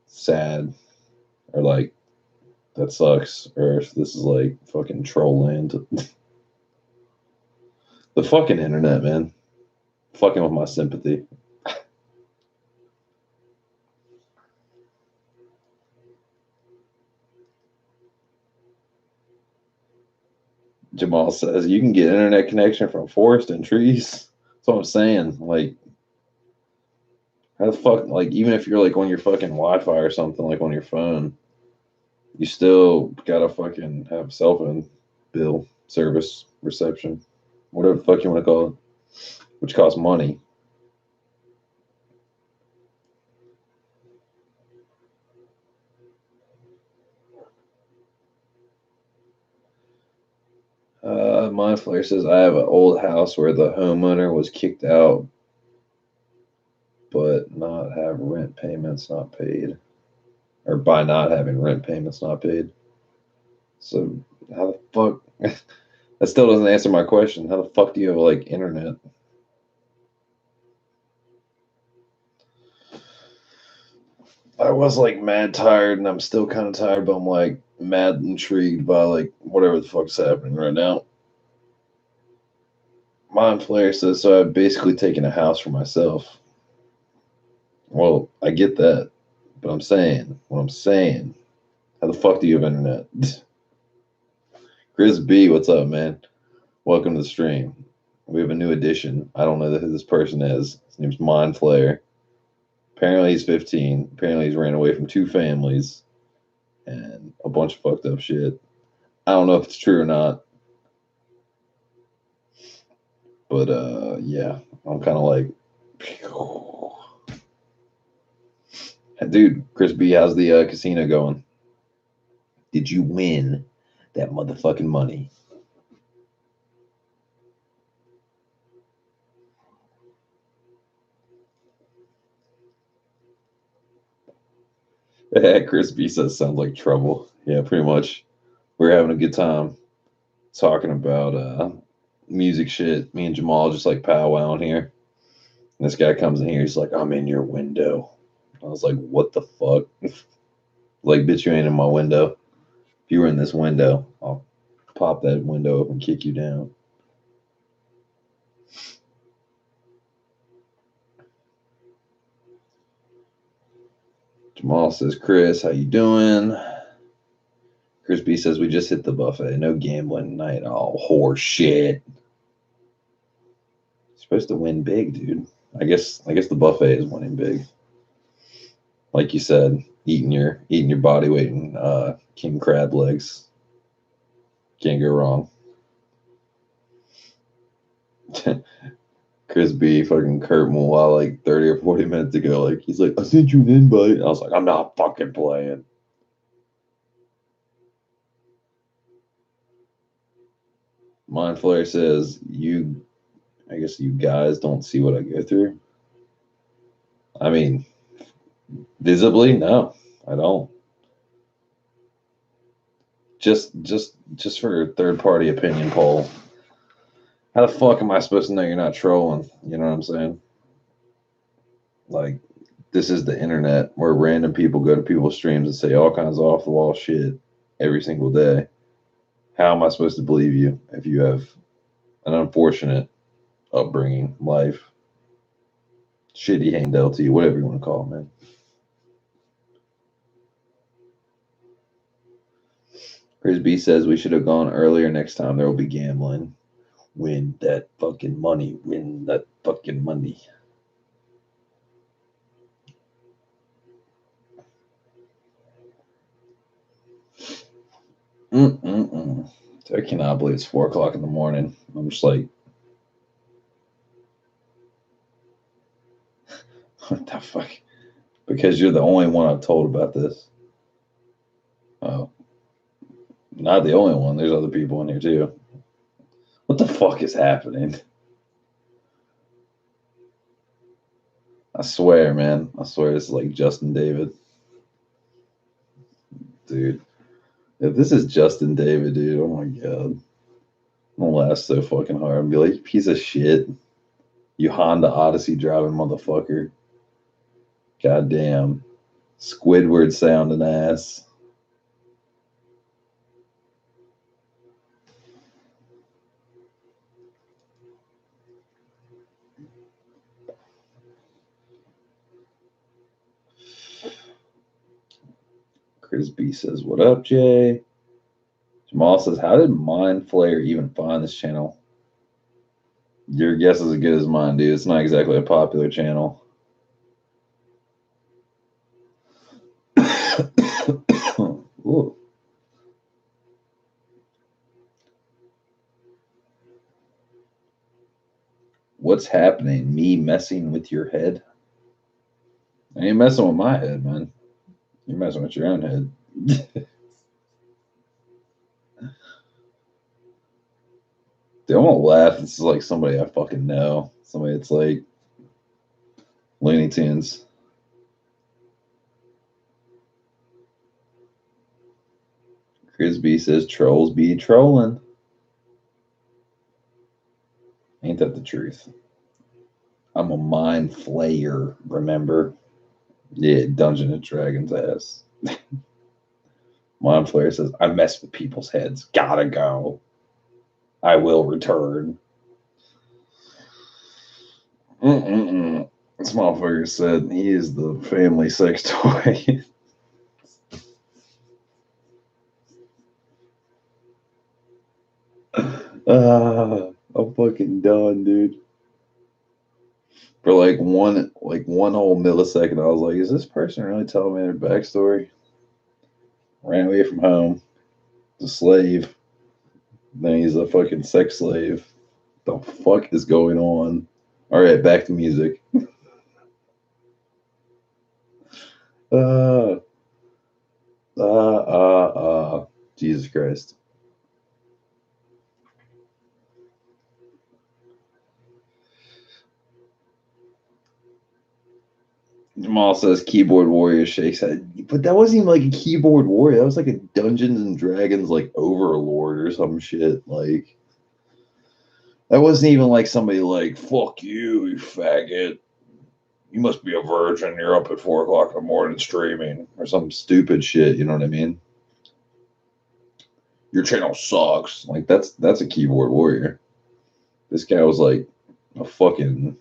sad or like that sucks or if this is like fucking troll land. The fucking internet, man. Fucking with my sympathy. Jamal says you can get internet connection from forest and trees. That's what I'm saying. Like, how the fuck? Like, even if you're like on your fucking Wi-Fi or something, like on your phone, you still gotta fucking have cell phone bill service reception, whatever the fuck you want to call it, which costs money. Mind Flare says I have an old house where the homeowner was kicked out, but not have rent payments not paid, or by not having rent payments not paid. So how the fuck? That still doesn't answer my question. How the fuck do you have like internet? I was like mad tired, and I'm still kind of tired, but I'm like mad intrigued by like whatever the fuck's happening right now. Mind Flayer says so. I've basically taken a house for myself. Well, I get that, but what I'm saying, how the fuck do you have internet? Chris B, what's up, man? Welcome to the stream. We have a new addition. I don't know who this person is. His name's Mind Flayer. Apparently he's 15. Apparently he's ran away from two families and a bunch of fucked up shit. I don't know if it's true or not, but yeah, I'm kind of like, dude, Chris B, how's the casino going? Did you win that motherfucking money? Chris B says sounds like trouble. Yeah, pretty much. We're having a good time talking about music shit. Me and Jamal just like powwowing here. And this guy comes in here. He's like, "I'm in your window." I was like, "What the fuck?" Like, bitch, you ain't in my window. If you were in this window, I'll pop that window up and kick you down. Jamal says, "Chris, how you doing?" Chris B says, "We just hit the buffet. No gambling tonight." Oh, horse shit. Supposed to win big, dude. I guess the buffet is winning big. Like you said, eating your body weight in king crab legs. Can't go wrong. Chris B fucking Kurt Mullah like 30 or 40 minutes ago. Like he's like, "I sent you an invite." I was like, "I'm not fucking playing." Mind Flayer says, I guess you guys don't see what I go through. I mean, visibly, no, I don't. Just for a third party opinion poll. How the fuck am I supposed to know you're not trolling? You know what I'm saying? Like, this is the internet where random people go to people's streams and say all kinds of off the wall shit every single day. How am I supposed to believe you if you have an unfortunate upbringing, life, shitty hand dealt to you, whatever you want to call it, man? Chris B says we should have gone earlier next time. There will be gambling. Win that fucking money. Win that fucking money. Mm-mm-mm. I cannot believe it's 4 o'clock in the morning. I'm just like, What the fuck? Because you're the only one I've told about this. Oh, not the only one. There's other people in here too. What the fuck is happening? I swear, man. I swear this is like Justin David. Dude. If this is Justin David, dude, oh my god. I'm gonna laugh so fucking hard and be like, you piece of shit. You Honda Odyssey driving motherfucker. Goddamn. Squidward sounding ass. Chris B says, what up, Jay? Jamal says, how did Mind Flayer even find this channel? Your guess is as good as mine, dude. It's not exactly a popular channel. Ooh. What's happening? Me messing with your head? I ain't messing with my head, man. You're messing with your own head. Dude, I won't laugh. This is like somebody I fucking know. Somebody that's like Looney Tunes. Chris B says trolls be trolling. Ain't that the truth? I'm a mind flayer, remember? Yeah, Dungeon and Dragons ass. Mind Flayer says, I mess with people's heads. Gotta go. I will return. This motherfucker said he is the family sex toy. I'm fucking done, dude. For like one whole millisecond, I was like, is this person really telling me their backstory? Ran away from home, a slave. Then he's a fucking sex slave. The fuck is going on? All right, back to music. uh, Jesus Christ. Jamal says keyboard warrior shakes head. But that wasn't even like a keyboard warrior. That was like a Dungeons and Dragons like overlord or some shit. Like that wasn't even like somebody like, fuck you, you faggot. You must be a virgin. You're up at 4 o'clock in the morning streaming or some stupid shit. You know what I mean? Your channel sucks. Like that's a keyboard warrior. This guy was like a fucking.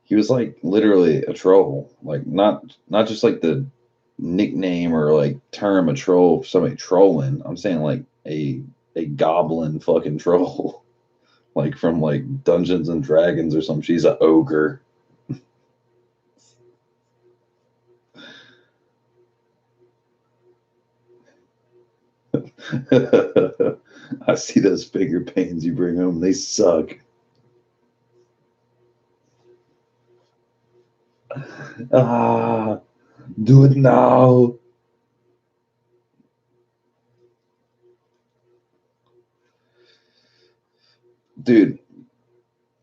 He was like literally a troll. Like not just like the nickname or like term a troll for somebody trolling. I'm saying like a goblin fucking troll. Like from like Dungeons and Dragons or something. She's an ogre. I see those finger pains you bring home. They suck. Ah, do it now. Dude,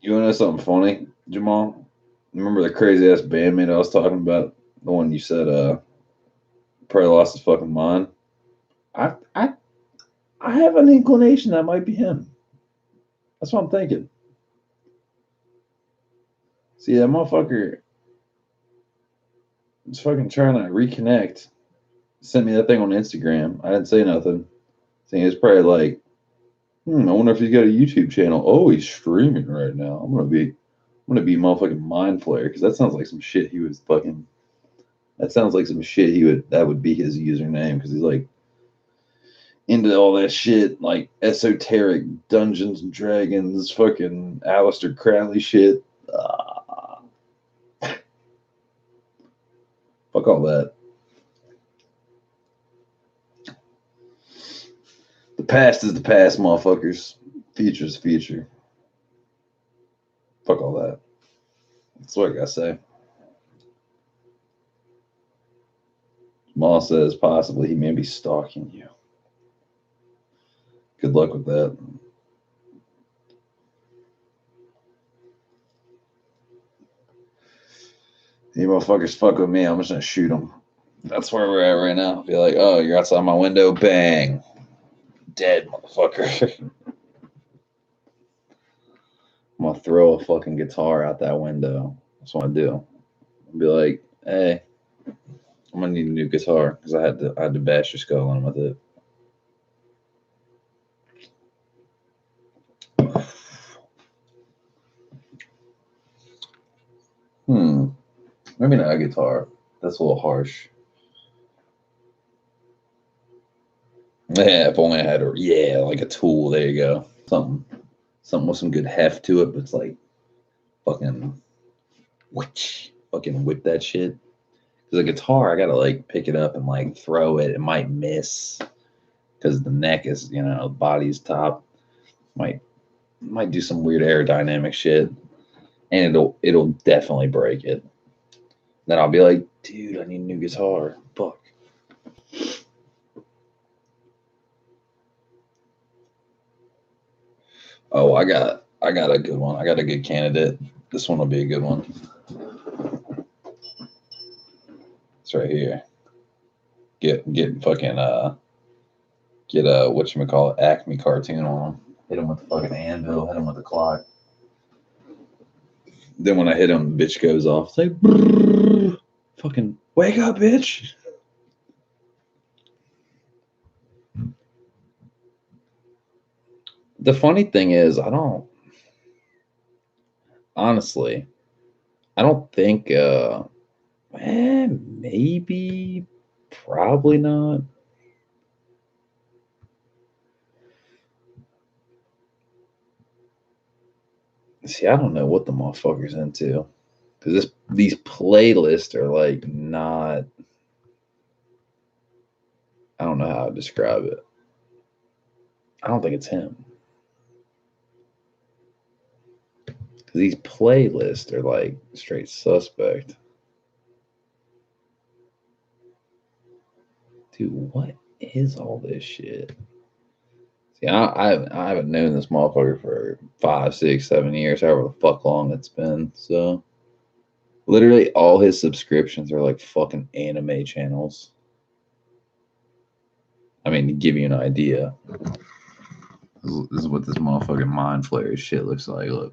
you want to know something funny, Jamal? Remember the crazy ass bandmate I was talking about? The one you said probably lost his fucking mind? I I I have an inclination that might be him. That's what I'm thinking. See, that motherfucker is fucking trying to reconnect. Sent me that thing on Instagram. I didn't say nothing. Saying it's probably like, I wonder if he's got a YouTube channel. Oh, he's streaming right now. I'm gonna be motherfucking Mind Flayer because that sounds like some shit he was fucking. That sounds like some shit that would be his username because he's like into all that shit, like esoteric Dungeons and Dragons, fucking Aleister Crowley shit. Fuck all that. The past is the past, motherfuckers. Future's future. Fuck all that. That's what I gotta say. Jamal says possibly he may be stalking you. Good luck with that. You motherfuckers fuck with me, I'm just gonna shoot them. That's where we're at right now. Be like, oh, you're outside my window, bang. Dead, motherfucker. I'm gonna throw a fucking guitar out that window. That's what I do. I'll be like, hey, I'm gonna need a new guitar because I had to bash your skull in with it. Maybe not a guitar. That's a little harsh. Yeah, if only I had like a tool. There you go. Something with some good heft to it, but it's like fucking fucking whip that shit. Because a guitar, I gotta like pick it up and like throw it. It might miss because the neck is, the body's top. Might do some weird aerodynamic shit, and it'll definitely break it. Then I'll be like, dude, I need a new guitar. Fuck. Oh, I got a good one. I got a good candidate. This one will be a good one. It's right here. Get fucking get a whatchamacallit Acme cartoon on him. Hit him with the fucking anvil, hit him with the clock. Then when I hit him, the bitch goes off. It's like, brrr, fucking wake up, bitch. The funny thing is, honestly, I don't think, maybe, probably not. See, I don't know what the motherfucker's into. Because these playlists are like not, I don't know how to describe it. I don't think it's him. Because these playlists are like straight suspect. Dude, what is all this shit? See, I haven't known this motherfucker for 5, 6, 7 years, however the fuck long it's been. So, literally, all his subscriptions are like fucking anime channels. I mean, to give you an idea, this is what this motherfucking mind flayer shit looks like. Look,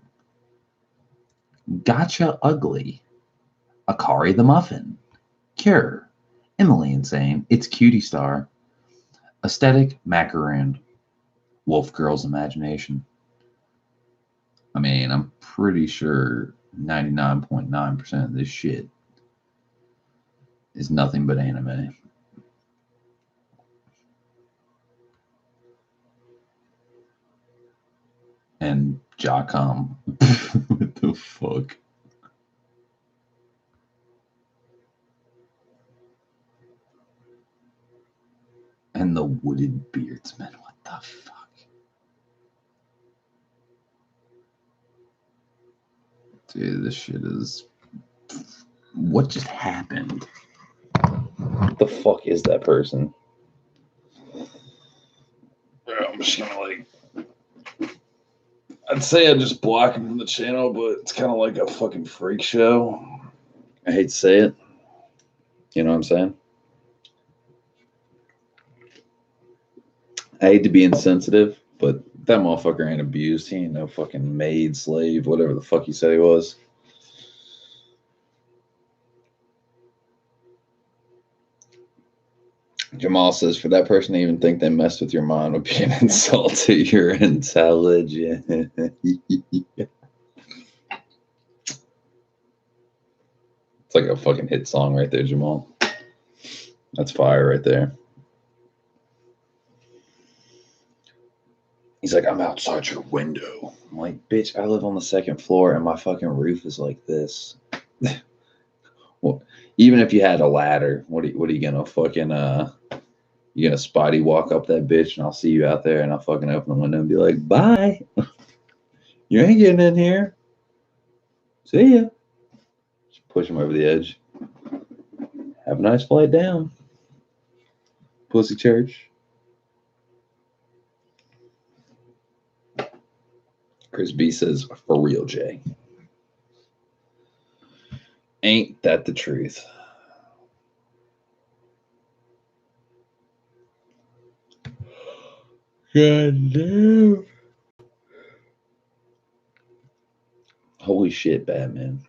Gotcha Ugly, Akari the Muffin, Cure, Emily Insane, It's Cutie Star, Aesthetic Macaroon, Wolf Girl's Imagination. I mean, I'm pretty sure 99.9% of this shit is nothing but anime. And Jocom. What the fuck? And the Wooded Beardsman. What the fuck? Dude, this shit is. What just happened? What the fuck is that person? I'm just gonna like. I'd say I just block him from the channel, but it's kind of like a fucking freak show. I hate to say it. You know what I'm saying? I hate to be insensitive, but that motherfucker ain't abused. He ain't no fucking maid, slave, whatever the fuck he said he was. Jamal says, for that person to even think they messed with your mind would be an insult to your intelligence. It's like a fucking hit song right there, Jamal. That's fire right there. He's like, I'm outside your window. I'm like, bitch, I live on the second floor and my fucking roof is like this. Well, even if you had a ladder, what are you gonna fucking you gonna spotty walk up that bitch and I'll see you out there and I'll fucking open the window and be like, bye. You ain't getting in here. See ya. Push him over the edge. Have a nice flight down. Pussy church. Chris B says, for real, Jay. Ain't that the truth? God damn. Holy shit, Batman.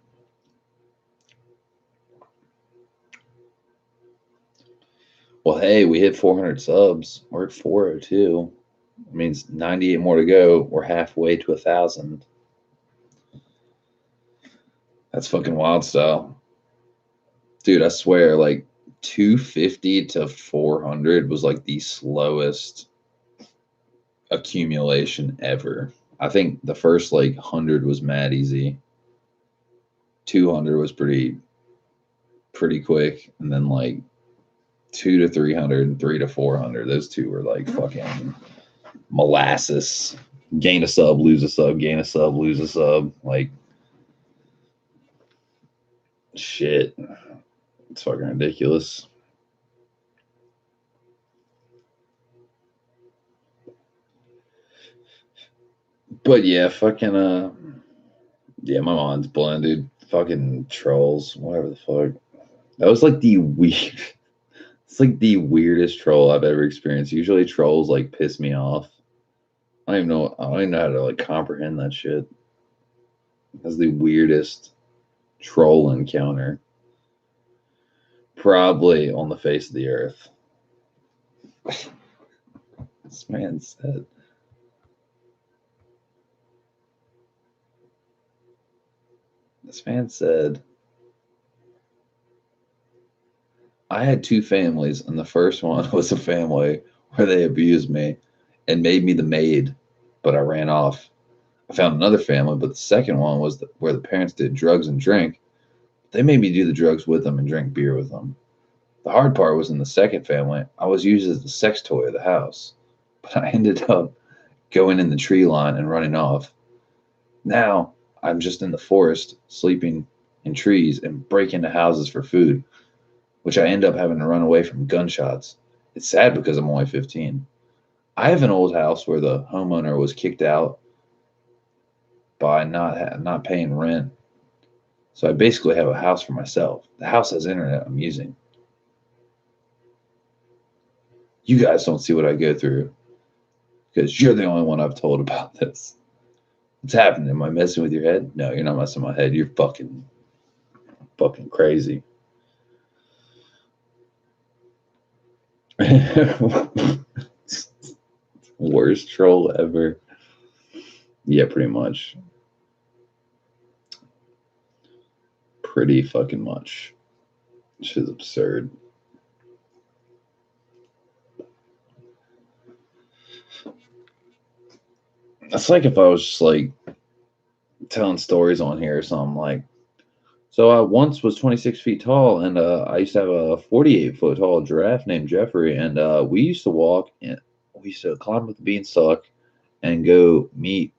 Well, hey, we hit 400 subs. We're at 402. It means 98 more to go. We're halfway to 1,000. That's fucking wild style. Dude, I swear, like 250 to 400 was like the slowest accumulation ever. I think the first like 100 was mad easy. 200 was pretty quick, and then like 2 to 300 and 3 to 400, those two were like fucking molasses. Gain a sub, lose a sub, gain a sub, lose a sub. Like, shit. It's fucking ridiculous. But yeah, fucking yeah, my mind's blown, dude. Fucking trolls, whatever the fuck. That was like the weird. It's like the weirdest troll I've ever experienced. Usually trolls like piss me off. I don't even know how to like comprehend that shit. That's the weirdest troll encounter probably on the face of the earth. This man said. This man said, I had two families, and the first one was a family where they abused me and made me the maid, but I ran off. I found another family, but the second one was where the parents did drugs and drink. They made me do the drugs with them and drink beer with them. The hard part was in the second family, I was used as the sex toy of the house, but I ended up going in the tree line and running off. Now I'm just in the forest, sleeping in trees and break into houses for food, which I end up having to run away from gunshots. It's sad because I'm only 15. I have an old house where the homeowner was kicked out by not paying rent. So I basically have a house for myself. The house has internet I'm using. You guys don't see what I go through because you're the only one I've told about this. What's happening? Am I messing with your head? No, you're not messing with my head. You're fucking crazy. Worst troll ever. Yeah, pretty much. Pretty fucking much. Which is absurd. It's like if I was just like telling stories on here or something like, so I once was 26 feet tall, and I used to have a 48-foot tall giraffe named Jeffrey, and we used to walk and we used to climb up the beanstalk and go meet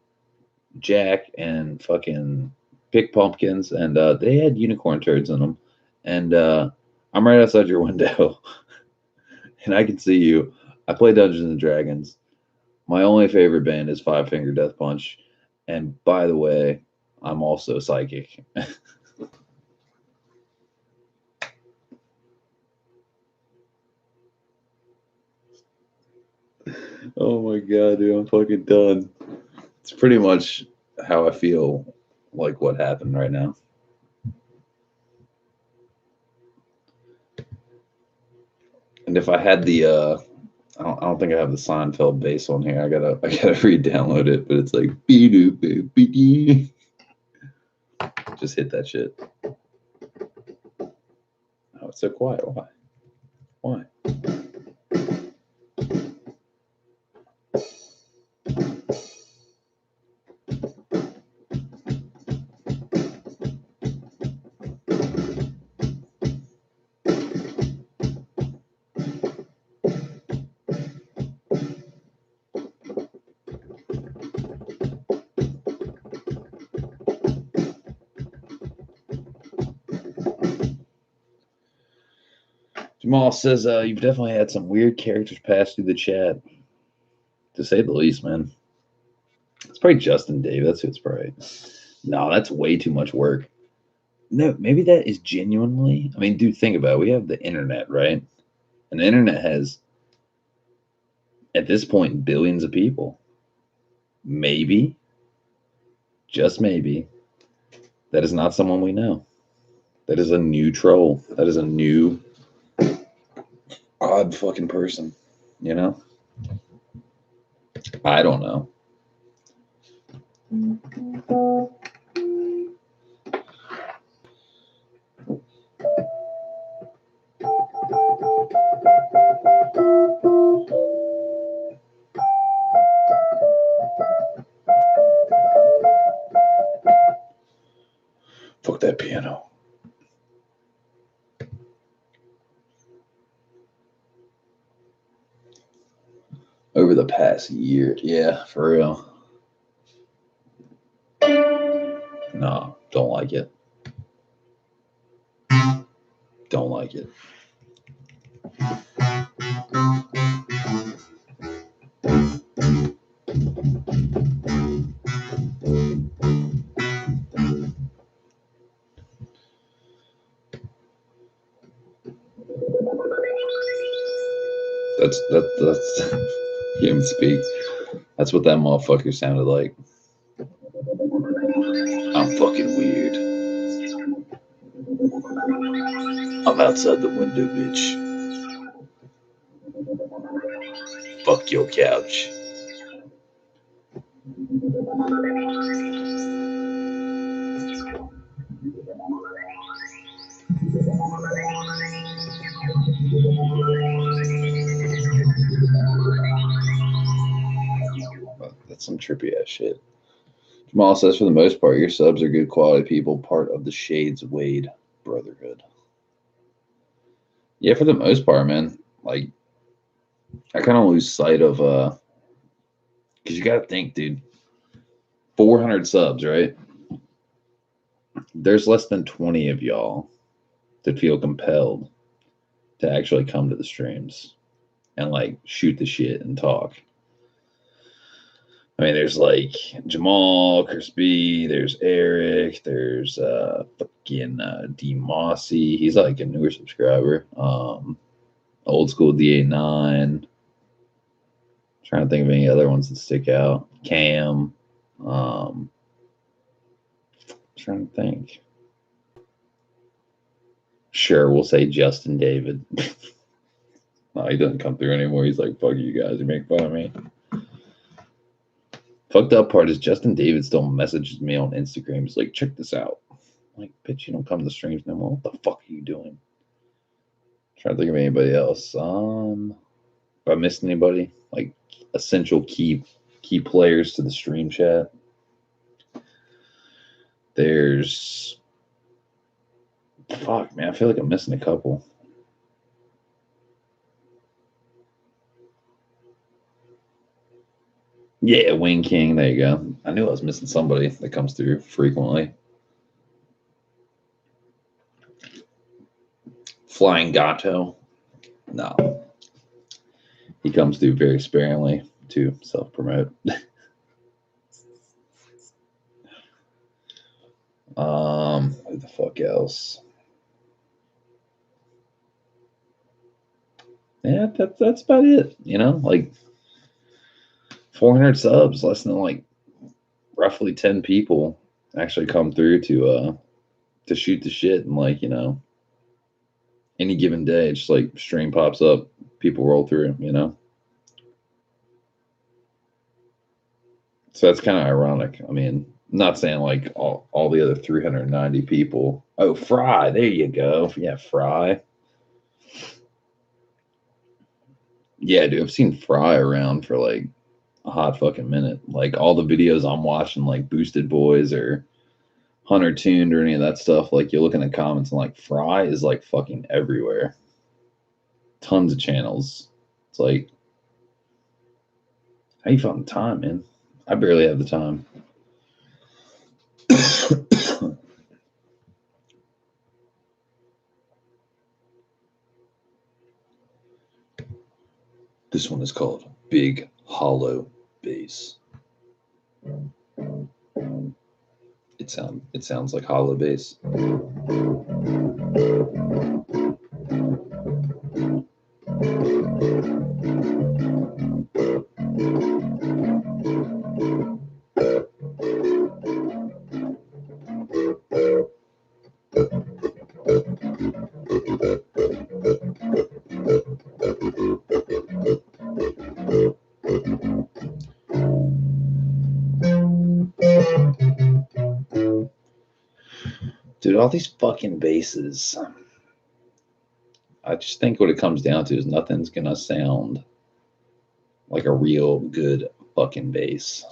Jack and fucking pick pumpkins, and they had unicorn turds in them, and I'm right outside your window, and I can see you. I play Dungeons and Dragons. My only favorite band is Five Finger Death Punch, and by the way, I'm also psychic. Oh my god, dude, I'm fucking done. It's pretty much how I feel like what happened right now. And if I had the I don't think I have the Seinfeld bass on here. I gotta re-download it, but it's like just hit that shit. Oh, it's so quiet. Why? Why? Jamal says, you've definitely had some weird characters pass through the chat, to say the least, man. It's probably Justin Dave. That's who it's probably. No, that's way too much work. No, maybe that is genuinely. I mean, dude, think about it. We have the internet, right? And the internet has, at this point, billions of people. Maybe, just maybe, that is not someone we know. That is a new troll. That is a new, odd fucking person. You know? I don't know. Fuck that piano. Over the past year, yeah, for real. No, don't like it. Don't like it. That's hear him speak. That's what that motherfucker sounded like. I'm fucking weird. I'm outside the window, bitch. Fuck your couch. That's some trippy ass shit. Jamal says, for the most part, your subs are good quality people, part of the Shades Wade Brotherhood. Yeah, for the most part, man. Like, I kind of lose sight of, because you got to think, dude, 400 subs, right? There's less than 20 of y'all that feel compelled to actually come to the streams and like shoot the shit and talk. I mean, there's like Jamal, Chris B, there's Eric, there's fucking D Mossy. He's like a newer subscriber. Old school D89. Trying to think of any other ones that stick out. Cam. Trying to think. Sure, we'll say Justin David. No, he doesn't come through anymore. He's like, fuck you guys, you make fun of me. Fucked up part is Justin David still messages me on Instagram. He's like, check this out. I'm like, bitch, you don't come to the streams no more. What the fuck are you doing? Trying to think of anybody else. If I missed anybody, like essential key players to the stream chat. There's fuck, man. I feel like I'm missing a couple. Yeah, Wing King. There you go. I knew I was missing somebody that comes through frequently. Flying Gato. No. He comes through very sparingly to self-promote. Who the fuck else? Yeah, that's about it. You know, like 400 subs, less than like roughly 10 people actually come through to shoot the shit, and like, you know, any given day, it's just like stream pops up, people roll through, you know. So that's kind of ironic. I mean, I'm not saying like all the other 390 people. Oh, Fry, there you go. Yeah, Fry. Yeah, dude, I've seen Fry around for like a hot fucking minute. Like all the videos I'm watching, like Boosted Boys or Hunter Tuned or any of that stuff, like you look in the comments and like Fry is like fucking everywhere. Tons of channels. It's like, how you find the time, man? I barely have the time. This one is called Big Hollow Bass. It sounds like hollow bass. Dude, all these fucking basses. I just think what it comes down to is nothing's gonna sound like a real good fucking bass.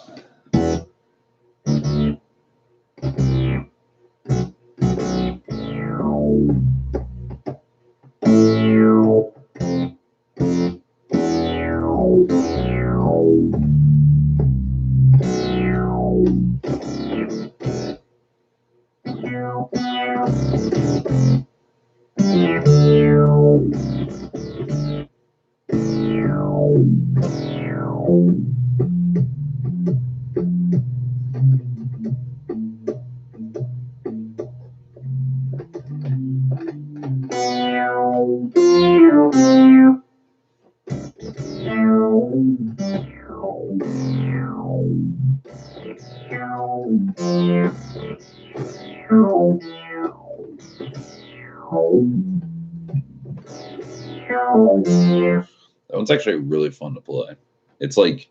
That one's actually really fun to play. It's like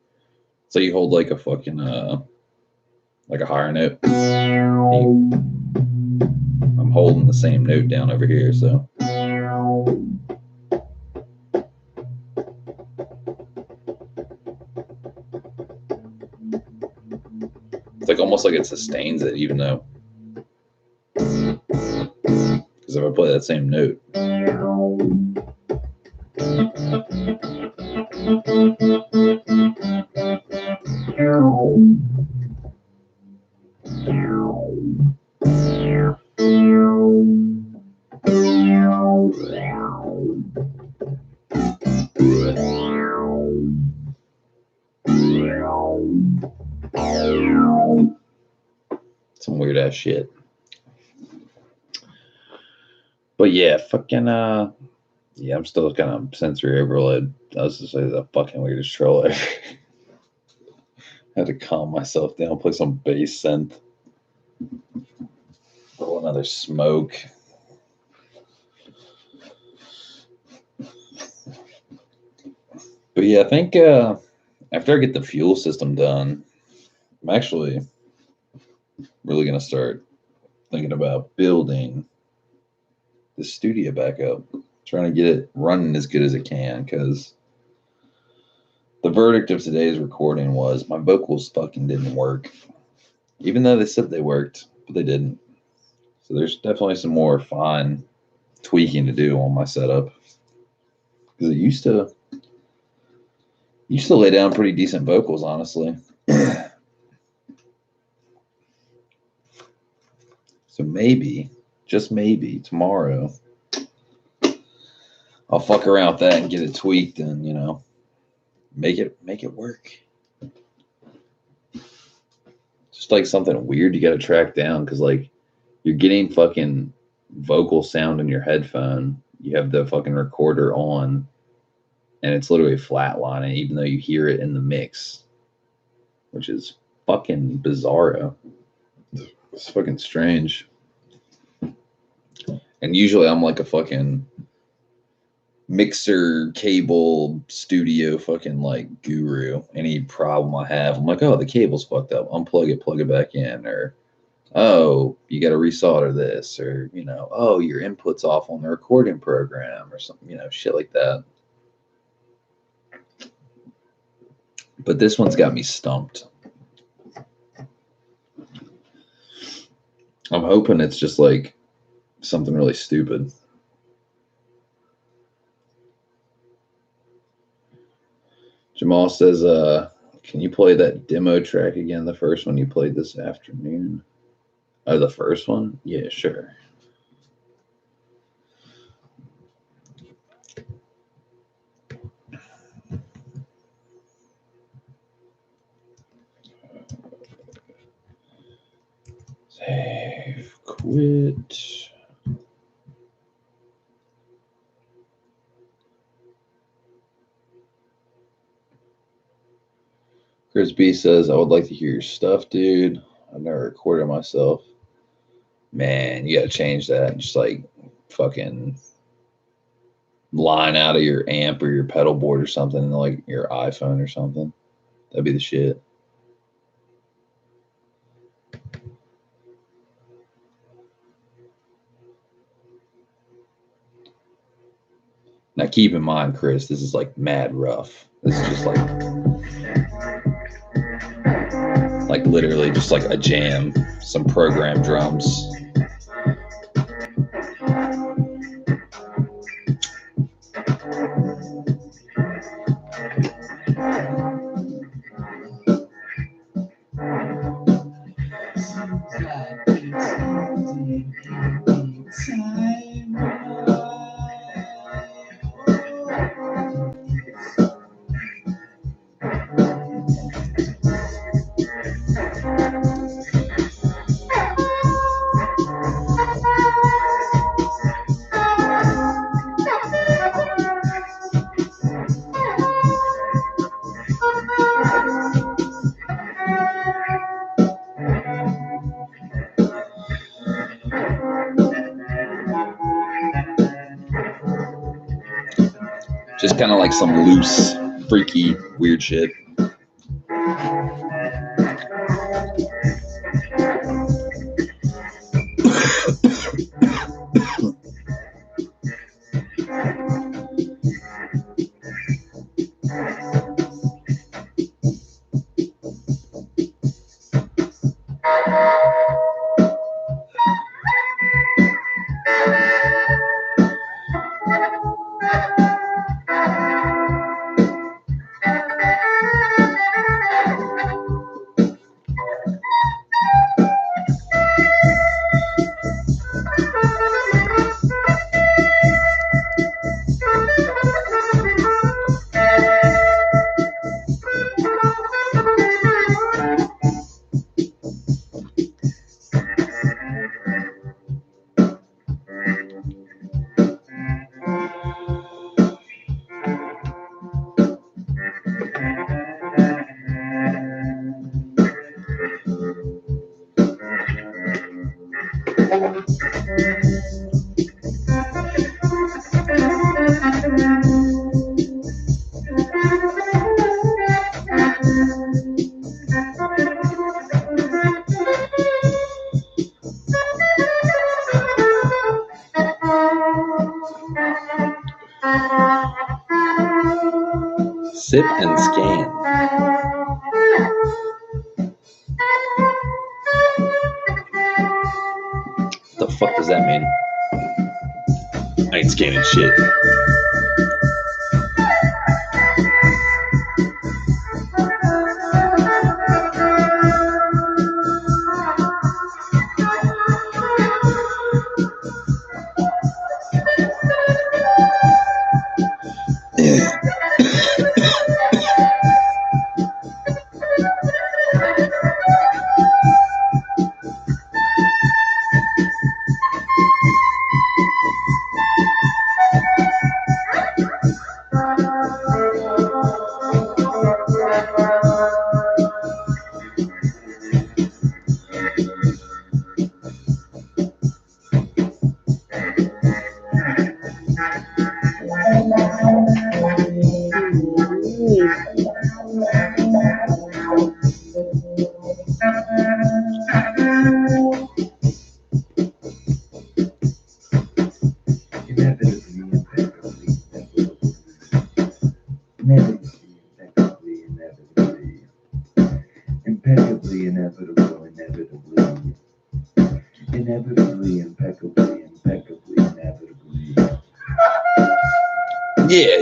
you hold like a fucking like a higher note. I'm holding the same note down over here, so it's like almost like it sustains it, even though, because if I play that same note, some weird ass shit. But yeah, fucking yeah, I'm still kind of sensory overload. I was just say the fucking weirdest troll ever. Had to calm myself down, play some bass synth, roll another smoke. But yeah, I think after I get the fuel system done, I'm actually really gonna start thinking about building the studio back up, trying to get it running as good as it can, because the verdict of today's recording was my vocals fucking didn't work. Even though they said they worked, but they didn't. So there's definitely some more fine tweaking to do on my setup. Because it used to lay down pretty decent vocals, honestly. So maybe, just maybe, tomorrow I'll fuck around with that and get it tweaked and, you know, make it work. Just like something weird you got to track down, because like you're getting fucking vocal sound in your headphone. You have the fucking recorder on, and it's literally flatlining, even though you hear it in the mix, which is fucking bizarro. It's fucking strange. And usually I'm like a fucking mixer cable studio fucking like guru. Any problem I have, I'm like, oh, the cable's fucked up. Unplug it, plug it back in. Or, oh, you got to resolder this. Or, you know, oh, your input's off on the recording program or something, you know, shit like that. But this one's got me stumped. I'm hoping it's just like something really stupid. Jamal says, can you play that demo track again? The first one you played this afternoon. Oh, the first one? Yeah, sure. Save, quit. Chris B says, I would like to hear your stuff, dude. I've never recorded myself. Man, you gotta change that. Just like fucking line out of your amp or your pedal board or something, like your iPhone or something. That'd be the shit. Now keep in mind, Chris, this is like mad rough. This is just like literally just like a jam, some programmed drums. Just kind of like some loose, freaky, weird shit. Sip and scan. What the fuck does that mean? I ain't scanning shit.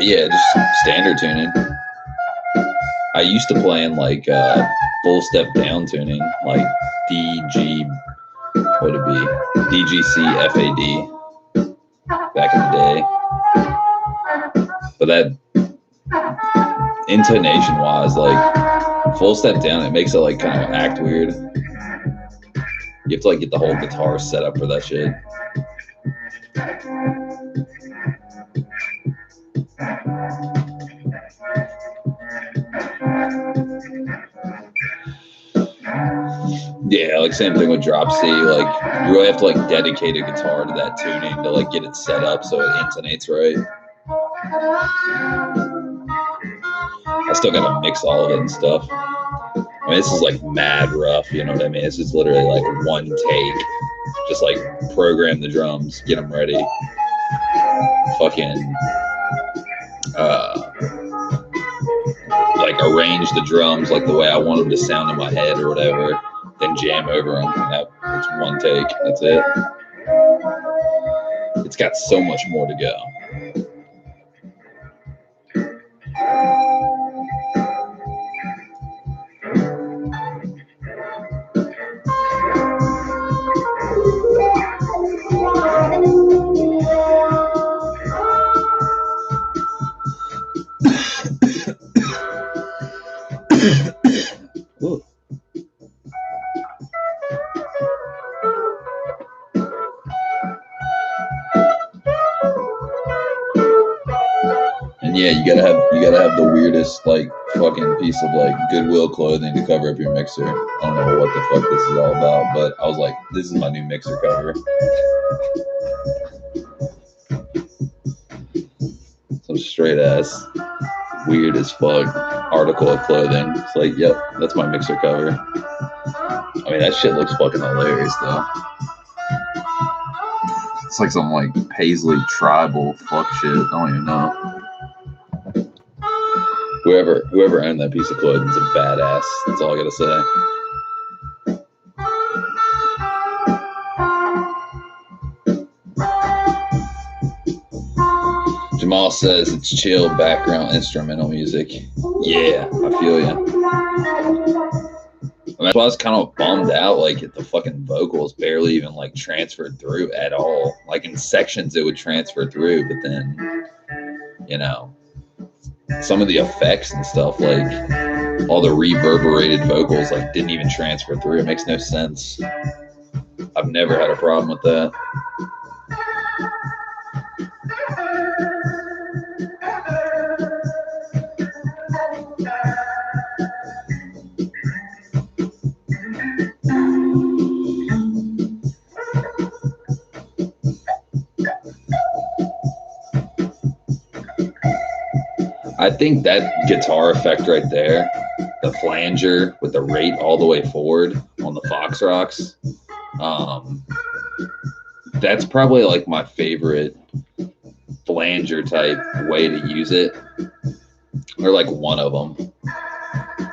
Yeah, just standard tuning. I used to play in like full step down tuning, like DG, what would it be? DGC FAD back in the day. But that intonation wise, like full step down, it makes it like kind of act weird. You have to like get the whole guitar set up for that shit. Yeah, like same thing with drop C. Like you really have to like dedicate a guitar to that tuning to like get it set up so it intonates right. I still gotta mix all of it and stuff. I mean, this is like mad rough, you know what I mean? This is literally like one take. Just like program the drums, get them ready. Fucking like arrange the drums like the way I want them to sound in my head or whatever, then jam over them. It's one take. That's it. It's got so much more to go. Ooh. And yeah, you gotta have the weirdest like fucking piece of like Goodwill clothing to cover up your mixer. I don't know what the fuck this is all about, but I was like, this is my new mixer cover. Some straight ass weird as fuck article of clothing. It's like, yep, that's my mixer cover. I mean, that shit looks fucking hilarious though. It's like some like paisley tribal fuck shit. I don't even know. Whoever owned that piece of clothing is a badass. That's all I gotta say. Jamal says it's chill background instrumental music. Yeah, I feel you. That's why I was kind of bummed out. Like the fucking vocals barely even like transferred through at all. Like in sections it would transfer through, but then, you know, some of the effects and stuff, like all the reverberated vocals, like didn't even transfer through. It makes no sense. I've never had a problem with that. I think that guitar effect right there, the flanger with the rate all the way forward on the Fox Rocks, that's probably like my favorite flanger type way to use it, or like one of them.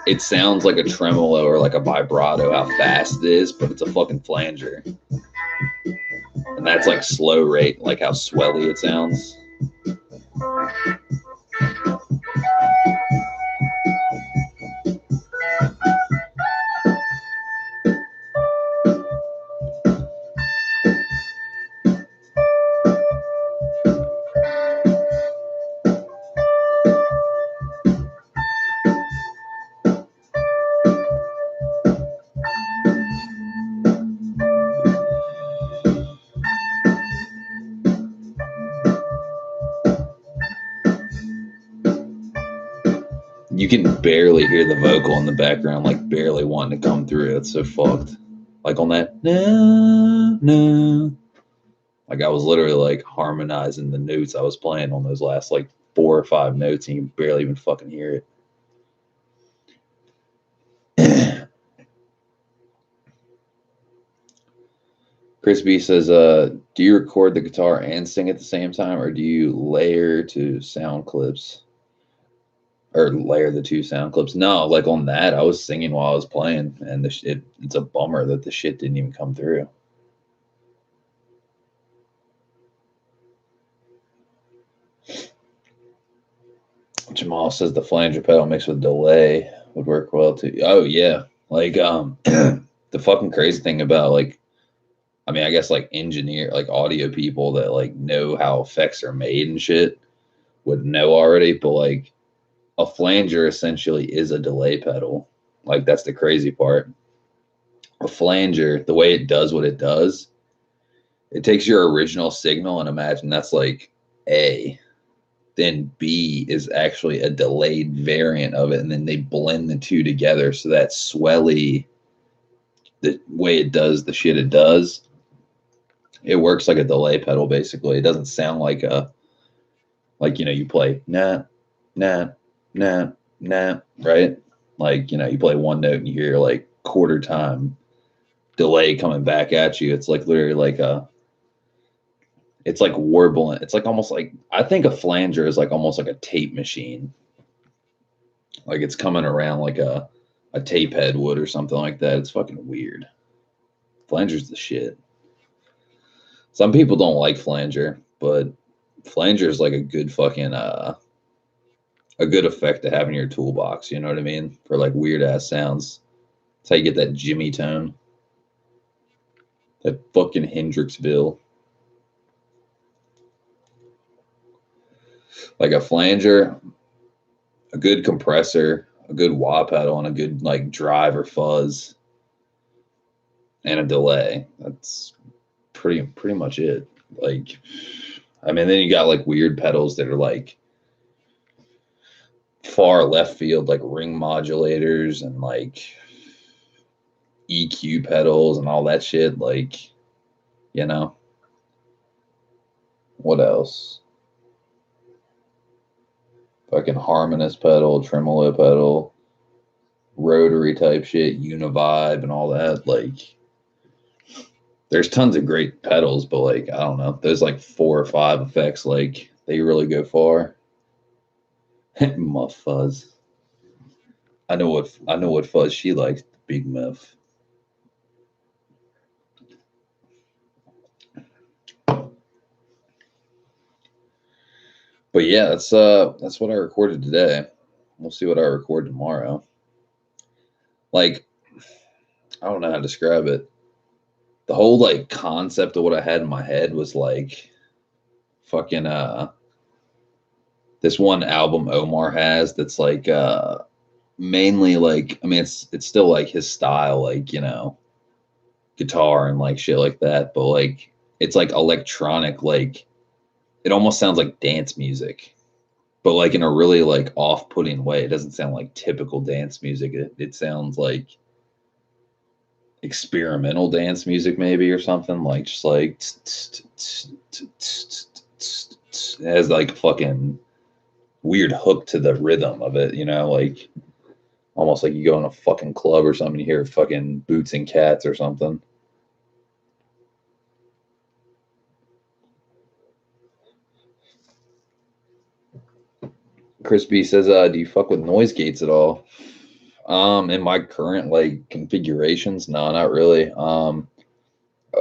It sounds like a tremolo or like a vibrato how fast it is, but it's a fucking flanger. And that's like slow rate, like how swelly it sounds. You can barely hear the vocal in the background, like barely wanting to come through. It's so fucked. Like on that, no. Like I was literally like harmonizing the notes I was playing on those last like 4 or 5 notes, and you barely even fucking hear it. Chris B says, do you record the guitar and sing at the same time, or do you layer to sound clips? Or layer the 2 sound clips? No, like on that, I was singing while I was playing, and it's a bummer that the shit didn't even come through. Jamal says the flanger pedal mixed with delay would work well too. Oh yeah, like the fucking crazy thing about like, I mean, I guess like engineer, like audio people that like know how effects are made and shit would know already, but like a flanger essentially is a delay pedal. Like that's the crazy part. a flanger, the way it does what it does, it takes your original signal and imagine that's like A. Then B is actually a delayed variant of it, and then they blend the two together so that swelly, the way it does the shit it does, it works like a delay pedal basically. It doesn't sound like a, like, you know, you play nah, nah, nah, nah, right? Like, you know, you play one note and you hear like quarter time delay coming back at you. It's like literally like a, it's like warbling. It's like almost like, I think a flanger is like almost like a tape machine. Like it's coming around like a tape head would or something like that. It's fucking weird. Flanger's the shit. Some people don't like flanger, but flanger is like a good fucking a good effect to have in your toolbox. You know what I mean? For like weird ass sounds. That's how you get that Jimmy tone. That fucking Hendrixville. Like a flanger, a good compressor, a good wah pedal, and a good like drive or fuzz, and a delay. That's pretty much it. Like, I mean, then you got like weird pedals that are like far left field, like ring modulators and like EQ pedals and all that shit. Like, you know, what else? Fucking harmonious pedal, tremolo pedal, rotary type shit, univibe and all that. Like, there's tons of great pedals, but like, I don't know, there's like 4 or 5 effects. Like, they really go far. Muff fuzz. I know what fuzz she likes. Big muff. But yeah, that's what I recorded today. We'll see what I record tomorrow. Like, I don't know how to describe it. The whole like concept of what I had in my head was like fucking this one album Omar has that's like mainly like, I mean, it's still like his style, like, you know, guitar and like shit like that, but like it's like electronic, like it almost sounds like dance music, but like in a really like off-putting way. It doesn't sound like typical dance music. It sounds like experimental dance music maybe or something, like just like it has like fucking weird hook to the rhythm of it, you know, like almost like you go in a fucking club or something, you hear fucking Boots and Cats or something. Chris B says, do you fuck with noise gates at all? In my current like configurations, no, not really.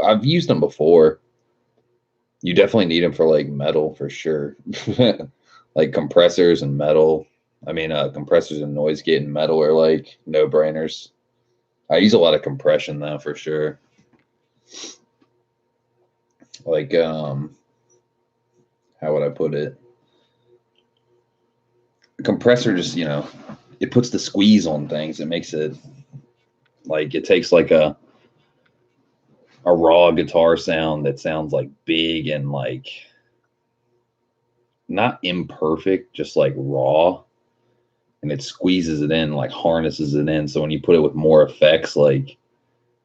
I've used them before. You definitely need them for like metal for sure. Like compressors and metal. I mean, compressors and noise gate and metal are like no brainers. I use a lot of compression though for sure. Like, how would I put it? A compressor just, you know, it puts the squeeze on things. It makes it like, it takes like a raw guitar sound that sounds like big and like not imperfect, just like raw, and it squeezes it in, like harnesses it in. So when you put it with more effects, like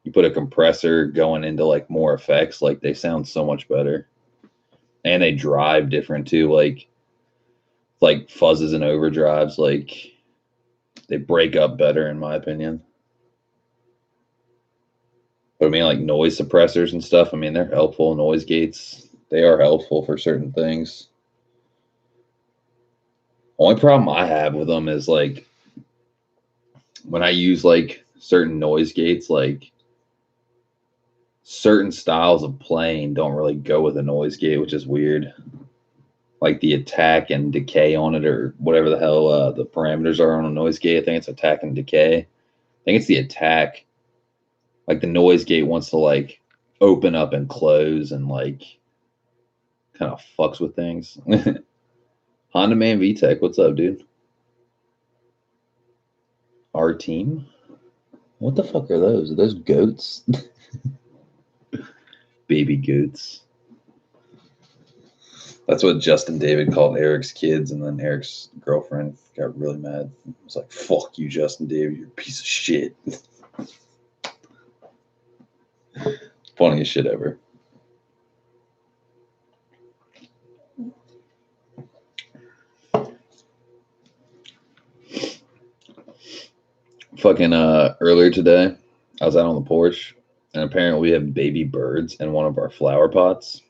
you put a compressor going into like more effects, like they sound so much better. And they drive different too, like fuzzes and overdrives, like they break up better in my opinion. But I mean, like noise suppressors and stuff, I mean, they're helpful. Noise gates, they are helpful for certain things. Only problem I have with them is like when I use like certain noise gates, like certain styles of playing don't really go with a noise gate, which is weird. Like the attack and decay on it, or whatever the hell the parameters are on a noise gate. I think it's attack and decay. I think it's the attack. Like the noise gate wants to like open up and close and like kind of fucks with things. Honda Man VTech, what's up, dude? Our team. What the fuck are those? Are those goats? Baby goats. That's what Justin David called Eric's kids, and then Eric's girlfriend got really mad. It was like, fuck you, Justin David, you're a piece of shit. Funniest shit ever. Fucking earlier today, I was out on the porch, and apparently we have baby birds in one of our flower pots.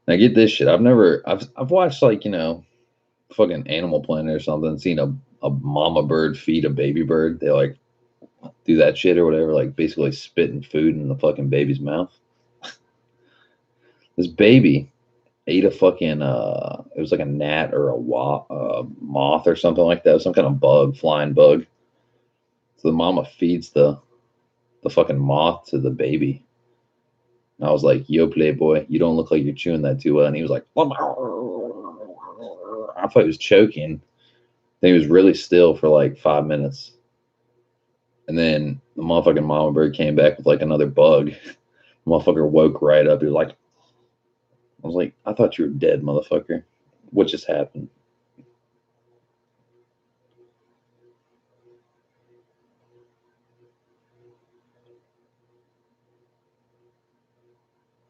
Now get this shit. I've watched like, fucking Animal Planet or something, seen a mama bird feed a baby bird. They like do that shit or whatever, like basically spitting food in the fucking baby's mouth. This baby ate a fucking it was like a gnat or a moth or something like that, some kind of bug, flying bug. So the mama feeds the fucking moth to the baby. And I was like, yo, playboy, you don't look like you're chewing that too well. And he was like, I thought he was choking. Then he was really still for like 5 minutes. And then the motherfucking mama bird came back with like another bug. The motherfucker woke right up. He was like, I was like, I thought you were dead, motherfucker. What just happened?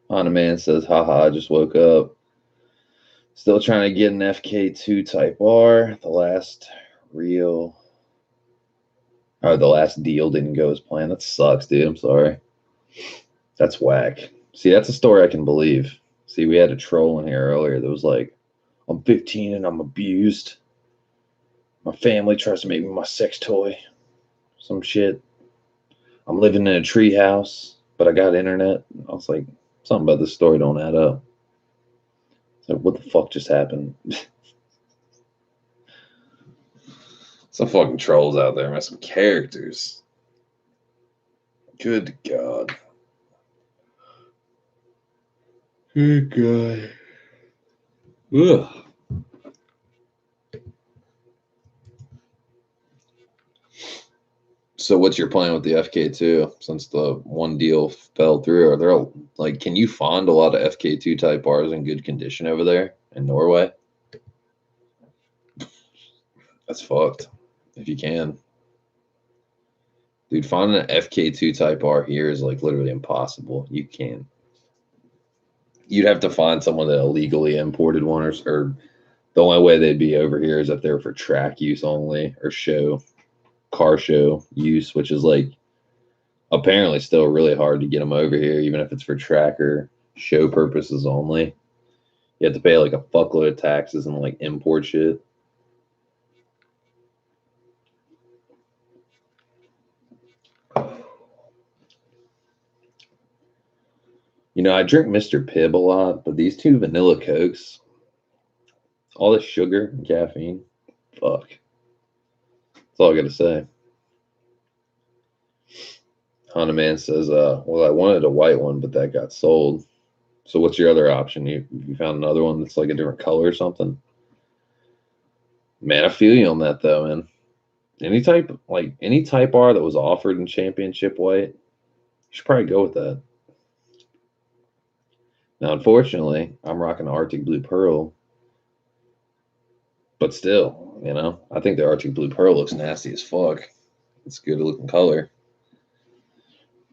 Honda Man says, haha, I just woke up. Still trying to get an FK2 Type R. The last deal didn't go as planned. That sucks, dude. I'm sorry. That's whack. See, that's a story I can believe. See, we had a troll in here earlier that was like, I'm 15 and I'm abused. My family tries to make me my sex toy. Some shit. I'm living in a tree house, but I got internet. I was like, something about this story don't add up. It's like, what the fuck just happened? Some fucking trolls out there, man. Some characters. Good God. Good God. Ugh. So what's your plan with the FK2 since the one deal fell through? Are there like, can you find a lot of FK2 Type R's in good condition over there in Norway? That's fucked. If you can. Dude, finding an FK2 Type R here is like literally impossible. You can't. You'd have to find someone that illegally imported one, or the only way they'd be over here is if they're for track use only or car show use, which is like apparently still really hard to get them over here, even if it's for track or show purposes only. You have to pay like a fuckload of taxes and like import shit. I drink Mr. Pibb a lot, but these two vanilla Cokes, all this sugar and caffeine, fuck. That's all I gotta say. Honda Man says, well, I wanted a white one, but that got sold. So what's your other option? You found another one that's like a different color or something? Man, I feel you on that though, man. Any type R that was offered in championship white, you should probably go with that. Now, unfortunately, I'm rocking the Arctic Blue Pearl, but still, I think the Arctic Blue Pearl looks nasty as fuck. It's a good looking color.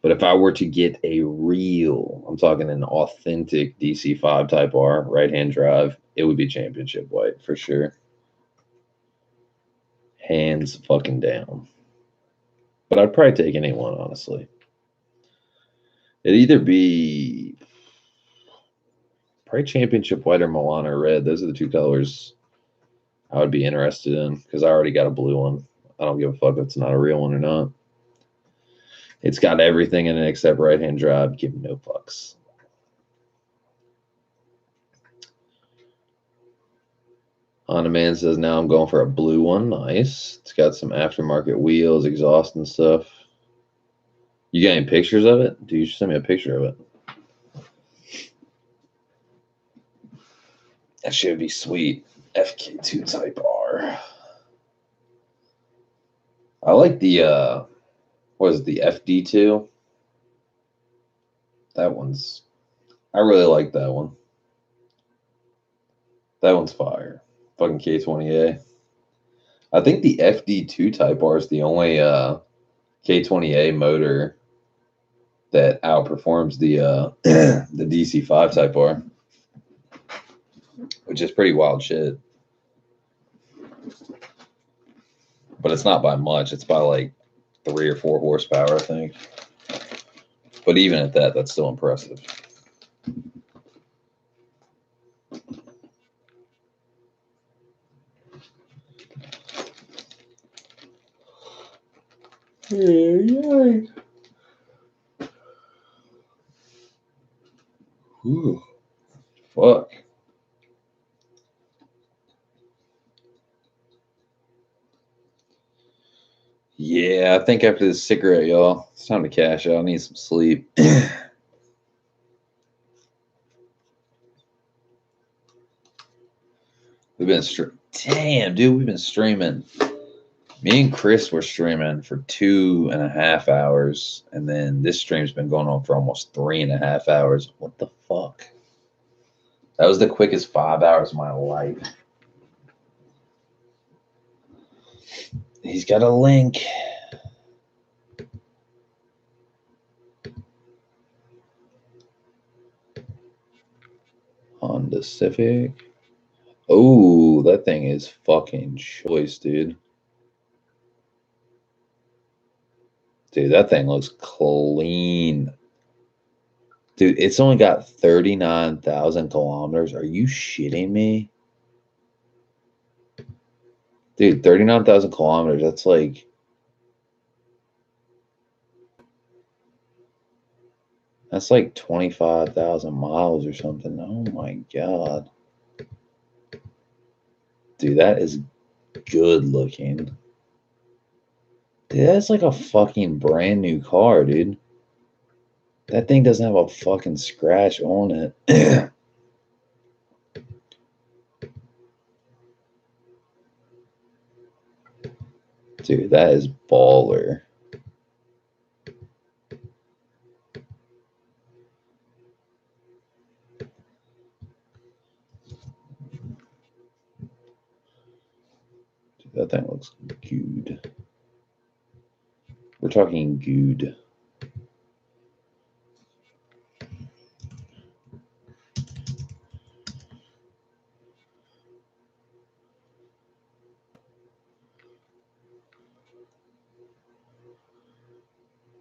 But if I were to get I'm talking an authentic DC5 Type R right-hand drive, it would be championship white for sure. Hands fucking down. But I'd probably take any one, honestly. It'd either be probably championship white or Milano red. Those are the two colors I would be interested in because I already got a blue one. I don't give a fuck if it's not a real one or not. It's got everything in it except right-hand drive. Give no fucks. Honda Man says, now I'm going for a blue one. Nice. It's got some aftermarket wheels, exhaust, and stuff. You got any pictures of it? Dude, you should send me a picture of it. That should be sweet. FK2 Type R. I like the What is it, the FD2? That one's, I really like that one. That one's fire. Fucking K20A. I think the FD2 Type R is the only K20A motor that outperforms the the DC5 Type R, which is pretty wild shit. But it's not by much. It's by like 3 or 4 horsepower, I think. But even at that, that's still impressive. Yay. Ooh, fuck. Yeah, I think after this cigarette, y'all, it's time to cash out. I need some sleep. We've been damn, dude, we've been streaming. Me and Chris were streaming for 2.5 hours, and then this stream's been going on for almost 3.5 hours. What the fuck? That was the quickest 5 hours of my life. He's got a link. Honda Civic. Oh, that thing is fucking choice, dude. Dude, that thing looks clean. Dude, it's only got 39,000 kilometers. Are you shitting me? Dude, 39,000 kilometers. That's like... That's like 25,000 miles or something. Oh my God. Dude, that is good looking. Dude, that's like a fucking brand new car, dude. That thing doesn't have a fucking scratch on it. Dude, that is baller. Dude, that thing looks good. We're talking good.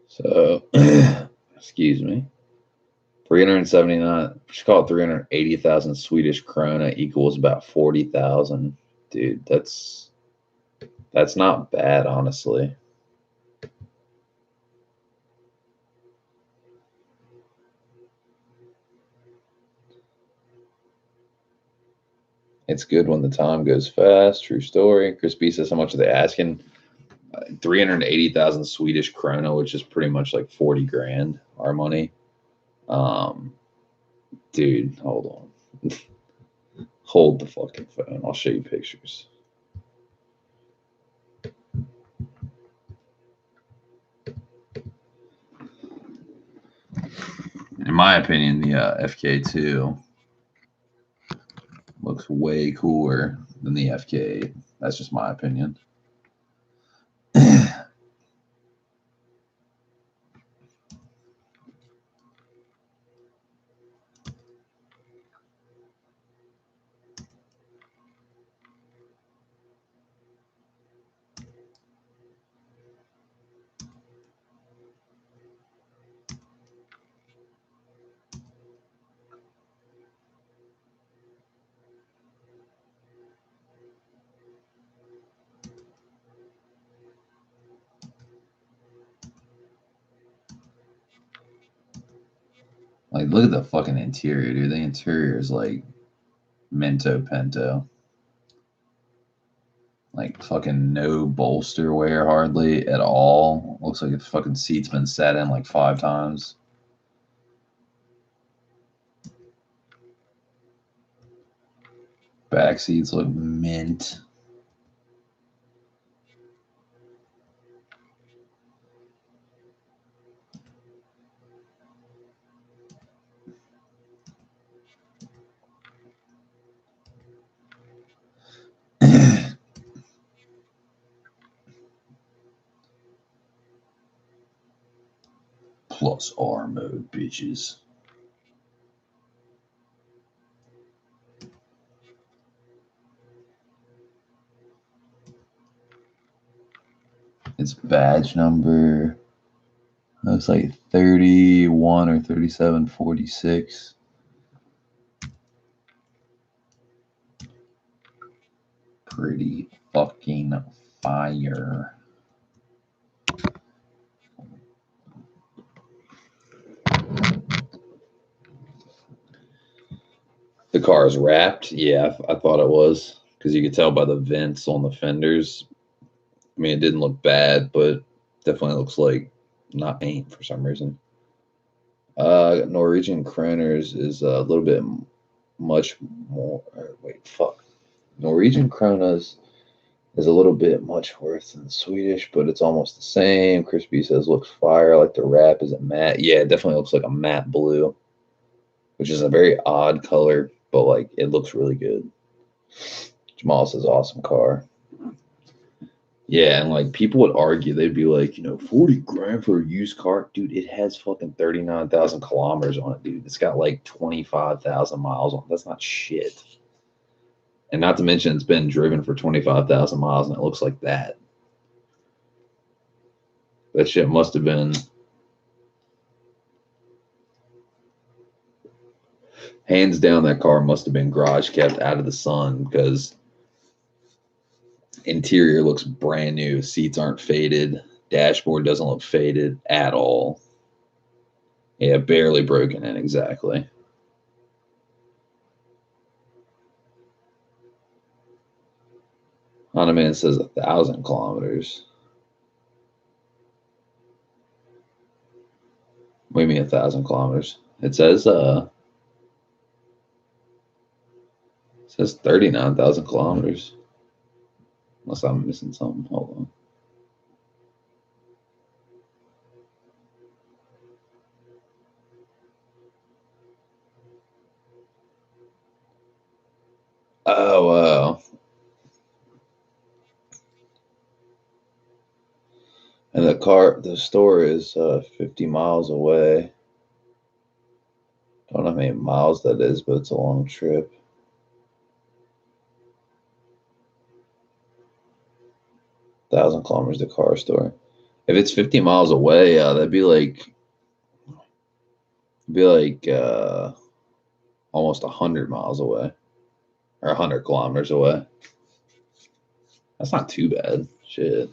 So, excuse me. 379, just call it 380,000 Swedish krona equals about 40,000. Dude, that's not bad, honestly. It's good when the time goes fast. True story. Chris B says, how much are they asking? 380,000 Swedish krona, which is pretty much like 40 grand our money. Dude, hold on. Hold the fucking phone. I'll show you pictures. In my opinion, the FK2 looks way cooler than the FK8. That's just my opinion. Like, look at the fucking interior, dude. The interior is like Mento Pinto. Like, fucking no bolster wear hardly at all. Looks like the fucking seat's been sat in like 5 times. Back seats look mint. R mode, bitches. Its badge number looks like 31 or 3746. Pretty fucking fire. The car is wrapped. Yeah, I thought it was because you could tell by the vents on the fenders. I mean, it didn't look bad, but definitely looks like not paint for some reason. Norwegian Kroners is a little bit much more. Wait, fuck. Norwegian Kronas is a little bit much worse than Swedish, but it's almost the same. Crispy says looks fire. I like the wrap. Is it matte? Yeah, it definitely looks like a matte blue, which is a very odd color, but like it looks really good. Jamal says awesome car. Yeah, and like people would argue, they'd be like, 40 grand for a used car. Dude, it has fucking 39,000 kilometers on it, dude. It's got like 25,000 miles on it. That's not shit. And not to mention, it's been driven for 25,000 miles and it looks like that. That shit must have been. Hands down, that car must have been garage kept out of the sun because interior looks brand new. Seats aren't faded. Dashboard doesn't look faded at all. Yeah, barely broken in, exactly. Honda says 1,000 kilometers. What do you mean 1,000 kilometers? It says 39,000 kilometers. Unless I'm missing something. Hold on. Oh, wow. And the store is 50 miles away. I don't know how many miles that is, but it's a long trip. Thousand kilometers to car store. If it's 50 miles away, that'd be like almost 100 miles away or 100 kilometers away. That's not too bad. Shit.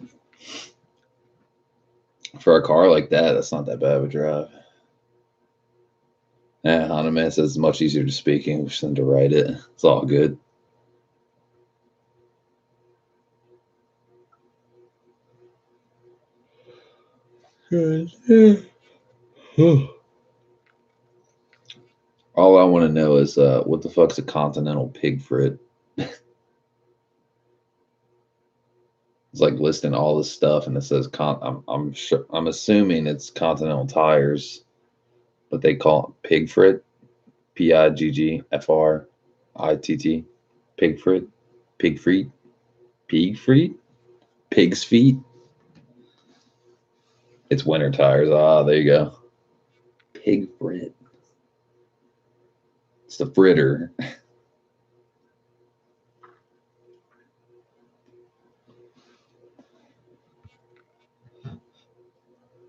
For a car like that, that's not that bad of a drive. Yeah, Honda Man says it's much easier to speak English than to write it. It's all good. All I want to know is what the fuck's a continental pig frit? It's like listing all this stuff, and it says I'm sure I'm assuming it's Continental tires, but they call it pig frit, PIGGFRITT, pig frit, pig feet, pig feet, pig's feet. It's winter tires. Ah, there you go. Pig frit. It's the fritter.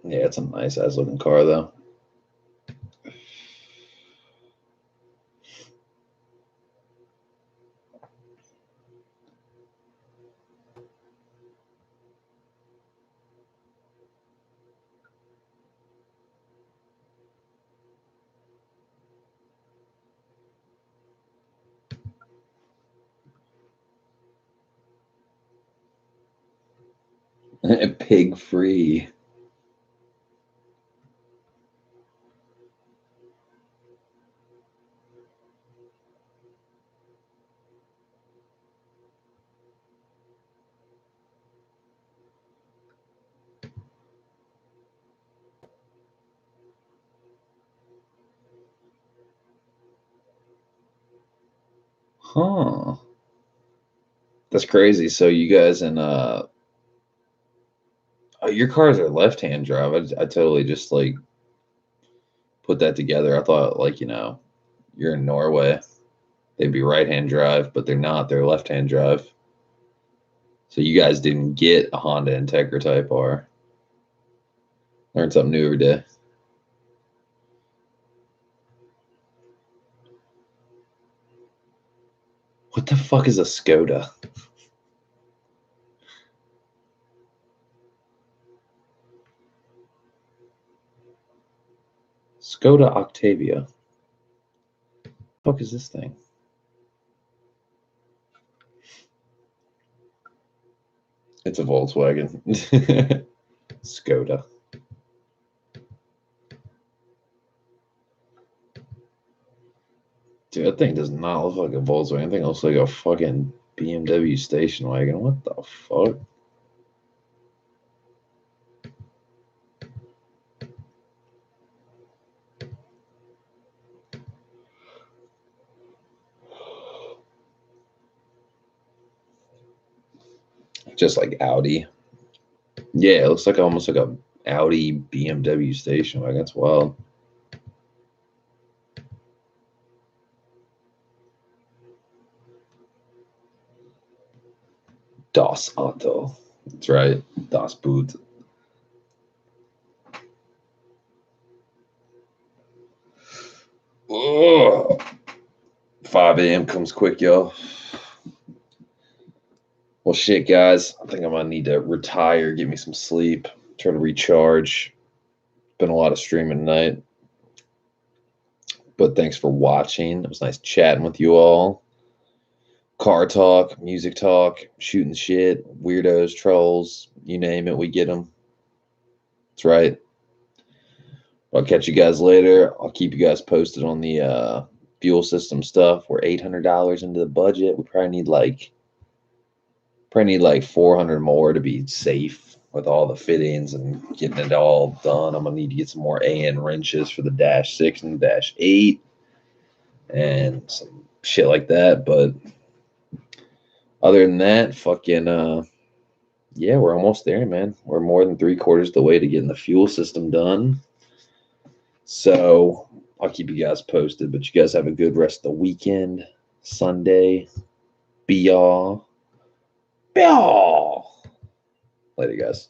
Yeah, it's a nice ass looking car though. Pig free. Huh. That's crazy. So you guys in oh, your cars are left-hand drive. I totally just like put that together. I thought, like, you're in Norway. They'd be right-hand drive, but they're not. They're left-hand drive. So you guys didn't get a Honda Integra Type R. Learn something new every day. What the fuck is a Skoda? Skoda Octavia. What the fuck is this thing? It's a Volkswagen. Skoda. Dude, that thing does not look like a Volkswagen. That thing looks like a fucking BMW station wagon. What the fuck? Just like Audi. Yeah, it looks like almost like a Audi BMW station wagon. That's wild. Das Auto. That's right. Das Boot. Ugh. 5 a.m. comes quick, y'all. Well, shit, guys. I think I'm going to need to retire, get me some sleep, try to recharge. Been a lot of streaming tonight. But thanks for watching. It was nice chatting with you all. Car talk, music talk, shooting shit, weirdos, trolls, you name it, we get them. That's right. I'll catch you guys later. I'll keep you guys posted on the fuel system stuff. We're $800 into the budget. We probably need like 400 more to be safe with all the fittings and getting it all done. I'm gonna need to get some more AN wrenches for the Dash 6 and the Dash 8 and some shit like that. But other than that, fucking yeah, we're almost there, man. We're more than 3/4 of the way to getting the fuel system done. So I'll keep you guys posted, but you guys have a good rest of the weekend. Sunday. Be y'all. Be y'all. Later, guys.